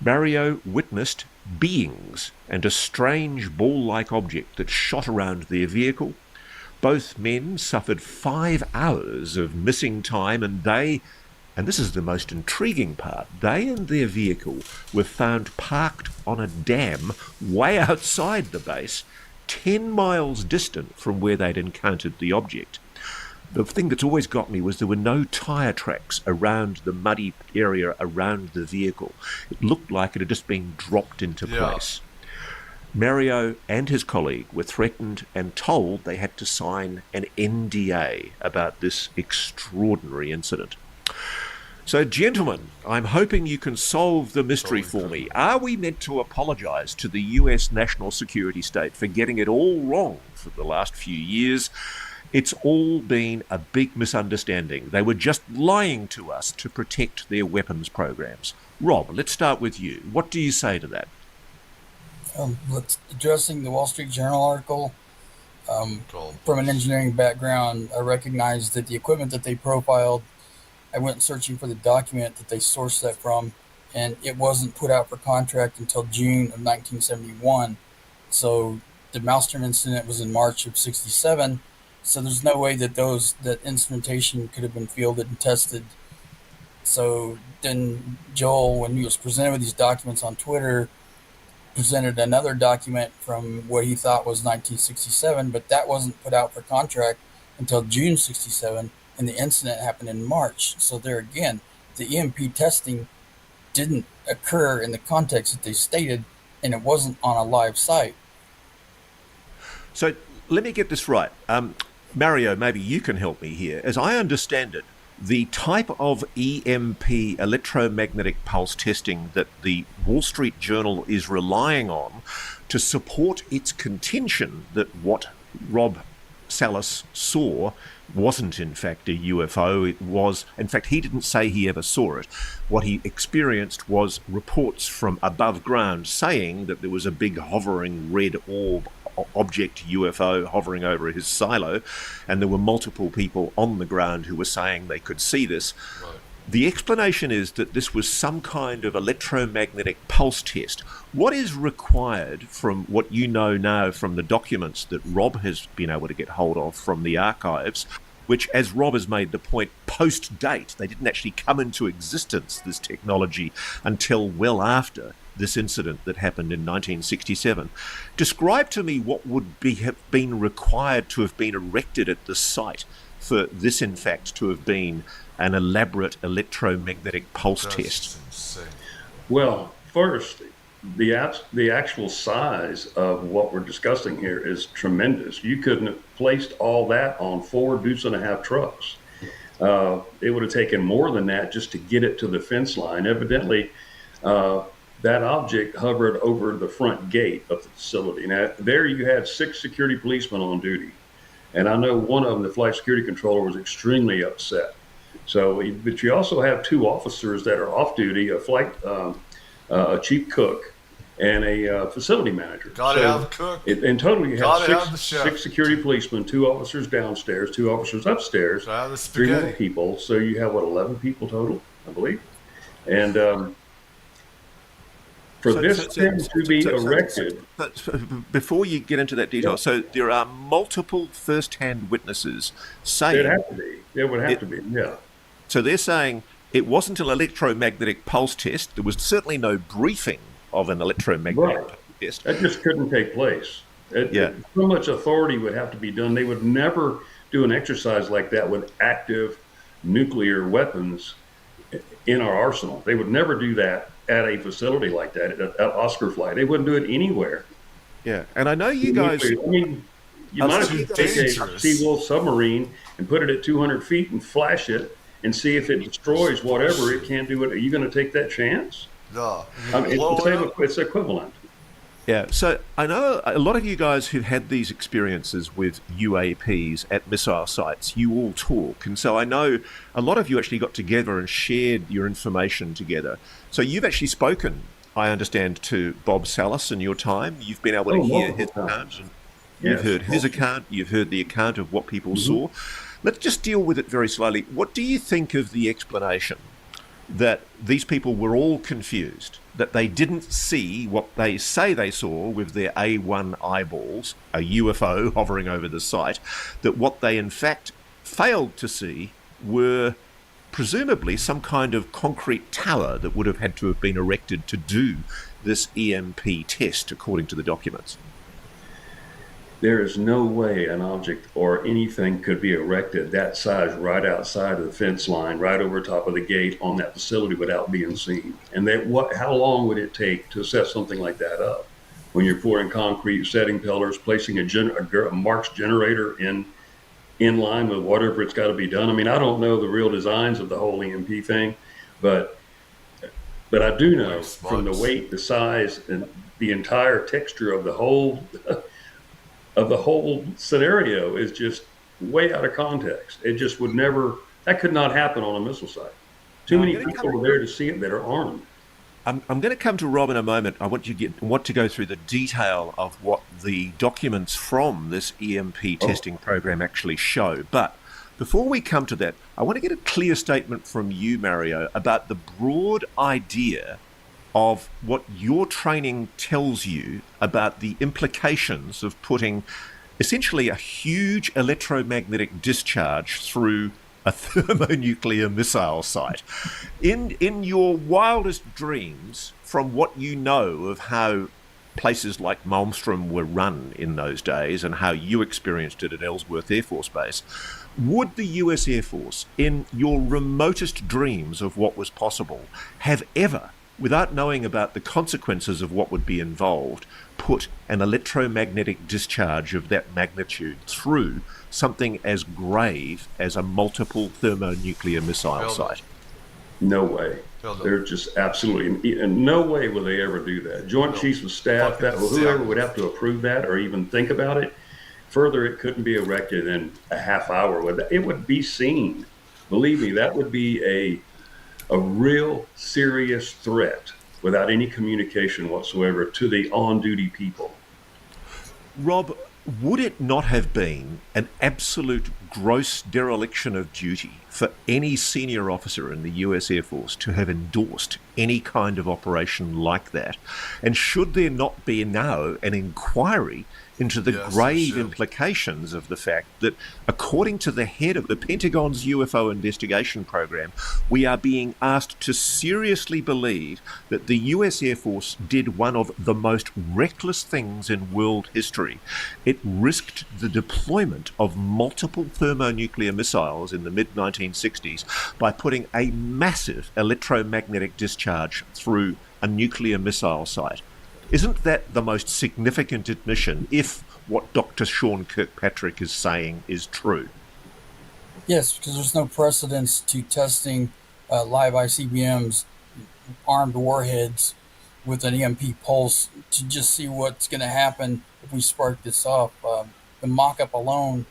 Mario witnessed beings and a strange ball-like object that shot around their vehicle. Both men suffered 5 hours of missing time, and they, and this is the most intriguing part, they and their vehicle were found parked on a dam way outside the base, 10 miles distant from where they'd encountered the object. The thing that's always got me was there were no tyre tracks around the muddy area around the vehicle. It looked like it had just been dropped into place. Mario and his colleague were threatened and told they had to sign an NDA about this extraordinary incident. So, gentlemen, I'm hoping you can solve the mystery for me. Are we meant to apologise to the US national security state for getting it all wrong for the last few years? It's all been a big misunderstanding. They were just lying to us to protect their weapons programs. Rob, let's start with you. What do you say to that? Addressing the Wall Street Journal article, from an engineering background, I recognized that the equipment that they profiled, I went searching for the document that they sourced that from, and it wasn't put out for contract until June of 1971. So the Maelstrom incident was in March of 67. So there's no way that that instrumentation could have been fielded and tested. So then Joel, when he was presented with these documents on Twitter, presented another document from what he thought was 1967, but that wasn't put out for contract until June 67, and the incident happened in March. So there again, the EMP testing didn't occur in the context that they stated, and it wasn't on a live site. So let me get this right. Mario, maybe you can help me here. As I understand it, the type of EMP, electromagnetic pulse testing, that the Wall Street Journal is relying on to support its contention that what Rob Salas saw wasn't in fact a UFO. It was, in fact, he didn't say he ever saw it. What he experienced was reports from above ground saying that there was a big hovering red orb object, UFO, hovering over his silo, and there were multiple people on the ground who were saying they could see this. Right. The explanation is that this was some kind of electromagnetic pulse test. What is required, from what you know now from the documents that Rob has been able to get hold of from the archives, which, as Rob has made the point, post-date, they didn't actually come into existence, this technology, until well after this incident that happened in 1967. Describe to me what would have been required to have been erected at the site for this, in fact, to have been an elaborate electromagnetic pulse test. Insane. Well, first, the actual size of what we're discussing here is tremendous. You couldn't have placed all that on 4 deuce-and-a-half trucks. It would have taken more than that just to get it to the fence line. Evidently, that object hovered over the front gate of the facility. Now, there you had 6 security policemen on duty. And I know one of them, the flight security controller, was extremely upset. So, but you also have 2 officers that are off duty, a chief cook and a facility manager. Gotta have a cook. In total, you have 6 security policemen, 2 officers downstairs, 2 officers upstairs, 3 more people. So you have, 11 people total, I believe. And for this thing to be erected. Before you get into that detail, so there are multiple first-hand witnesses saying... It'd have to be. It would have to be, yeah. So they're saying it wasn't an electromagnetic pulse test. There was certainly no briefing of an electromagnetic pulse test. That just couldn't take place. So much authority would have to be done. They would never do an exercise like that with active nuclear weapons in our arsenal. They would never do that at a facility like that, at Oscar Flight. They wouldn't do it anywhere. Yeah, and I know you guys... I mean, you might as well take a Seawolf submarine and put it at 200 feet and flash it and see if it destroys whatever it can do. Are you going to take that chance? No. I mean, it's equivalent. Yeah, so I know a lot of you guys who've had these experiences with UAPs at missile sites, you all talk. And so I know a lot of you actually got together and shared your information together. So you've actually spoken, I understand, to Bob Salas in your time. You've been able to hear his account. You've heard his account. You've heard the account of what people saw. Let's just deal with it very slowly. What do you think of the explanation that these people were all confused, that they didn't see what they say they saw with their A1 eyeballs, a UFO hovering over the site, that what they in fact failed to see were presumably some kind of concrete tower that would have had to have been erected to do this EMP test, according to the documents? There is no way an object or anything could be erected that size right outside of the fence line, right over top of the gate on that facility without being seen. And how long would it take to set something like that up? When you're pouring concrete, setting pillars, placing a Marx generator in line with whatever it's got to be done. I mean, I don't know the real designs of the whole EMP thing, but I do know from the weight, the size, and the entire texture of the whole scenario is just way out of context. It just would never, that could not happen on a missile site. Too many people are there to see it that are armed. I'm going to come to Rob in a moment. I want to go through the detail of what the documents from this EMP testing program actually show. But before we come to that, I want to get a clear statement from you, Mario, about the broad idea of what your training tells you about the implications of putting essentially a huge electromagnetic discharge through a thermonuclear missile site. In your wildest dreams, from what you know of how places like Malmstrom were run in those days and how you experienced it at Ellsworth Air Force Base, would the US Air Force, in your remotest dreams of what was possible, have ever, without knowing about the consequences of what would be involved, put an electromagnetic discharge of that magnitude through something as grave as a multiple thermonuclear missile site? No way. They're just absolutely, in no way will they ever do that. Joint Chiefs of Staff, whoever would have to approve that or even think about it. Further, it couldn't be erected in a half hour. It would be seen. Believe me, that would be a real serious threat without any communication whatsoever to the on-duty people. Rob, would it not have been an absolute gross dereliction of duty for any senior officer in the US Air Force to have endorsed any kind of operation like that? And should there not be now an inquiry into the grave implications of the fact that, according to the head of the Pentagon's UFO investigation program, we are being asked to seriously believe that the US Air Force did one of the most reckless things in world history. It risked the deployment of multiple thermonuclear missiles in the mid-1960s by putting a massive electromagnetic discharge through a nuclear missile site. Isn't that the most significant admission if what Dr. Sean Kirkpatrick is saying is true? Yes, because there's no precedence to testing live ICBMs, armed warheads, with an EMP pulse to just see what's going to happen if we spark this off. The mock-up alone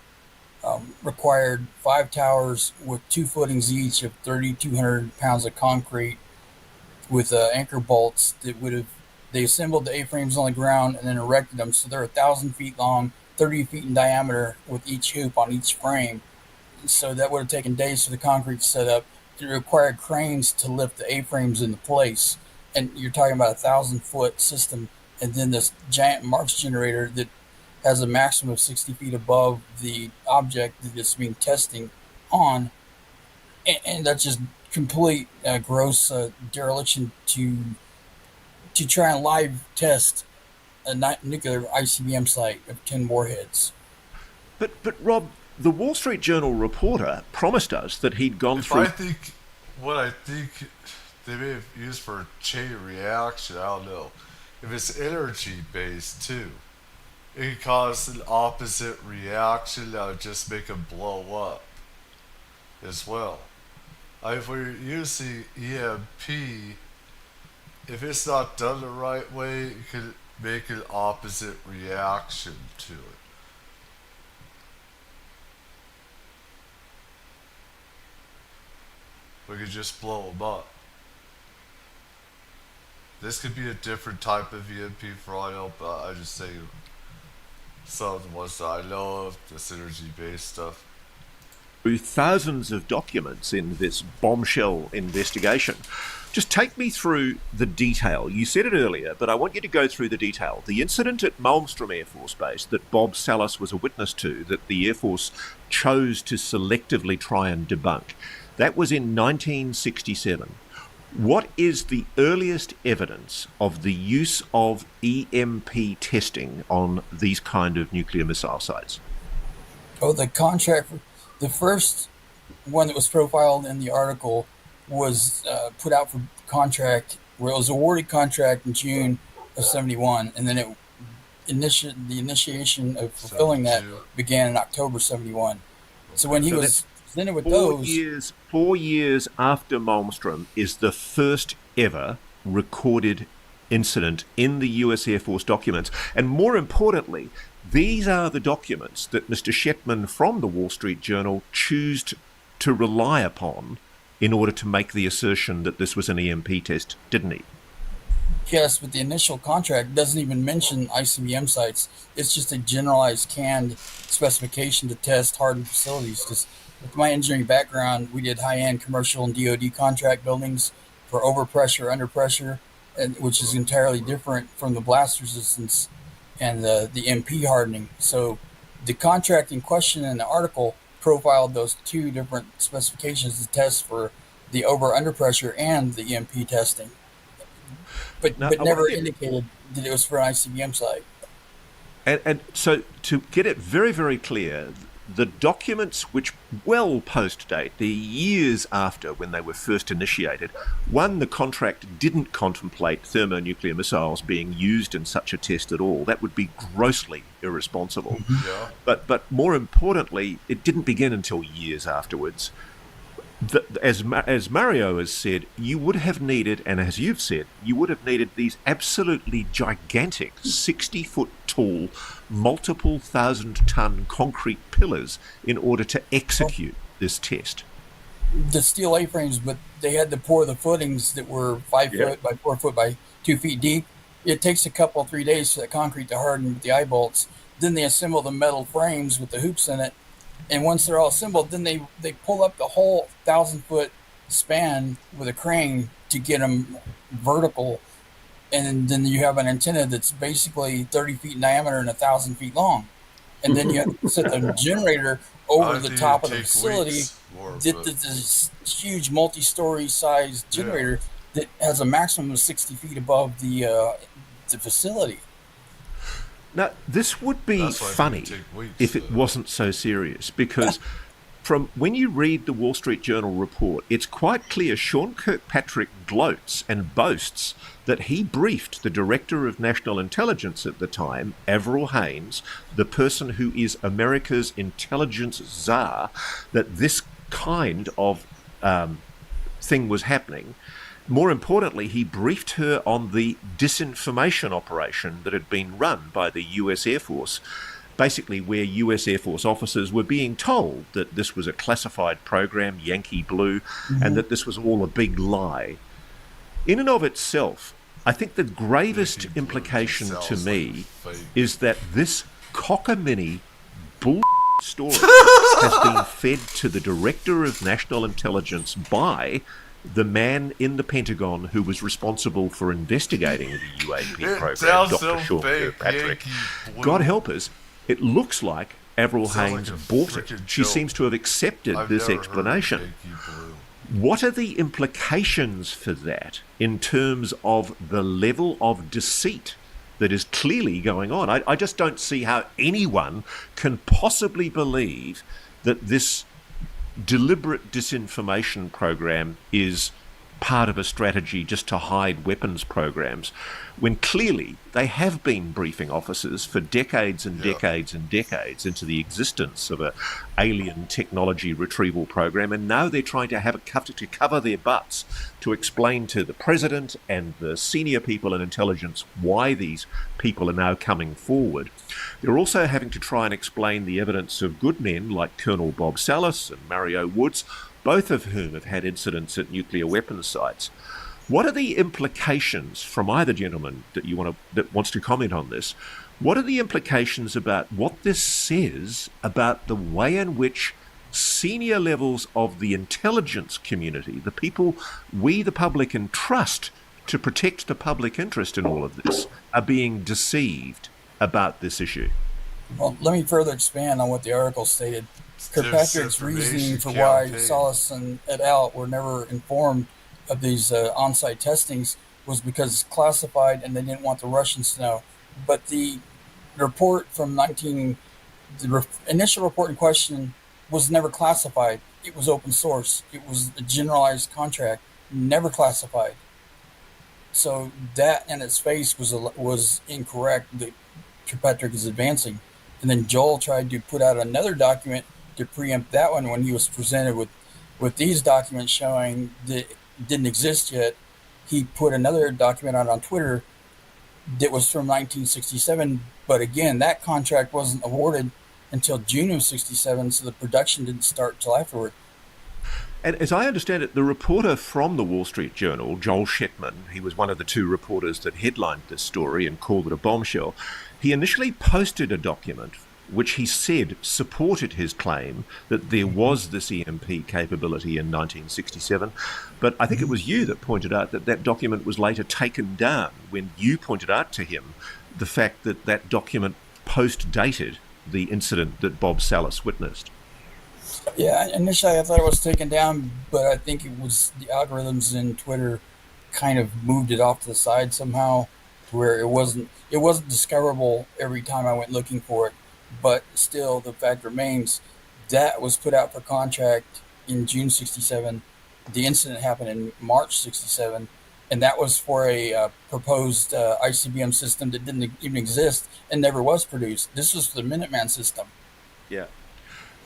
required 5 towers with 2 footings each of 3,200 pounds of concrete with anchor bolts that would have. They assembled the A-frames on the ground and then erected them. So they're 1,000 feet long, 30 feet in diameter with each hoop on each frame. So that would have taken days for the concrete setup. It required cranes to lift the A-frames into place. And you're talking about 1,000-foot system. And then this giant Marx generator that has a maximum of 60 feet above the object that it's being testing on. And that's just complete gross dereliction to try and live test a nuclear ICBM site of 10 warheads. But Rob, the Wall Street Journal reporter promised us that he'd gone through... What I think they may have used for a chain reaction, I don't know. If it's energy-based, too, it could cause an opposite reaction that would just make them blow up as well. If we're using EMP... If it's not done the right way, it could make an opposite reaction to it. We could just blow them up. This could be a different type of EMP for all I know, but I just say some of the ones that I know of, the synergy-based stuff. Thousands of documents in this bombshell investigation. Just take me through the detail. You said it earlier, but I want you to go through the detail. The incident at Malmstrom Air Force Base that Bob Salas was a witness to, that the Air Force chose to selectively try and debunk, that was in 1967. What is the earliest evidence of the use of EMP testing on these kind of nuclear missile sites? Oh, the contract, the first one that was profiled in the article was put out for contract, where it was awarded contract in June of 71, and then the initiation of fulfilling that began in October 71. So when he was presented with those... 4 years after Malmstrom is the first ever recorded incident in the US Air Force documents. And more importantly, these are the documents that Mr. Shetman from the Wall Street Journal chose to rely upon in order to make the assertion that this was an EMP test, didn't he? Yes, but the initial contract doesn't even mention ICBM sites. It's just a generalized canned specification to test hardened facilities. Because with my engineering background, we did high-end commercial and DoD contract buildings for overpressure, under pressure, which is entirely different from the blast resistance and the MP hardening. So the contract in question in the article profiled those two different specifications to test for the over-under pressure and the MP testing, but never indicated that it was for an ICBM site. And so to get it very, very clear, the documents which well post-date, the years after when they were first initiated, one, the contract didn't contemplate thermonuclear missiles being used in such a test at all. That would be grossly irresponsible. Yeah. But more importantly, it didn't begin until years afterwards. As Mario has said, you would have needed, and as you've said, you would have needed these absolutely gigantic 60-foot tall, multiple 1,000-ton concrete pillars in order to execute this test. The steel A-frames, but they had to pour the footings that were 5 foot by 4 foot by 2 feet deep. It takes a couple, 3 days for the concrete to harden with the eye bolts. Then they assemble the metal frames with the hoops in it. And once they're all assembled, then they pull up the whole 1,000-foot span with a crane to get them vertical. And then you have an antenna that's basically 30 feet in diameter and 1,000 feet long. And then you have to set the generator over the top of the facility. This huge multi-story sized generator that has a maximum of 60 feet above the facility. Now, this would be funny if it wasn't so serious, because from when you read the Wall Street Journal report, it's quite clear Sean Kirkpatrick gloats and boasts that he briefed the Director of National Intelligence at the time, Avril Haines, the person who is America's intelligence czar, that this kind of thing was happening. More importantly, he briefed her on the disinformation operation that had been run by the US Air Force, basically where US Air Force officers were being told that this was a classified program, Yankee Blue, and that this was all a big lie. In and of itself, I think the gravest implication to me is that this cockamamie bull story has been fed to the Director of National Intelligence by the man in the Pentagon who was responsible for investigating the UAP program, Dr. Sean Kirkpatrick. God help us, it looks like Avril Haines bought it. She seems to have accepted this explanation. What are the implications for that in terms of the level of deceit that is clearly going on? I just don't see how anyone can possibly believe that this deliberate disinformation program is part of a strategy just to hide weapons programs, when clearly they have been briefing officers for decades and decades and decades into the existence of a alien technology retrieval program, and now they're trying to have to cover their butts to explain to the president and the senior people in intelligence why these people are now coming forward. They're also having to try and explain the evidence of good men like Colonel Bob Salas and Mario Woods, both of whom have had incidents at nuclear weapons sites. What are the implications from either gentleman that wants to comment on this? What are the implications about what this says about the way in which senior levels of the intelligence community, the people we the public entrust to protect the public interest in all of this, are being deceived about this issue? Well, let me further expand on what the article stated. Kirkpatrick's reasoning for why Salas and et al. Were never informed of these on-site testings was because it's classified and they didn't want the Russians to know. But the report from the initial report in question was never classified. It was open source. It was a generalized contract, never classified. So that in its face was incorrect that Kirkpatrick is advancing. And then Joel tried to put out another document to preempt that one when he was presented with these documents showing that it didn't exist yet. He put another document out on Twitter that was from 1967, but again, that contract wasn't awarded until June of 67, so the production didn't start till afterward. And as I understand it, the reporter from the Wall Street Journal, Joel Shetman, he was one of the two reporters that headlined this story and called it a bombshell. He initially posted a document which he said supported his claim that there was this EMP capability in 1967. But I think it was you that pointed out that that document was later taken down when you pointed out to him the fact that that document post-dated the incident that Bob Salas witnessed. Yeah, initially I thought it was taken down, but I think it was the algorithms in Twitter kind of moved it off to the side somehow, where it wasn't discoverable every time I went looking for it. But still, the fact remains that was put out for contract in June '67. The incident happened in March '67, and that was for a proposed ICBM system that didn't even exist and never was produced. This was the Minuteman system. Yeah.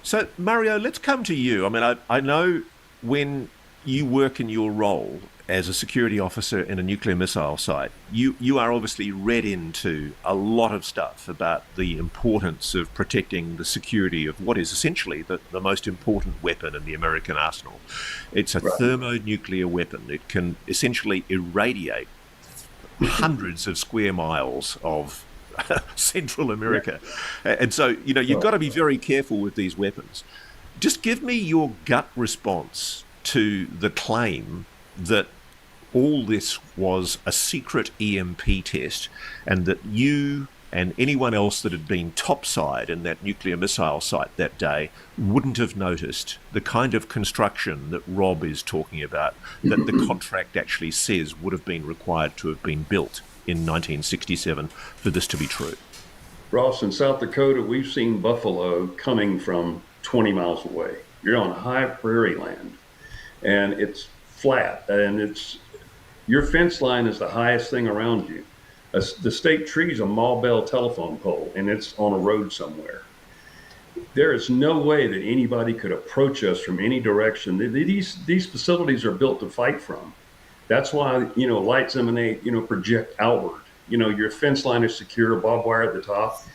So, Mario, let's come to you. I mean, I know when you work in your role as a security officer in a nuclear missile site, you are obviously read into a lot of stuff about the importance of protecting the security of what is essentially the most important weapon in the American arsenal. It's a thermonuclear weapon. It can essentially irradiate hundreds of square miles of Central America. And so, you've got to be very careful with these weapons. Just give me your gut response to the claim that all this was a secret EMP test and that you and anyone else that had been topside in that nuclear missile site that day wouldn't have noticed the kind of construction that Rob is talking about, that the contract actually says would have been required to have been built in 1967 for this to be true. Ross, in South Dakota, we've seen buffalo coming from 20 miles away. You're on high prairie land, and it's flat, and your fence line is the highest thing around you. The state tree is a Maubell telephone pole, and it's on a road somewhere. There is no way that anybody could approach us from any direction. These facilities are built to fight from. That's why, lights emanate, project outward. Your fence line is secure, barbed wire at the top.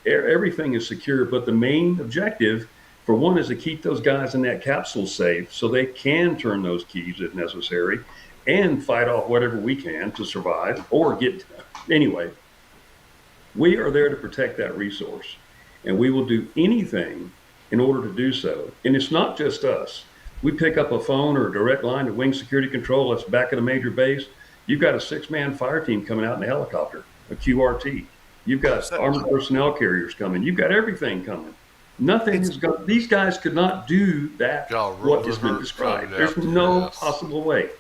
Everything is secure, but the main objective, for one, is to keep those guys in that capsule safe so they can turn those keys if necessary and fight off whatever we can to survive or anyway. We are there to protect that resource, and we will do anything in order to do so. And it's not just us. We pick up a phone or a direct line to Wing Security Control that's back at a major base. You've got a 6-man fire team coming out in a helicopter, a QRT. You've got armored personnel carriers coming. You've got everything coming. Nothing is going. These guys could not do that. What has been described. There's no possible way.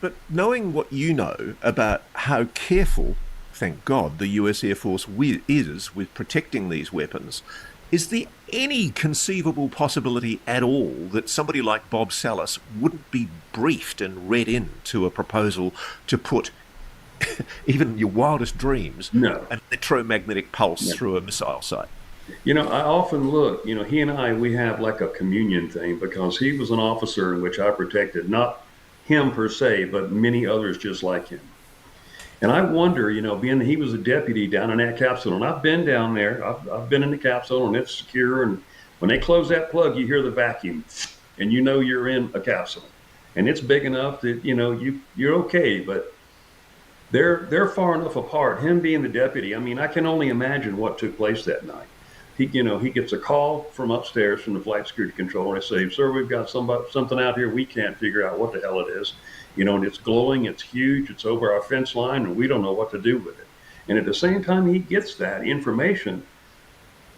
But knowing what you know about how careful, thank God, the US Air Force is with protecting these weapons, is there any conceivable possibility at all that somebody like Bob Salas wouldn't be briefed and read into a proposal to put even your wildest dreams an electromagnetic pulse through a missile site? I often look, he and I, we have like a communion thing because he was an officer in which I protected, not him per se, but many others just like him. And I wonder, being that he was a deputy down in that capsule, and I've been down there, I've been in the capsule and it's secure. And when they close that plug, you hear the vacuum and you're in a capsule. And it's big enough that, you're okay, but they're far enough apart. Him being the deputy, I can only imagine what took place that night. He gets a call from upstairs from the flight security control, and they say, "Sir, we've got something out here. We can't figure out what the hell it is. And it's glowing, it's huge, it's over our fence line, and we don't know what to do with it." And at the same time he gets that information,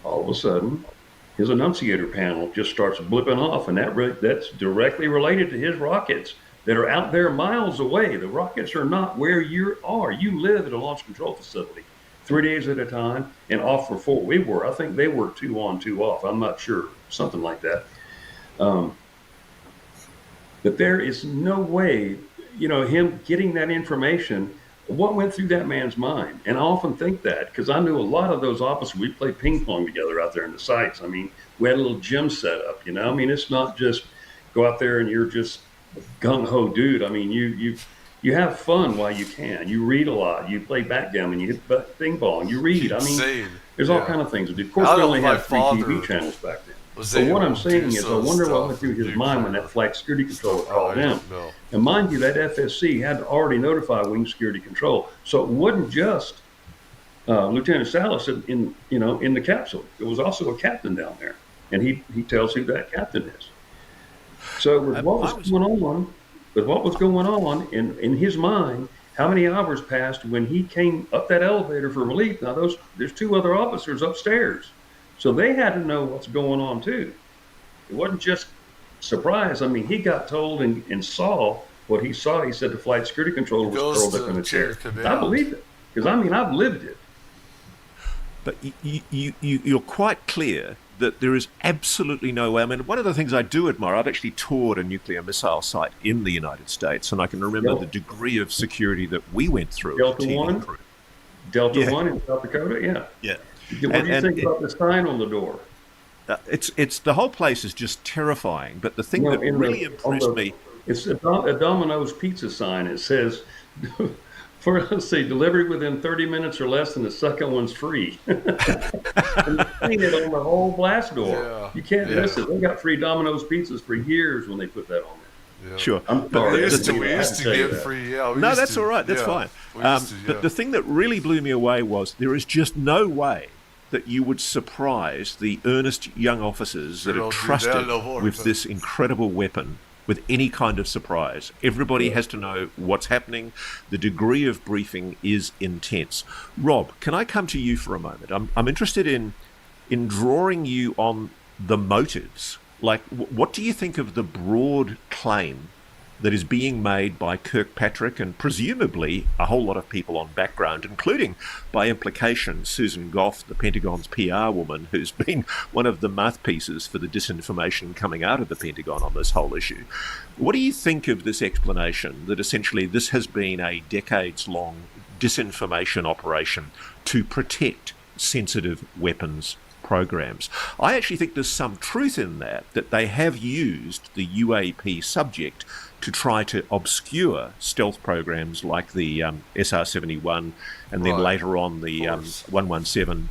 all of a sudden, his annunciator panel just starts blipping off, and that's directly related to his rockets that are out there miles away. The rockets are not where you are. You live at a launch control facility 3 days at a time and off for 4. I think they were 2 on, 2 off. I'm not sure, something like that. But there is no way, him getting that information, what went through that man's mind? And I often think that because I knew a lot of those officers, we played ping pong together out there in the sites. We had a little gym set up, it's not just go out there and you're just gung-ho dude. You have fun while you can. You read a lot. You play backgammon. You hit ping pong. You read. There's all kind of things to do. Of course, we only had 3 TV channels back then. But what I'm saying is, I wonder what went through his mind when that flight security controller called him. And mind you, that FSC had to already notify Wing Security Control. So it wasn't just Lieutenant Salas in the capsule. There was also a captain down there, and he tells who that captain is. So with what was going on in his mind, how many hours passed when he came up that elevator for relief? Now there's 2 other officers upstairs, so they had to know what's going on too. It wasn't just surprise. I mean, he got told and saw what he saw. He said the flight security controller was curled up in a chair. I believe it because I've lived it. But you're quite clear that there is absolutely no way. I mean, one of the things I do admire, I've actually toured a nuclear missile site in the United States, and I can remember the degree of security that we went through. Delta 1 in South Dakota, yeah. What do you think about the sign on the door? It's the whole place is just terrifying. But the thing that really impressed me, it's a Domino's pizza sign. It says, let's see, delivery within 30 minutes or less, and the second one's free. And they paint it on the whole blast door. Yeah. You can't miss it. They got free Domino's pizzas for years when they put that on there. Yeah. Sure. We used to get free. Yeah, no, that's all right. That's fine. But the thing that really blew me away was there is just no way that you would surprise the earnest young officers that are trusted with this incredible weapon with any kind of surprise. Everybody has to know what's happening. The degree of briefing is intense. Rob, can I come to you for a moment? I'm interested in drawing you on the motives. Like, what do you think of the broad claim that is being made by Kirkpatrick and presumably a whole lot of people on background, including, by implication, Susan Goff, the Pentagon's PR woman, who's been one of the mouthpieces for the disinformation coming out of the Pentagon on this whole issue. What do you think of this explanation that essentially this has been a decades-long disinformation operation to protect sensitive weapons programs? I actually think there's some truth in that they have used the UAP subject to try to obscure stealth programs like the SR-71 and then later on the 117,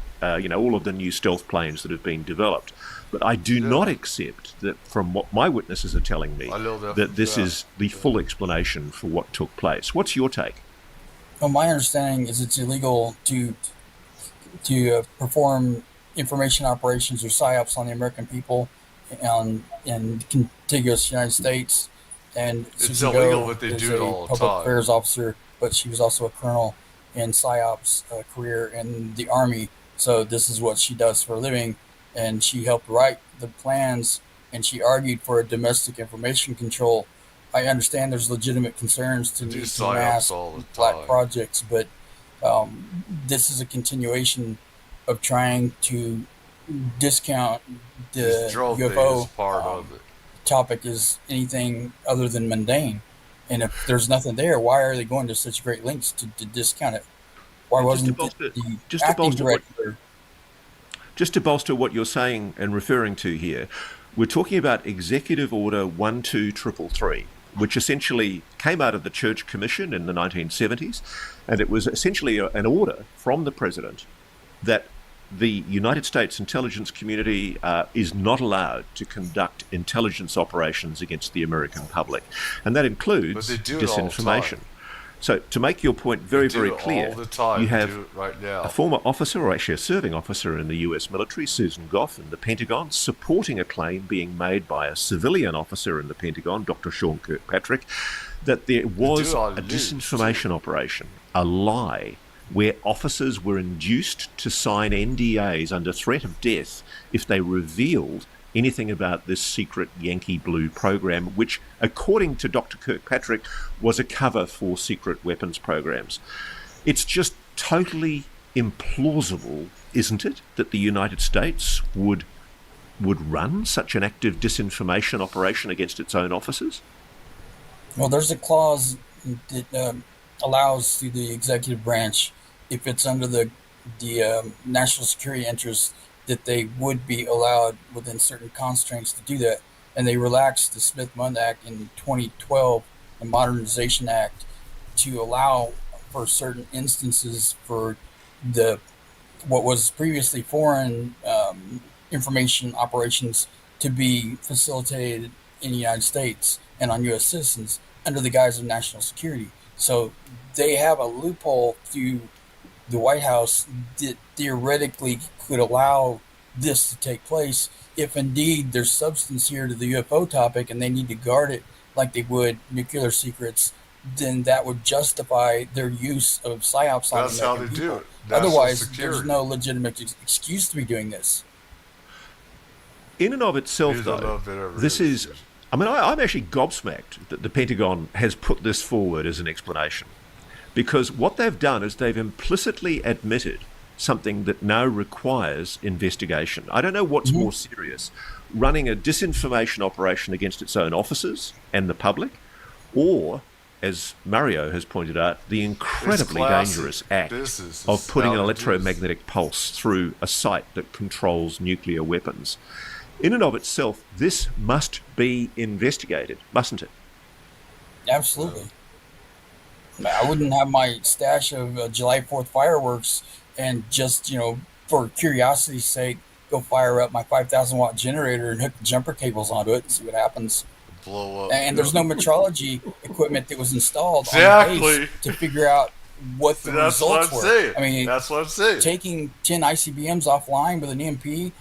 all of the new stealth planes that have been developed. But I do not accept that, from what my witnesses are telling me, that this is the full explanation for what took place. What's your take? Well, my understanding is it's illegal to perform information operations or PSYOPs on the American people in contiguous United States. And it's Susan illegal, Go but they is do it all the public time. affairs officer, but she was also a colonel in PSYOPs career in the Army. So this is what she does for a living. And she helped write the plans, and she argued for a domestic information control. I understand there's legitimate concerns to mass black projects, but this is a continuation of trying to discount the UFO part of it. Topic is anything other than mundane. And if there's nothing there, why are they going to such great lengths to discount it? Why wasn't the acting director? Just to bolster what you're saying and referring to here, we're talking about Executive Order 12333, which essentially came out of the Church Commission in the 1970s, and it was essentially an order from the president that the United States intelligence community is not allowed to conduct intelligence operations against the American public, and that includes disinformation. So, to make your point very, very clear, you have a former officer, or actually a serving officer in the US military, Susan Goff, in the Pentagon, supporting a claim being made by a civilian officer in the Pentagon, Dr. Sean Kirkpatrick, that there was a disinformation operation, a lie, where officers were induced to sign NDAs under threat of death if they revealed anything about this secret Yankee Blue program, which, according to Dr. Kirkpatrick, was a cover for secret weapons programs. It's just totally implausible, isn't it, that the United States would run such an active disinformation operation against its own officers? Well, there's a clause that allows through the executive branch, if it's under the national security interest, that they would be allowed within certain constraints to do that. And they relaxed the Smith-Mundt Act in 2012, the Modernization Act, to allow for certain instances for what was previously foreign information operations to be facilitated in the United States and on U.S. citizens under the guise of national security. So they have a loophole to the White House theoretically could allow this to take place if indeed there's substance here to the UFO topic and they need to guard it like they would nuclear secrets, then that would justify their use of psyops on That's how they American do people. it. National Otherwise, security. there's no legitimate excuse to be doing this. In and of itself, though, this is... I mean, I'm actually gobsmacked that the Pentagon has put this forward as an explanation. Because what they've done is they've implicitly admitted something that now requires investigation. I don't know what's more serious, running a disinformation operation against its own officers and the public, or, as Mario has pointed out, the incredibly dangerous act of putting an electromagnetic pulse through a site that controls nuclear weapons. In and of itself, this must be investigated, mustn't it? Absolutely. I wouldn't have my stash of July 4th fireworks and just, for curiosity's sake, go fire up my 5,000 watt generator and hook the jumper cables onto it and see what happens. Blow up. And there's no metrology equipment that was installed on the base to figure out what the results were. I mean, that's what I'm saying. Taking 10 ICBMs offline with an EMP,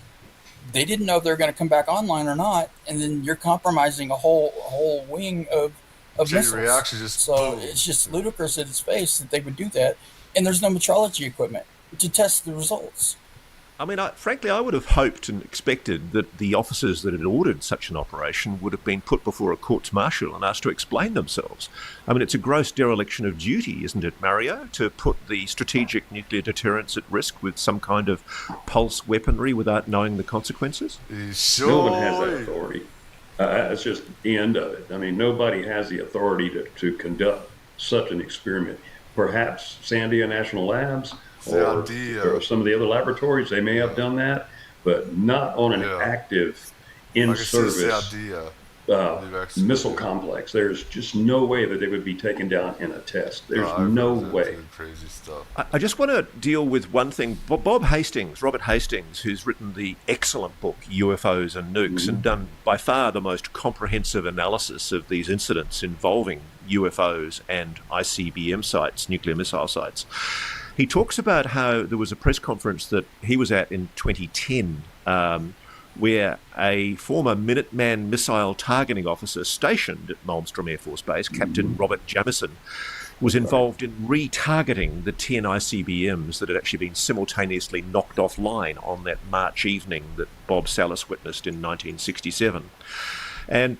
they didn't know if they're going to come back online or not, and then you're compromising a whole wing of missiles. So it's just ludicrous at its face that they would do that, and there's no metrology equipment to test the results. I mean, frankly, I would have hoped and expected that the officers that had ordered such an operation would have been put before a courts-martial and asked to explain themselves. I mean, it's a gross dereliction of duty, isn't it, Mario, to put the strategic nuclear deterrence at risk with some kind of pulse weaponry without knowing the consequences? No one has that authority. That's just the end of it. I mean, nobody has the authority to conduct such an experiment. Perhaps Sandia National Labs or some of the other laboratories, they may have done that, but not on an active, in-service missile complex. There's just no way that they would be taken down in a test. There's no way. Crazy stuff. I just want to deal with one thing. Robert Hastings, who's written the excellent book UFOs and Nukes and done by far the most comprehensive analysis of these incidents involving UFOs and ICBM sites, nuclear missile sites. He talks about how there was a press conference that he was at in 2010 where a former Minuteman missile targeting officer stationed at Malmstrom Air Force Base, Captain Robert Jamison, was involved in retargeting the 10 ICBMs that had actually been simultaneously knocked offline on that March evening that Bob Salas witnessed in 1967. And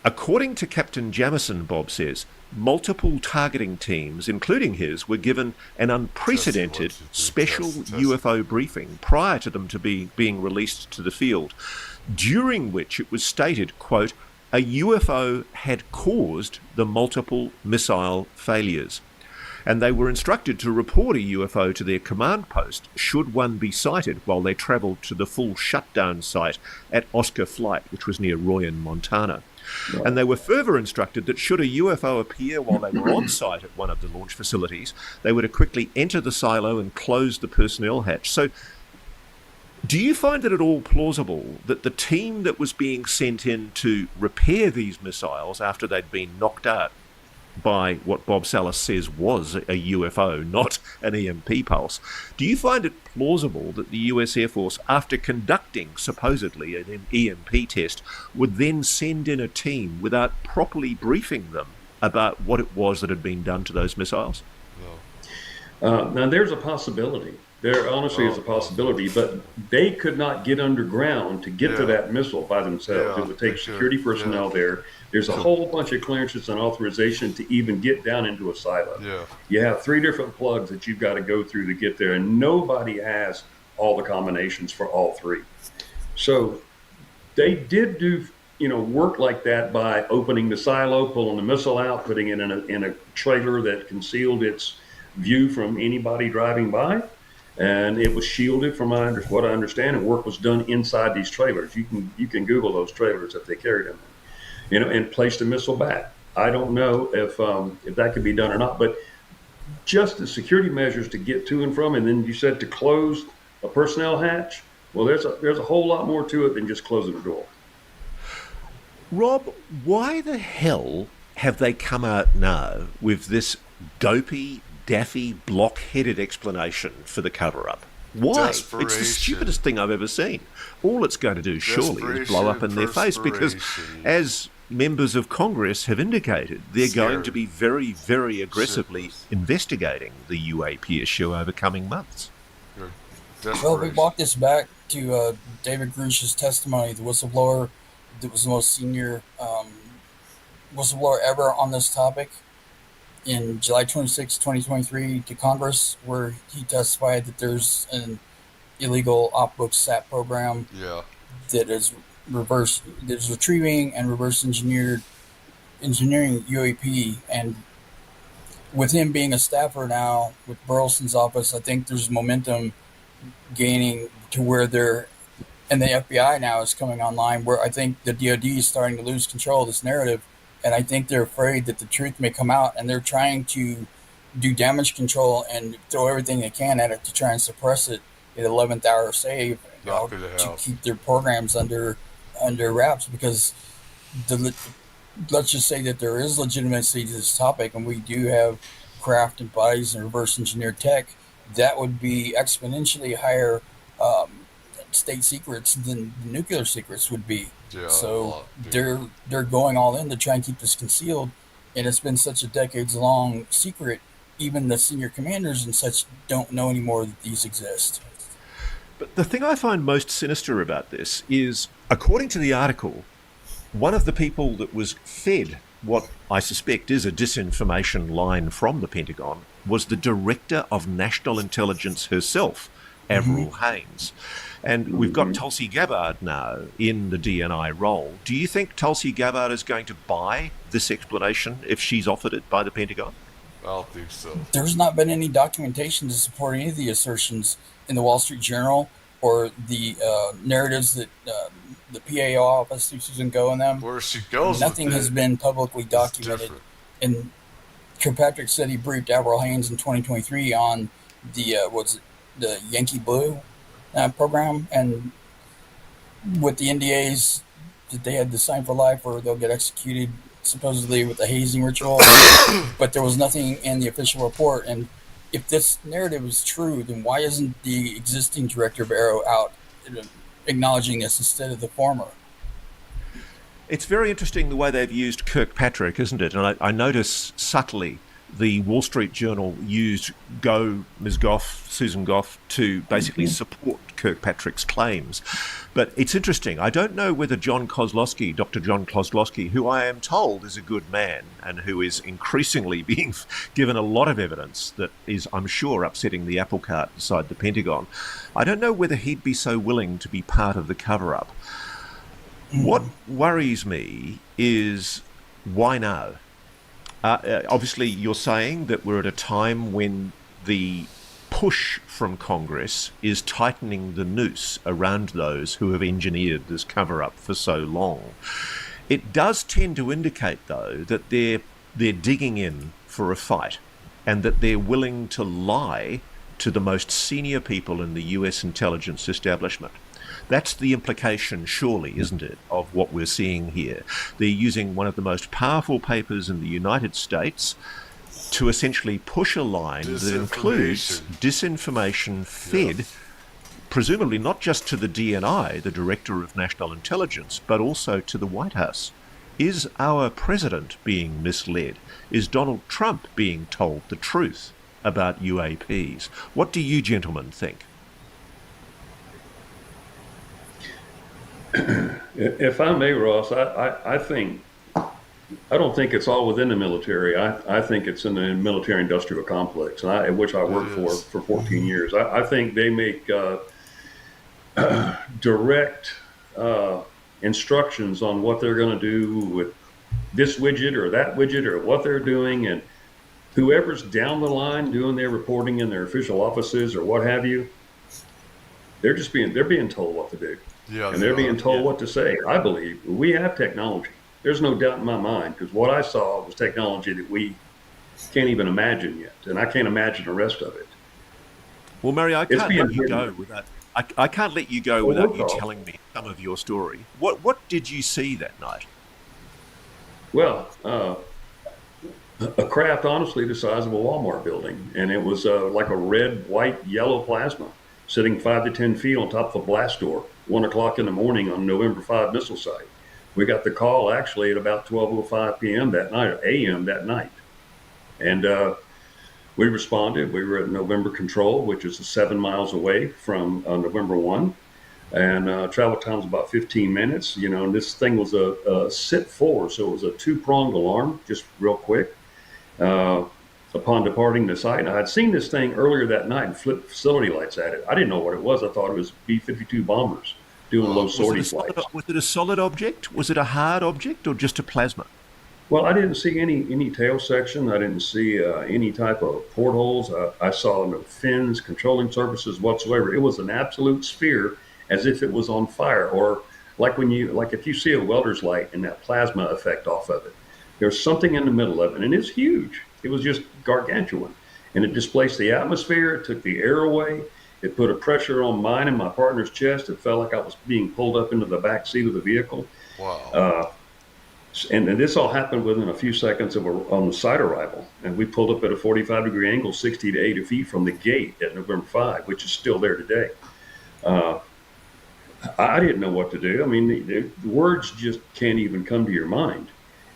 according to Captain Jamison, Bob says, multiple targeting teams, including his, were given an unprecedented special UFO briefing prior to them to being released to the field, during which it was stated, quote, a UFO had caused the multiple missile failures. And they were instructed to report a UFO to their command post should one be sighted while they travelled to the full shutdown site at Oscar Flight, which was near Royan, Montana. And they were further instructed that should a UFO appear while they were on site at one of the launch facilities, they were to quickly enter the silo and close the personnel hatch. So do you find it at all plausible that the team that was being sent in to repair these missiles after they'd been knocked out by what Bob Salas says was a UFO, not an EMP pulse, do you find it plausible that the US Air Force, after conducting supposedly an EMP test, would then send in a team without properly briefing them about what it was that had been done to those missiles? Now, there's a possibility. There honestly is a possibility, but they could not get underground to get to that missile by themselves. It would take security personnel there. There's a whole bunch of clearances and authorization to even get down into a silo. You have 3 different plugs that you've got to go through to get there, and nobody has all the combinations for all 3. So they did do work like that by opening the silo, pulling the missile out, putting it in a trailer that concealed its view from anybody driving by. And it was shielded from what I understand, and work was done inside these trailers. You can Google those trailers if they carried them, and placed the missile back. I don't know if that could be done or not, but just the security measures to get to and from, and then you said to close a personnel hatch. Well, there's a whole lot more to it than just closing the door. Rob, why the hell have they come out now with this dopey, daffy, block-headed explanation for the cover-up. Why? It's the stupidest thing I've ever seen. All it's going to do, surely, is blow up in their face because, as members of Congress have indicated, they're going to be very, very aggressively investigating the UAP issue over coming months. Well, we walk this back to David Grush's testimony, the whistleblower that was the most senior whistleblower ever on this topic, in July 26, 2023, to Congress, where he testified that there's an illegal off-book SAP program that is retrieving and reverse engineering UAP. And with him being a staffer now with Burleson's office, I think there's momentum gaining to where and the FBI now is coming online, where I think the DoD is starting to lose control of this narrative. And I think they're afraid that the truth may come out, and they're trying to do damage control and throw everything they can at it to try and suppress it at 11th hour save, to keep their programs under wraps. Because let's just say that there is legitimacy to this topic, and we do have craft and bodies and reverse engineered tech, that would be exponentially higher state secrets than the nuclear secrets would be. So they're going all in to try and keep this concealed, and it's been such a decades-long secret. Even the senior commanders and such don't know anymore that these exist. But the thing I find most sinister about this is, according to the article, one of the people that was fed what I suspect is a disinformation line from the Pentagon was the Director of National Intelligence herself, Avril Haines. And we've got Tulsi Gabbard now in the DNI role. Do you think Tulsi Gabbard is going to buy this explanation if she's offered it by the Pentagon? I don't think so. There's not been any documentation to support any of the assertions in the Wall Street Journal or the narratives that the PAO office through Susan Go and them. Where she goes, nothing has been publicly documented. And Kirkpatrick said he briefed Avril Haines in 2023 on the Yankee Blue program, and with the NDAs that they had to sign for life, or they'll get executed supposedly with a hazing ritual. But there was nothing in the official report. And if this narrative is true, then why isn't the existing director of Aero out acknowledging this instead of the former? It's very interesting the way they've used Kirkpatrick, isn't it? And I notice subtly the Wall Street Journal used Ms. Goff, Susan Goff, to basically support Kirkpatrick's claims. But it's interesting. I don't know whether Dr. John Kozlowski, who I am told is a good man and who is increasingly being given a lot of evidence that is, I'm sure, upsetting the apple cart inside the Pentagon, I don't know whether he'd be so willing to be part of the cover-up. What worries me is, why now? Obviously, you're saying that we're at a time when the push from Congress is tightening the noose around those who have engineered this cover-up for so long. It does tend to indicate, though, that they're digging in for a fight, and that they're willing to lie to the most senior people in the US intelligence establishment. That's the implication, surely, isn't it, of what we're seeing here? They're using one of the most powerful papers in the United States to essentially push a line that includes disinformation fed, presumably not just to the DNI, the Director of National Intelligence, but also to the White House. Is our president being misled? Is Donald Trump being told the truth about UAPs? What do you gentlemen think? If I may, Ross, I don't think it's all within the military. I think it's in the military-industrial complex, which I worked for 14 years. I think they make direct instructions on what they're going to do with this widget or that widget or what they're doing, and whoever's down the line doing their reporting in their official offices or what have you, they're being told what to do. Yeah, and they're being told what to say. I believe we have technology. There's no doubt in my mind, because what I saw was technology that we can't even imagine yet, and I can't imagine the rest of it. Well, Mary, I can't let you go without. I can't let you go without you telling me some of your story. What did you see that night? Well, a craft, honestly, the size of a Walmart building. And it was like a red, white, yellow plasma sitting 5 to 10 feet on top of a blast door, 1 o'clock in the morning on November 5 missile site. We got the call actually at about 12:05 p.m. that night, or a.m. that night. And we responded. We were at November Control, which is 7 miles away from November 1. And travel time was about 15 minutes, and this thing was a sit-4, so it was a 2-pronged alarm, just real quick. Upon departing the site, I had seen this thing earlier that night and flipped facility lights at it. I didn't know what it was. I thought it was B-52 bombers doing low sortie flights. Was it a solid object? Was it a hard object or just a plasma? Well, I didn't see any tail section. I didn't see any type of portholes. I saw no fins, controlling surfaces whatsoever. It was an absolute sphere, as if it was on fire, or like if you see a welder's light and that plasma effect off of it. There's something in the middle of it, and it's huge. It was just gargantuan, and it displaced the atmosphere. It took the air away. It put a pressure on mine and my partner's chest. It felt like I was being pulled up into the back seat of the vehicle. Wow. And this all happened within a few seconds on the site arrival. And we pulled up at a 45-degree angle, 60 to 80 feet from the gate at November 5, which is still there today. I didn't know what to do. I mean, the words just can't even come to your mind.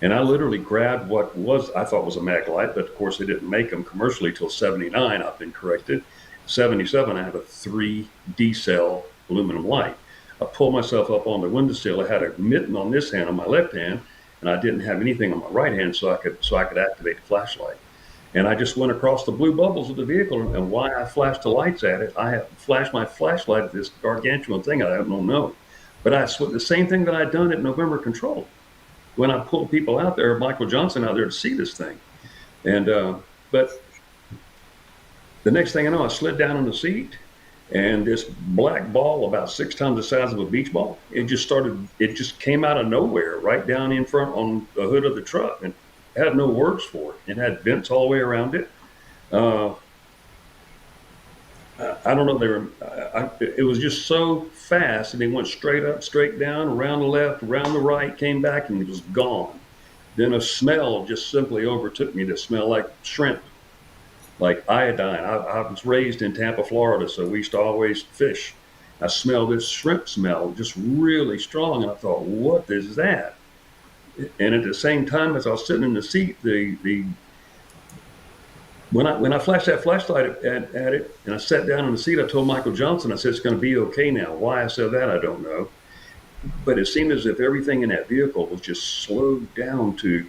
And I literally grabbed what I thought was a mag light, but of course they didn't make them commercially till 79. I've been corrected. 77, I have a 3D cell aluminum light. I pulled myself up on the windowsill. I had a mitten on this hand, on my left hand, and I didn't have anything on my right hand, so I could activate the flashlight. And I just went across the blue bubbles of the vehicle, and why I flashed the lights at it, I flashed my flashlight at this gargantuan thing. I don't know. But the same thing that I'd done at November Control. When I pulled people out there, Michael Johnson out there to see this thing. And, but the next thing I know, I slid down on the seat, and this black ball about 6 times the size of a beach ball, it just came out of nowhere right down in front on the hood of the truck, and had no words for it. It had vents all the way around it. I don't know. It was just so fast, and they went straight up, straight down, around the left, around the right, came back, and it was gone. Then a smell just simply overtook me that smelled like shrimp, like iodine. I was raised in Tampa, Florida, so we used to always fish. I smelled this shrimp smell just really strong, and I thought, what is that? And at the same time, as I was sitting in the seat, when I flashed that flashlight at it and I sat down in the seat, I told Michael Johnson, I said, it's going to be okay now. Why I said that, I don't know. But it seemed as if everything in that vehicle was just slowed down to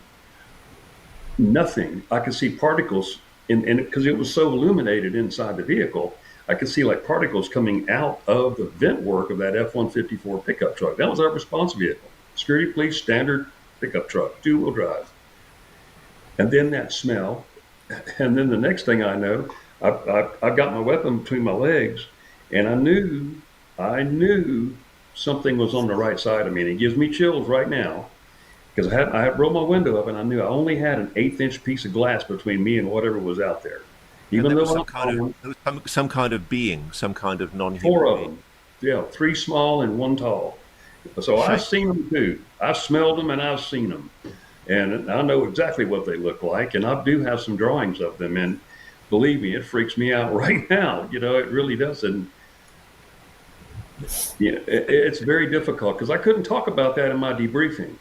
nothing. I could see particles, and because it was so illuminated inside the vehicle, I could see like particles coming out of the vent work of that F-154 pickup truck. That was our response vehicle. Security police standard pickup truck, 2-wheel drive. And then that smell. And then the next thing I know, I've got my weapon between my legs, and I knew something was on the right side of me. And it gives me chills right now, because I had rolled my window up, and I knew I only had an 1/8-inch piece of glass between me and whatever was out there. Even though some kind of being, some kind of non-human 4 of being. them, yeah, 3 small and 1 tall. So I've seen them too. I've smelled them and I've seen them. And I know exactly what they look like, and I do have some drawings of them. And believe me, it freaks me out right now. It really does. And it's very difficult because I couldn't talk about that in my debriefing.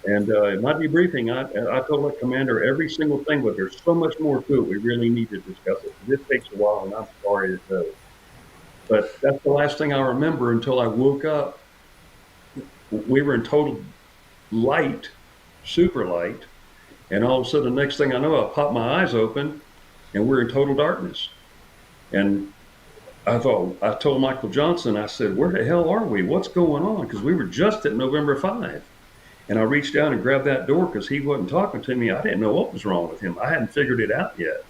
And in my debriefing, I told the commander every single thing, but there's so much more to it. We really need to discuss it. This takes a while, and I'm sorry it does. But that's the last thing I remember until I woke up. We were in total light, super light, and all of a sudden, the next thing I know, I pop my eyes open, and we're in total darkness. And I told Michael Johnson, I said, where the hell are we? What's going on? Because we were just at November 5. And I reached down and grabbed that door because he wasn't talking to me. I didn't know what was wrong with him. I hadn't figured it out yet.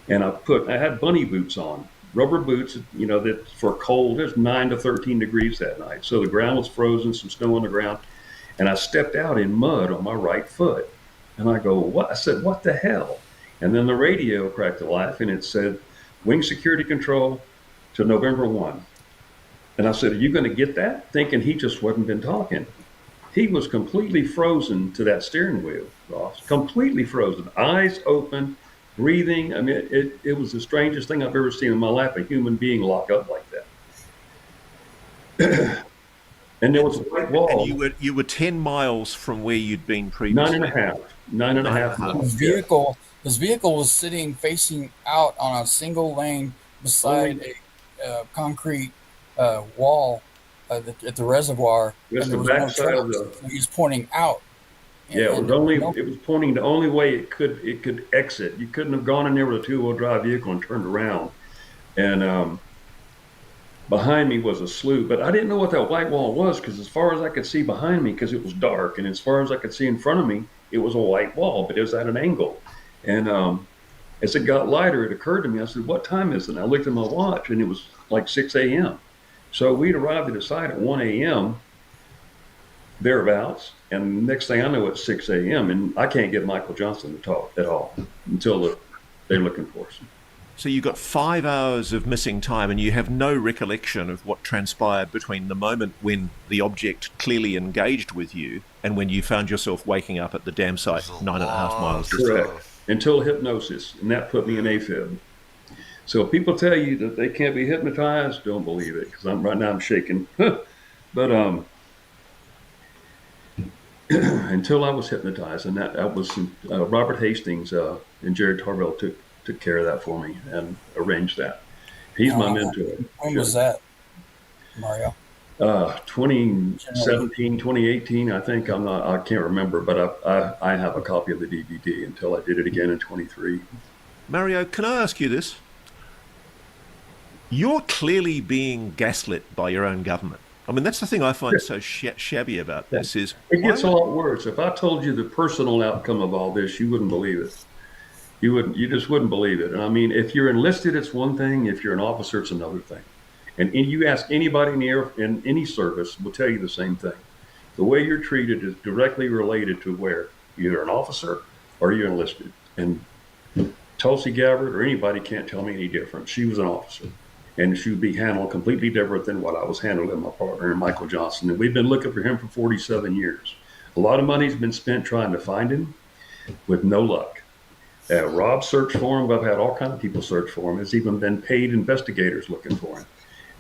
And I had bunny boots on, rubber boots, that for cold. It was 9 to 13 degrees that night. So the ground was frozen, some snow on the ground. And I stepped out in mud on my right foot. And I go, what? I said, what the hell? And then the radio cracked a laugh, and it said, wing security control to November 1. And I said, are you going to get that? Thinking he just wasn't been talking. he was completely frozen to that steering wheel, Ross, completely frozen, eyes open, breathing. I mean, it was the strangest thing I've ever seen in my life, a human being lock up like that. And there was a white wall. And you were 10 miles from where you'd been previously. 9.5 miles. His vehicle was sitting facing out on a single lane beside a concrete wall at the reservoir. That's and the there back was no side trucks. of the. So he was pointing out. Yeah, it was pointing the only way it could exit. You couldn't have gone in there with a 2-wheel drive vehicle and turned around. And behind me was a slough, but I didn't know what that white wall was, because as far as I could see behind me, because it was dark, and as far as I could see in front of me, it was a white wall, but it was at an angle. And as it got lighter, it occurred to me, I said, what time is it? And I looked at my watch, and it was like 6 a.m. So we'd arrived at the site at 1 a.m., thereabouts, and next thing I know, it's 6 a.m., and I can't get Michael Johnson to talk at all until they're looking for us. So you got 5 hours of missing time, and you have no recollection of what transpired between the moment when the object clearly engaged with you and when you found yourself waking up at the dam site 9.5 miles distant. Correct. Until hypnosis, and that put me in AFib. So if people tell you that they can't be hypnotized, don't believe it, because right now I'm shaking. But until I was hypnotized, and that was Robert Hastings and Jared Tarvell took care of that for me and arranged that. He's my mentor. When was that, Mario? 2017, 2018, I think. I can't remember, but I have a copy of the DVD until I did it again in 23. Mario, can I ask you this? You're clearly being gaslit by your own government. I mean, that's the thing I find so shabby about this is... It gets a lot worse. If I told you the personal outcome of all this, you wouldn't believe it. You just wouldn't believe it. And I mean, if you're enlisted, it's one thing. If you're an officer, it's another thing. And you ask anybody in any service, will tell you the same thing. The way you're treated is directly related to where you're an officer or you're enlisted. And Tulsi Gabbard or anybody can't tell me any different. She was an officer, and she would be handled completely different than what I was handled in my partner, Michael Johnson. And we've been looking for him for 47 years. A lot of money's been spent trying to find him with no luck. Rob searched for him. I've had all kinds of people search for him. There's even been paid investigators looking for him.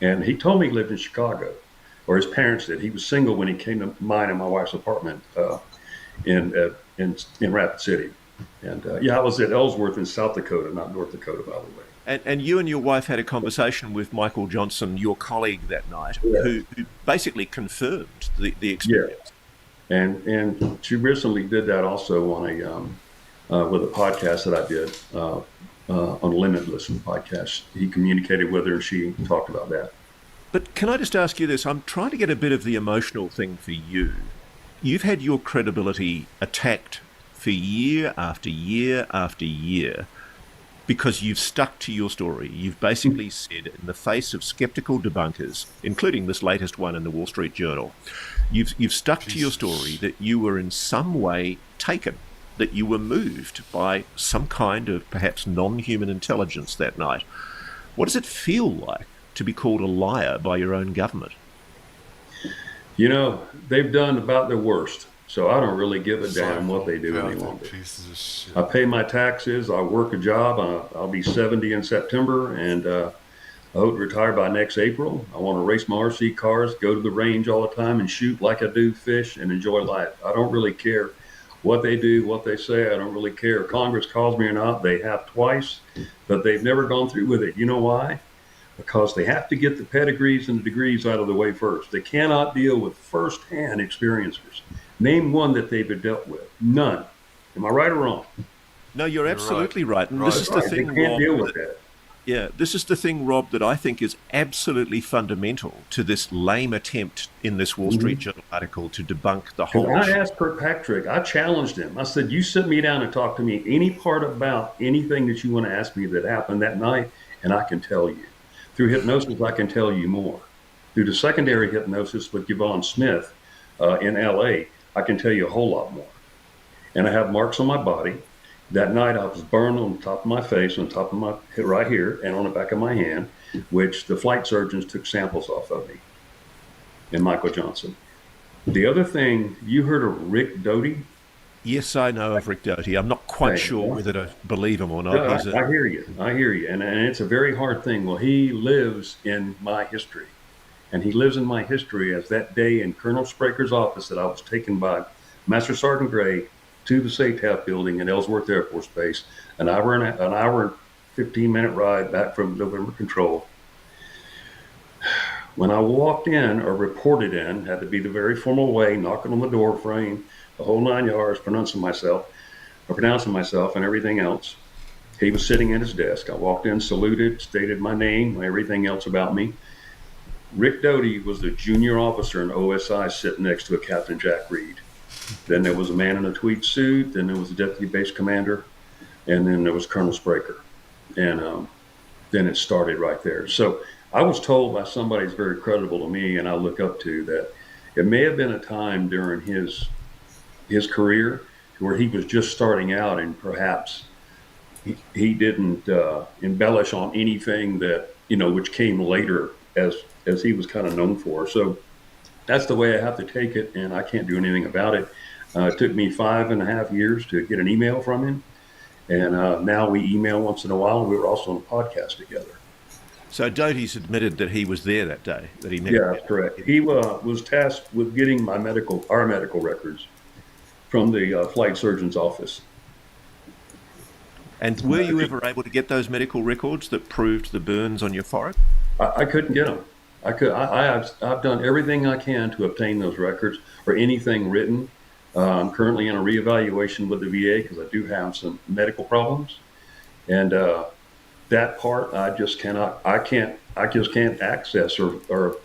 And he told me he lived in Chicago, or his parents did. He was single when he came to mine and my wife's apartment in Rapid City. And I was at Ellsworth in South Dakota, not North Dakota, by the way. And you and your wife had a conversation with Michael Johnson, your colleague that night, who basically confirmed the experience. Yeah. And she recently did that also on with a podcast that I did on Limitless podcast. He communicated with her and she talked about that. But can I just ask you this? I'm trying to get a bit of the emotional thing for you. You've had your credibility attacked for year after year after year because you've stuck to your story. You've basically said, in the face of skeptical debunkers, including this latest one in the Wall Street Journal, you've stuck to your story that you were in some way taken, that you were moved by some kind of perhaps non-human intelligence that night. What does it feel like to be called a liar by your own government? You know, they've done about their worst, so I don't really give a damn what they do any longer. I pay my taxes, I work a job, I'll be 70 in September, and I hope to retire by next April. I want to race my RC cars, go to the range all the time and shoot like I do fish and enjoy life. I don't really care what they do, what they say, I don't really care. Congress calls me or not, they have twice, but they've never gone through with it. You know why? Because they have to get the pedigrees and the degrees out of the way first. They cannot deal with first-hand experiencers. Name one that they've dealt with. None. Am I right or wrong? No, you're absolutely right. And this is the thing, they can't deal with that. Yeah, this is the thing, Rob, that I think is absolutely fundamental to this lame attempt in this Wall Street Journal article to debunk the whole... I asked Kirkpatrick, I challenged him. I said, you sit me down and talk to me any part about anything that you want to ask me that happened that night, and I can tell you. Through hypnosis, I can tell you more. Through the secondary hypnosis with Yvonne Smith in LA, I can tell you a whole lot more. And I have marks on my body. That night I was burned on the top of my face, on top of my head right here, and on the back of my hand, which the flight surgeons took samples off of me, and Michael Johnson. The other thing, you heard of Rick Doty? Yes, I know of Rick Doty. I'm not quite sure whether to believe him or not. No, I hear you. I hear you. And it's a very hard thing. Well, he lives in my history. And he lives in my history as that day in Colonel Spraker's office that I was taken by Master Sergeant Gray to the SATAP building in Ellsworth Air Force Base, an hour and 15-minute ride back from November Control. When I walked in or reported in, had to be the very formal way, knocking on the door frame, the whole 9 yards, pronouncing myself and everything else. He was sitting at his desk. I walked in, saluted, stated my name, everything else about me. Rick Doty was the junior officer in OSI sitting next to a Captain Jack Reed. Then there was a man in a tweed suit, then there was a deputy base commander, and then there was Colonel Spraker. And then it started right there. So I was told by somebody who's very credible to me and I look up to that it may have been a time during his career where he was just starting out and perhaps he didn't embellish on anything that, which came later as he was kind of known for. So that's the way I have to take it, and I can't do anything about it. It took me 5.5 years to get an email from him, and now we email once in a while, and we were also on a podcast together. So Doty's admitted that he was there that day, that he met. Yeah, that's correct. He was tasked with getting our medical records from the flight surgeon's office. And were you ever able to get those medical records that proved the burns on your forehead? I couldn't get them. I've done everything I can to obtain those records or anything written. I'm currently in a reevaluation with the VA because I do have some medical problems, and that part I just can't access or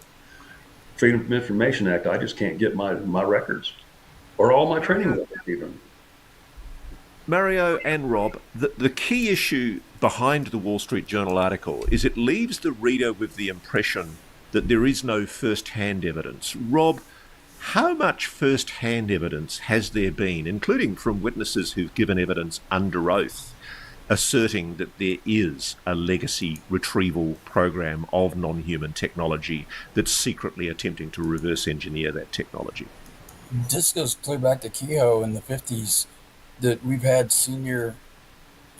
Freedom of Information Act. I just can't get my records or all my training records even. Mario and Rob, the key issue behind the Wall Street Journal article is it leaves the reader with the impression that there is no first-hand evidence. Rob, how much first-hand evidence has there been, including from witnesses who've given evidence under oath, asserting that there is a legacy retrieval program of non-human technology that's secretly attempting to reverse engineer that technology? This goes clear back to Kehoe in the 50s, that we've had senior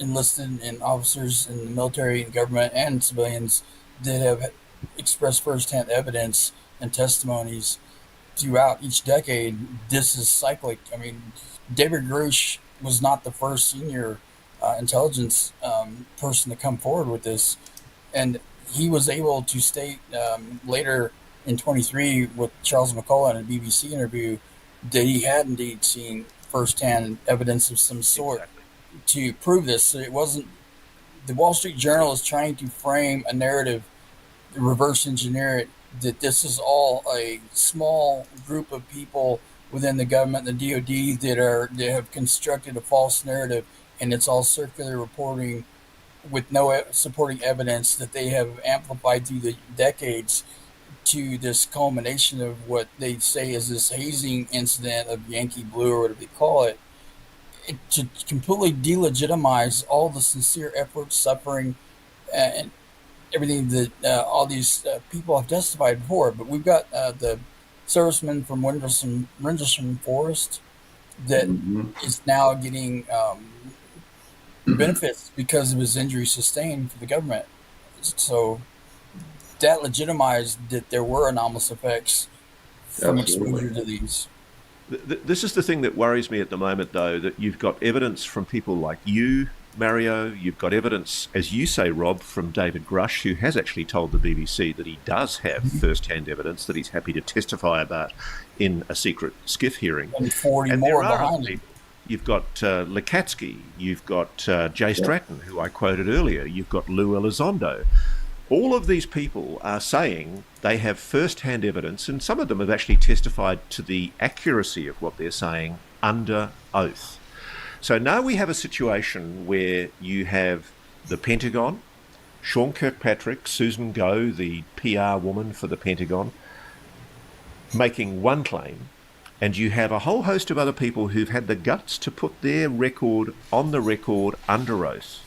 enlisted and officers in the military and government and civilians that have expressed firsthand evidence and testimonies throughout each decade. This is cyclic. I mean, David Grush was not the first senior intelligence person to come forward with this, and he was able to state later in 23 with Charles McCullough in a BBC interview that he had indeed seen firsthand evidence of some sort to prove this. So it wasn't the Wall Street Journal is trying to frame a narrative, reverse engineer it, that this is all a small group of people within the government, the DoD, that have constructed a false narrative, and it's all circular reporting with no supporting evidence that they have amplified through the decades to this culmination of what they say is this hazing incident of Yankee Blue or whatever they call it, to completely delegitimize all the sincere efforts, suffering, and everything that all these people have testified for. But we've got the serviceman from Rendlesham Forest that is now getting benefits because of his injury sustained for the government. So that legitimized that there were anomalous effects from exposure to these. This is the thing that worries me at the moment, though, that you've got evidence from people like you, Mario, you've got evidence, as you say, Rob, from David Grush, who has actually told the BBC that he does have first-hand evidence that he's happy to testify about in a secret SCIF hearing. And 40 more behind him. You've got Lekatsky, you've got Jay Stratton, who I quoted earlier, you've got Lou Elizondo. All of these people are saying they have first-hand evidence, and some of them have actually testified to the accuracy of what they're saying under oath. So now we have a situation where you have the Pentagon, Sean Kirkpatrick, Susan Goh, the PR woman for the Pentagon, making one claim, and you have a whole host of other people who've had the guts to put their record on the record under oath.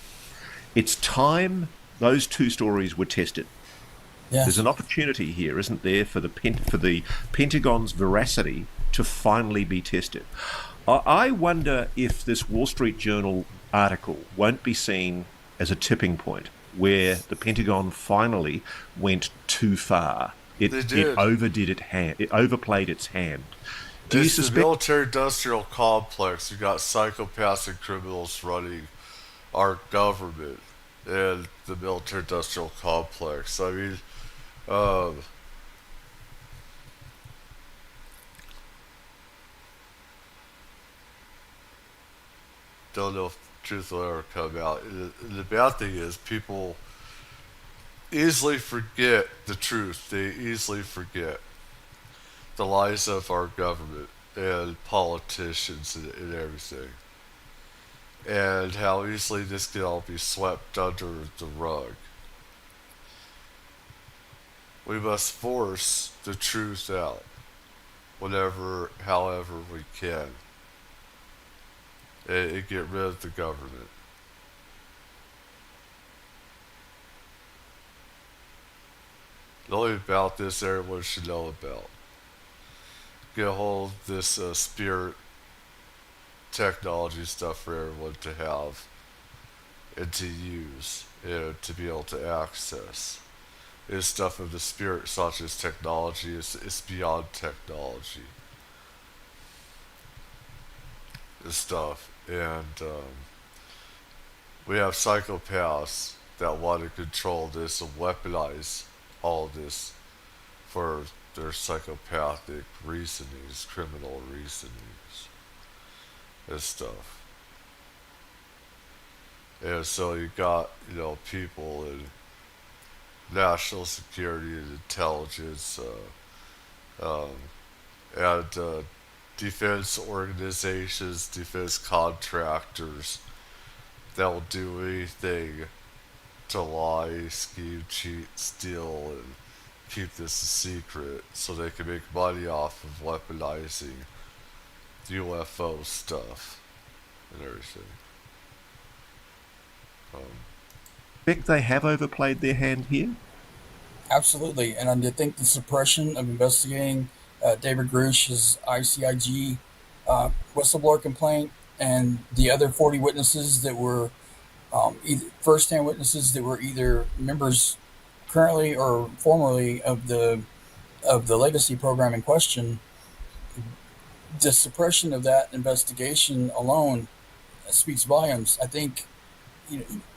It's time those two stories were tested. Yeah. There's an opportunity here, isn't there, for the Pentagon's veracity to finally be tested. I wonder if this Wall Street Journal article won't be seen as a tipping point where the Pentagon finally went too far. It overplayed its hand. Do you suspect the military-industrial complex? You got psychopaths and criminals running our government and the military-industrial complex. I mean, don't know if the truth will ever come out. The bad thing is people easily forget the truth. They easily forget the lies of our government and politicians and everything. And how easily this can all be swept under the rug. We must force the truth out however we can. And get rid of the government. The only about this everyone should know about. Get a hold of this spirit technology stuff for everyone to have and to use and to be able to access. It's stuff of the spirit, such as technology. It's beyond technology. This stuff. And we have psychopaths that want to control this and weaponize all of this for their psychopathic reasonings, criminal reasonings, and stuff. And so you got, people in national security and intelligence, and defense organizations, defense contractors that will do anything to lie, scheme, cheat, steal, and keep this a secret so they can make money off of weaponizing UFO stuff and everything. Think they have overplayed their hand here? Absolutely, and I think the suppression of investigating David Grush's ICIG whistleblower complaint and the other 40 witnesses that were either first-hand witnesses that were either members currently or formerly of the legacy program in question, the suppression of that investigation alone speaks volumes. I think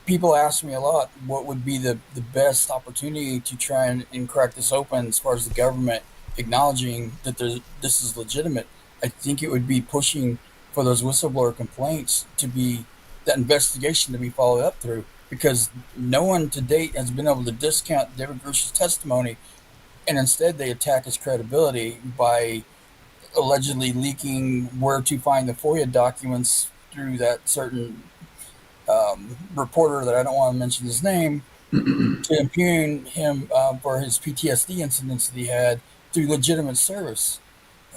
people ask me a lot what would be the best opportunity to try and crack this open as far as the government acknowledging that this is legitimate. I think it would be pushing for those whistleblower complaints to be, that investigation to be followed up through, because no one to date has been able to discount David Grush's testimony, and instead they attack his credibility by allegedly leaking where to find the FOIA documents through that certain reporter that I don't want to mention his name, to impugn him for his PTSD incidents that he had through legitimate service.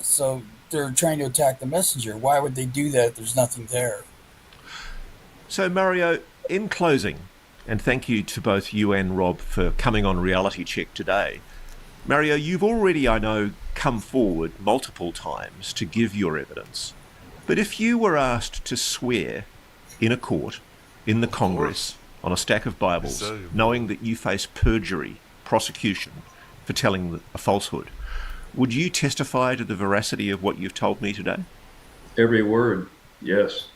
So they're trying to attack the messenger. Why would they do that if there's nothing there? So Mario, in closing, and thank you to both you and Rob for coming on Reality Check today. Mario, you've already, I know, come forward multiple times to give your evidence. But if you were asked to swear in a court, in the Congress, on a stack of Bibles, knowing that you face perjury, prosecution for telling a falsehood, would you testify to the veracity of what you've told me today? Every word, yes.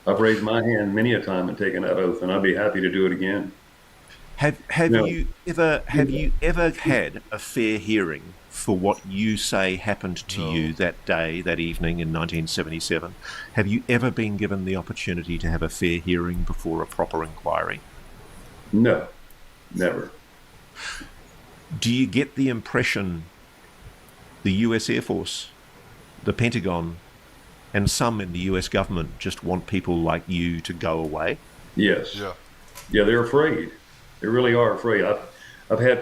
I've raised my hand many a time and taken that oath, and I'd be happy to do it again. Have you ever had a fair hearing for what you say happened to you that day, that evening in 1977? Have you ever been given the opportunity to have a fair hearing before a proper inquiry? No, never. Do you get the impression the US Air Force, the Pentagon, and some in the US government just want people like you to go away? Yes. Yeah, they're afraid. They really are afraid. I've had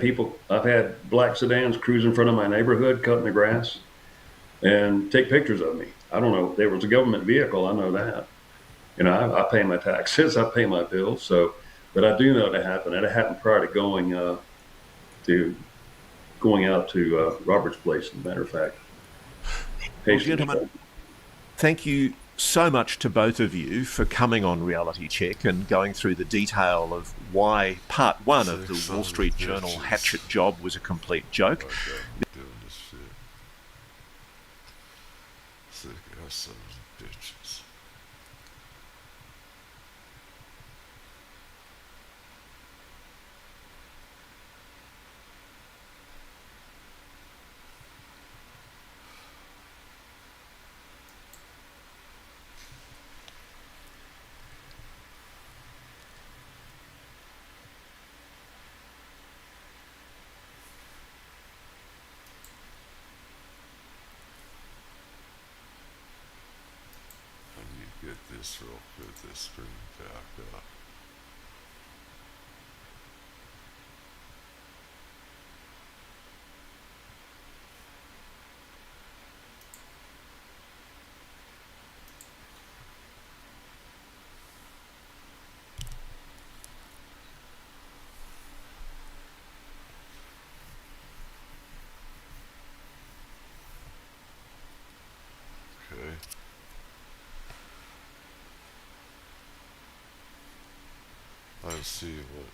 black sedans cruise in front of my neighborhood, cutting the grass, and take pictures of me. I don't know if there was a government vehicle. I know that. I pay my taxes, I pay my bills. But I do know that happened. And it happened prior to going out to Robert's place, as a matter of fact. Case gentlemen, thank you so much to both of you for coming on Reality Check and going through the detail of why part one of the Wall Street Journal hatchet job was a complete joke. Doing this shit. Sick ass sons of bitches. Get this real quick, this screen back up. Okay. Let's see what.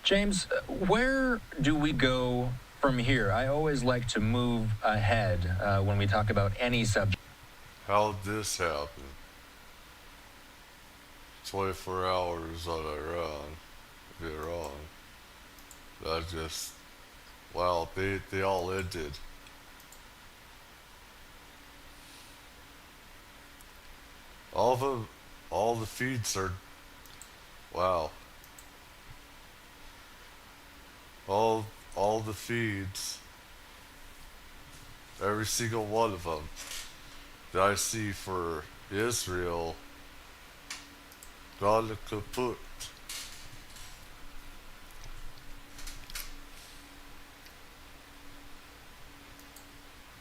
James, where do we go from here? I always like to move ahead when we talk about any subject. How'd this happen? 24 hours on Iran. Be wrong. That just, wow, they all ended. All the feeds are, wow. All the feeds, every single one of them that I see for Israel, gone kaput.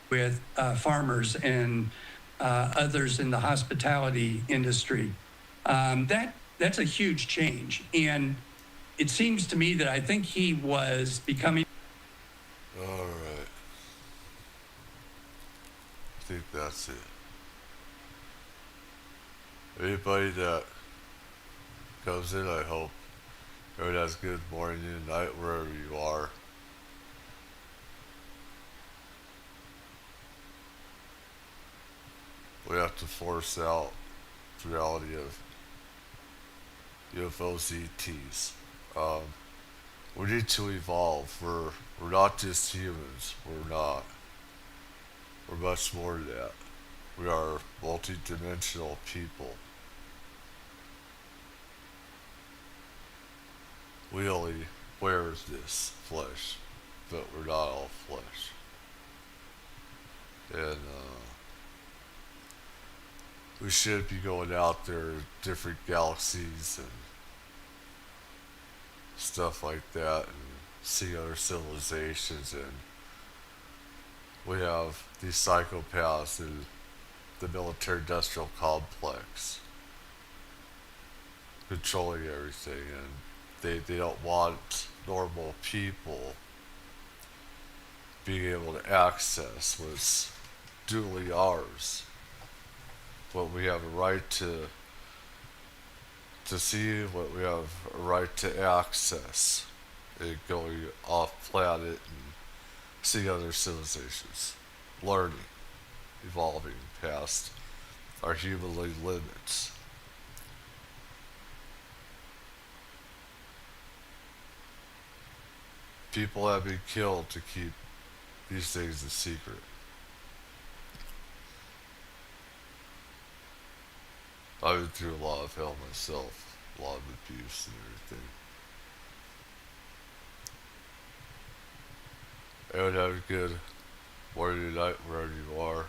With farmers and others in the hospitality industry. That's a huge change. And it seems to me that I think he was becoming. All right. I think that's it. Anybody that comes in, I hope everyone has a good morning and night wherever you are. We have to force out the reality of UFOs, ETs. We need to evolve. We're not just humans. We're not. We're much more than that. We are multi-dimensional people. We only wear this flesh, but we're not all flesh. And we should be going out there, different galaxies and stuff like that, and see other civilizations. And we have these psychopaths in the military-industrial complex controlling everything, and they don't want normal people being able to access what's duly ours. What we have a right to see, what we have a right to access, and going off planet and see other civilizations, learning, evolving past our humanly limits. People have been killed to keep these things a secret. I've been through a lot of hell myself, a lot of abuse and everything. Everyone have a good morning, night, wherever you are.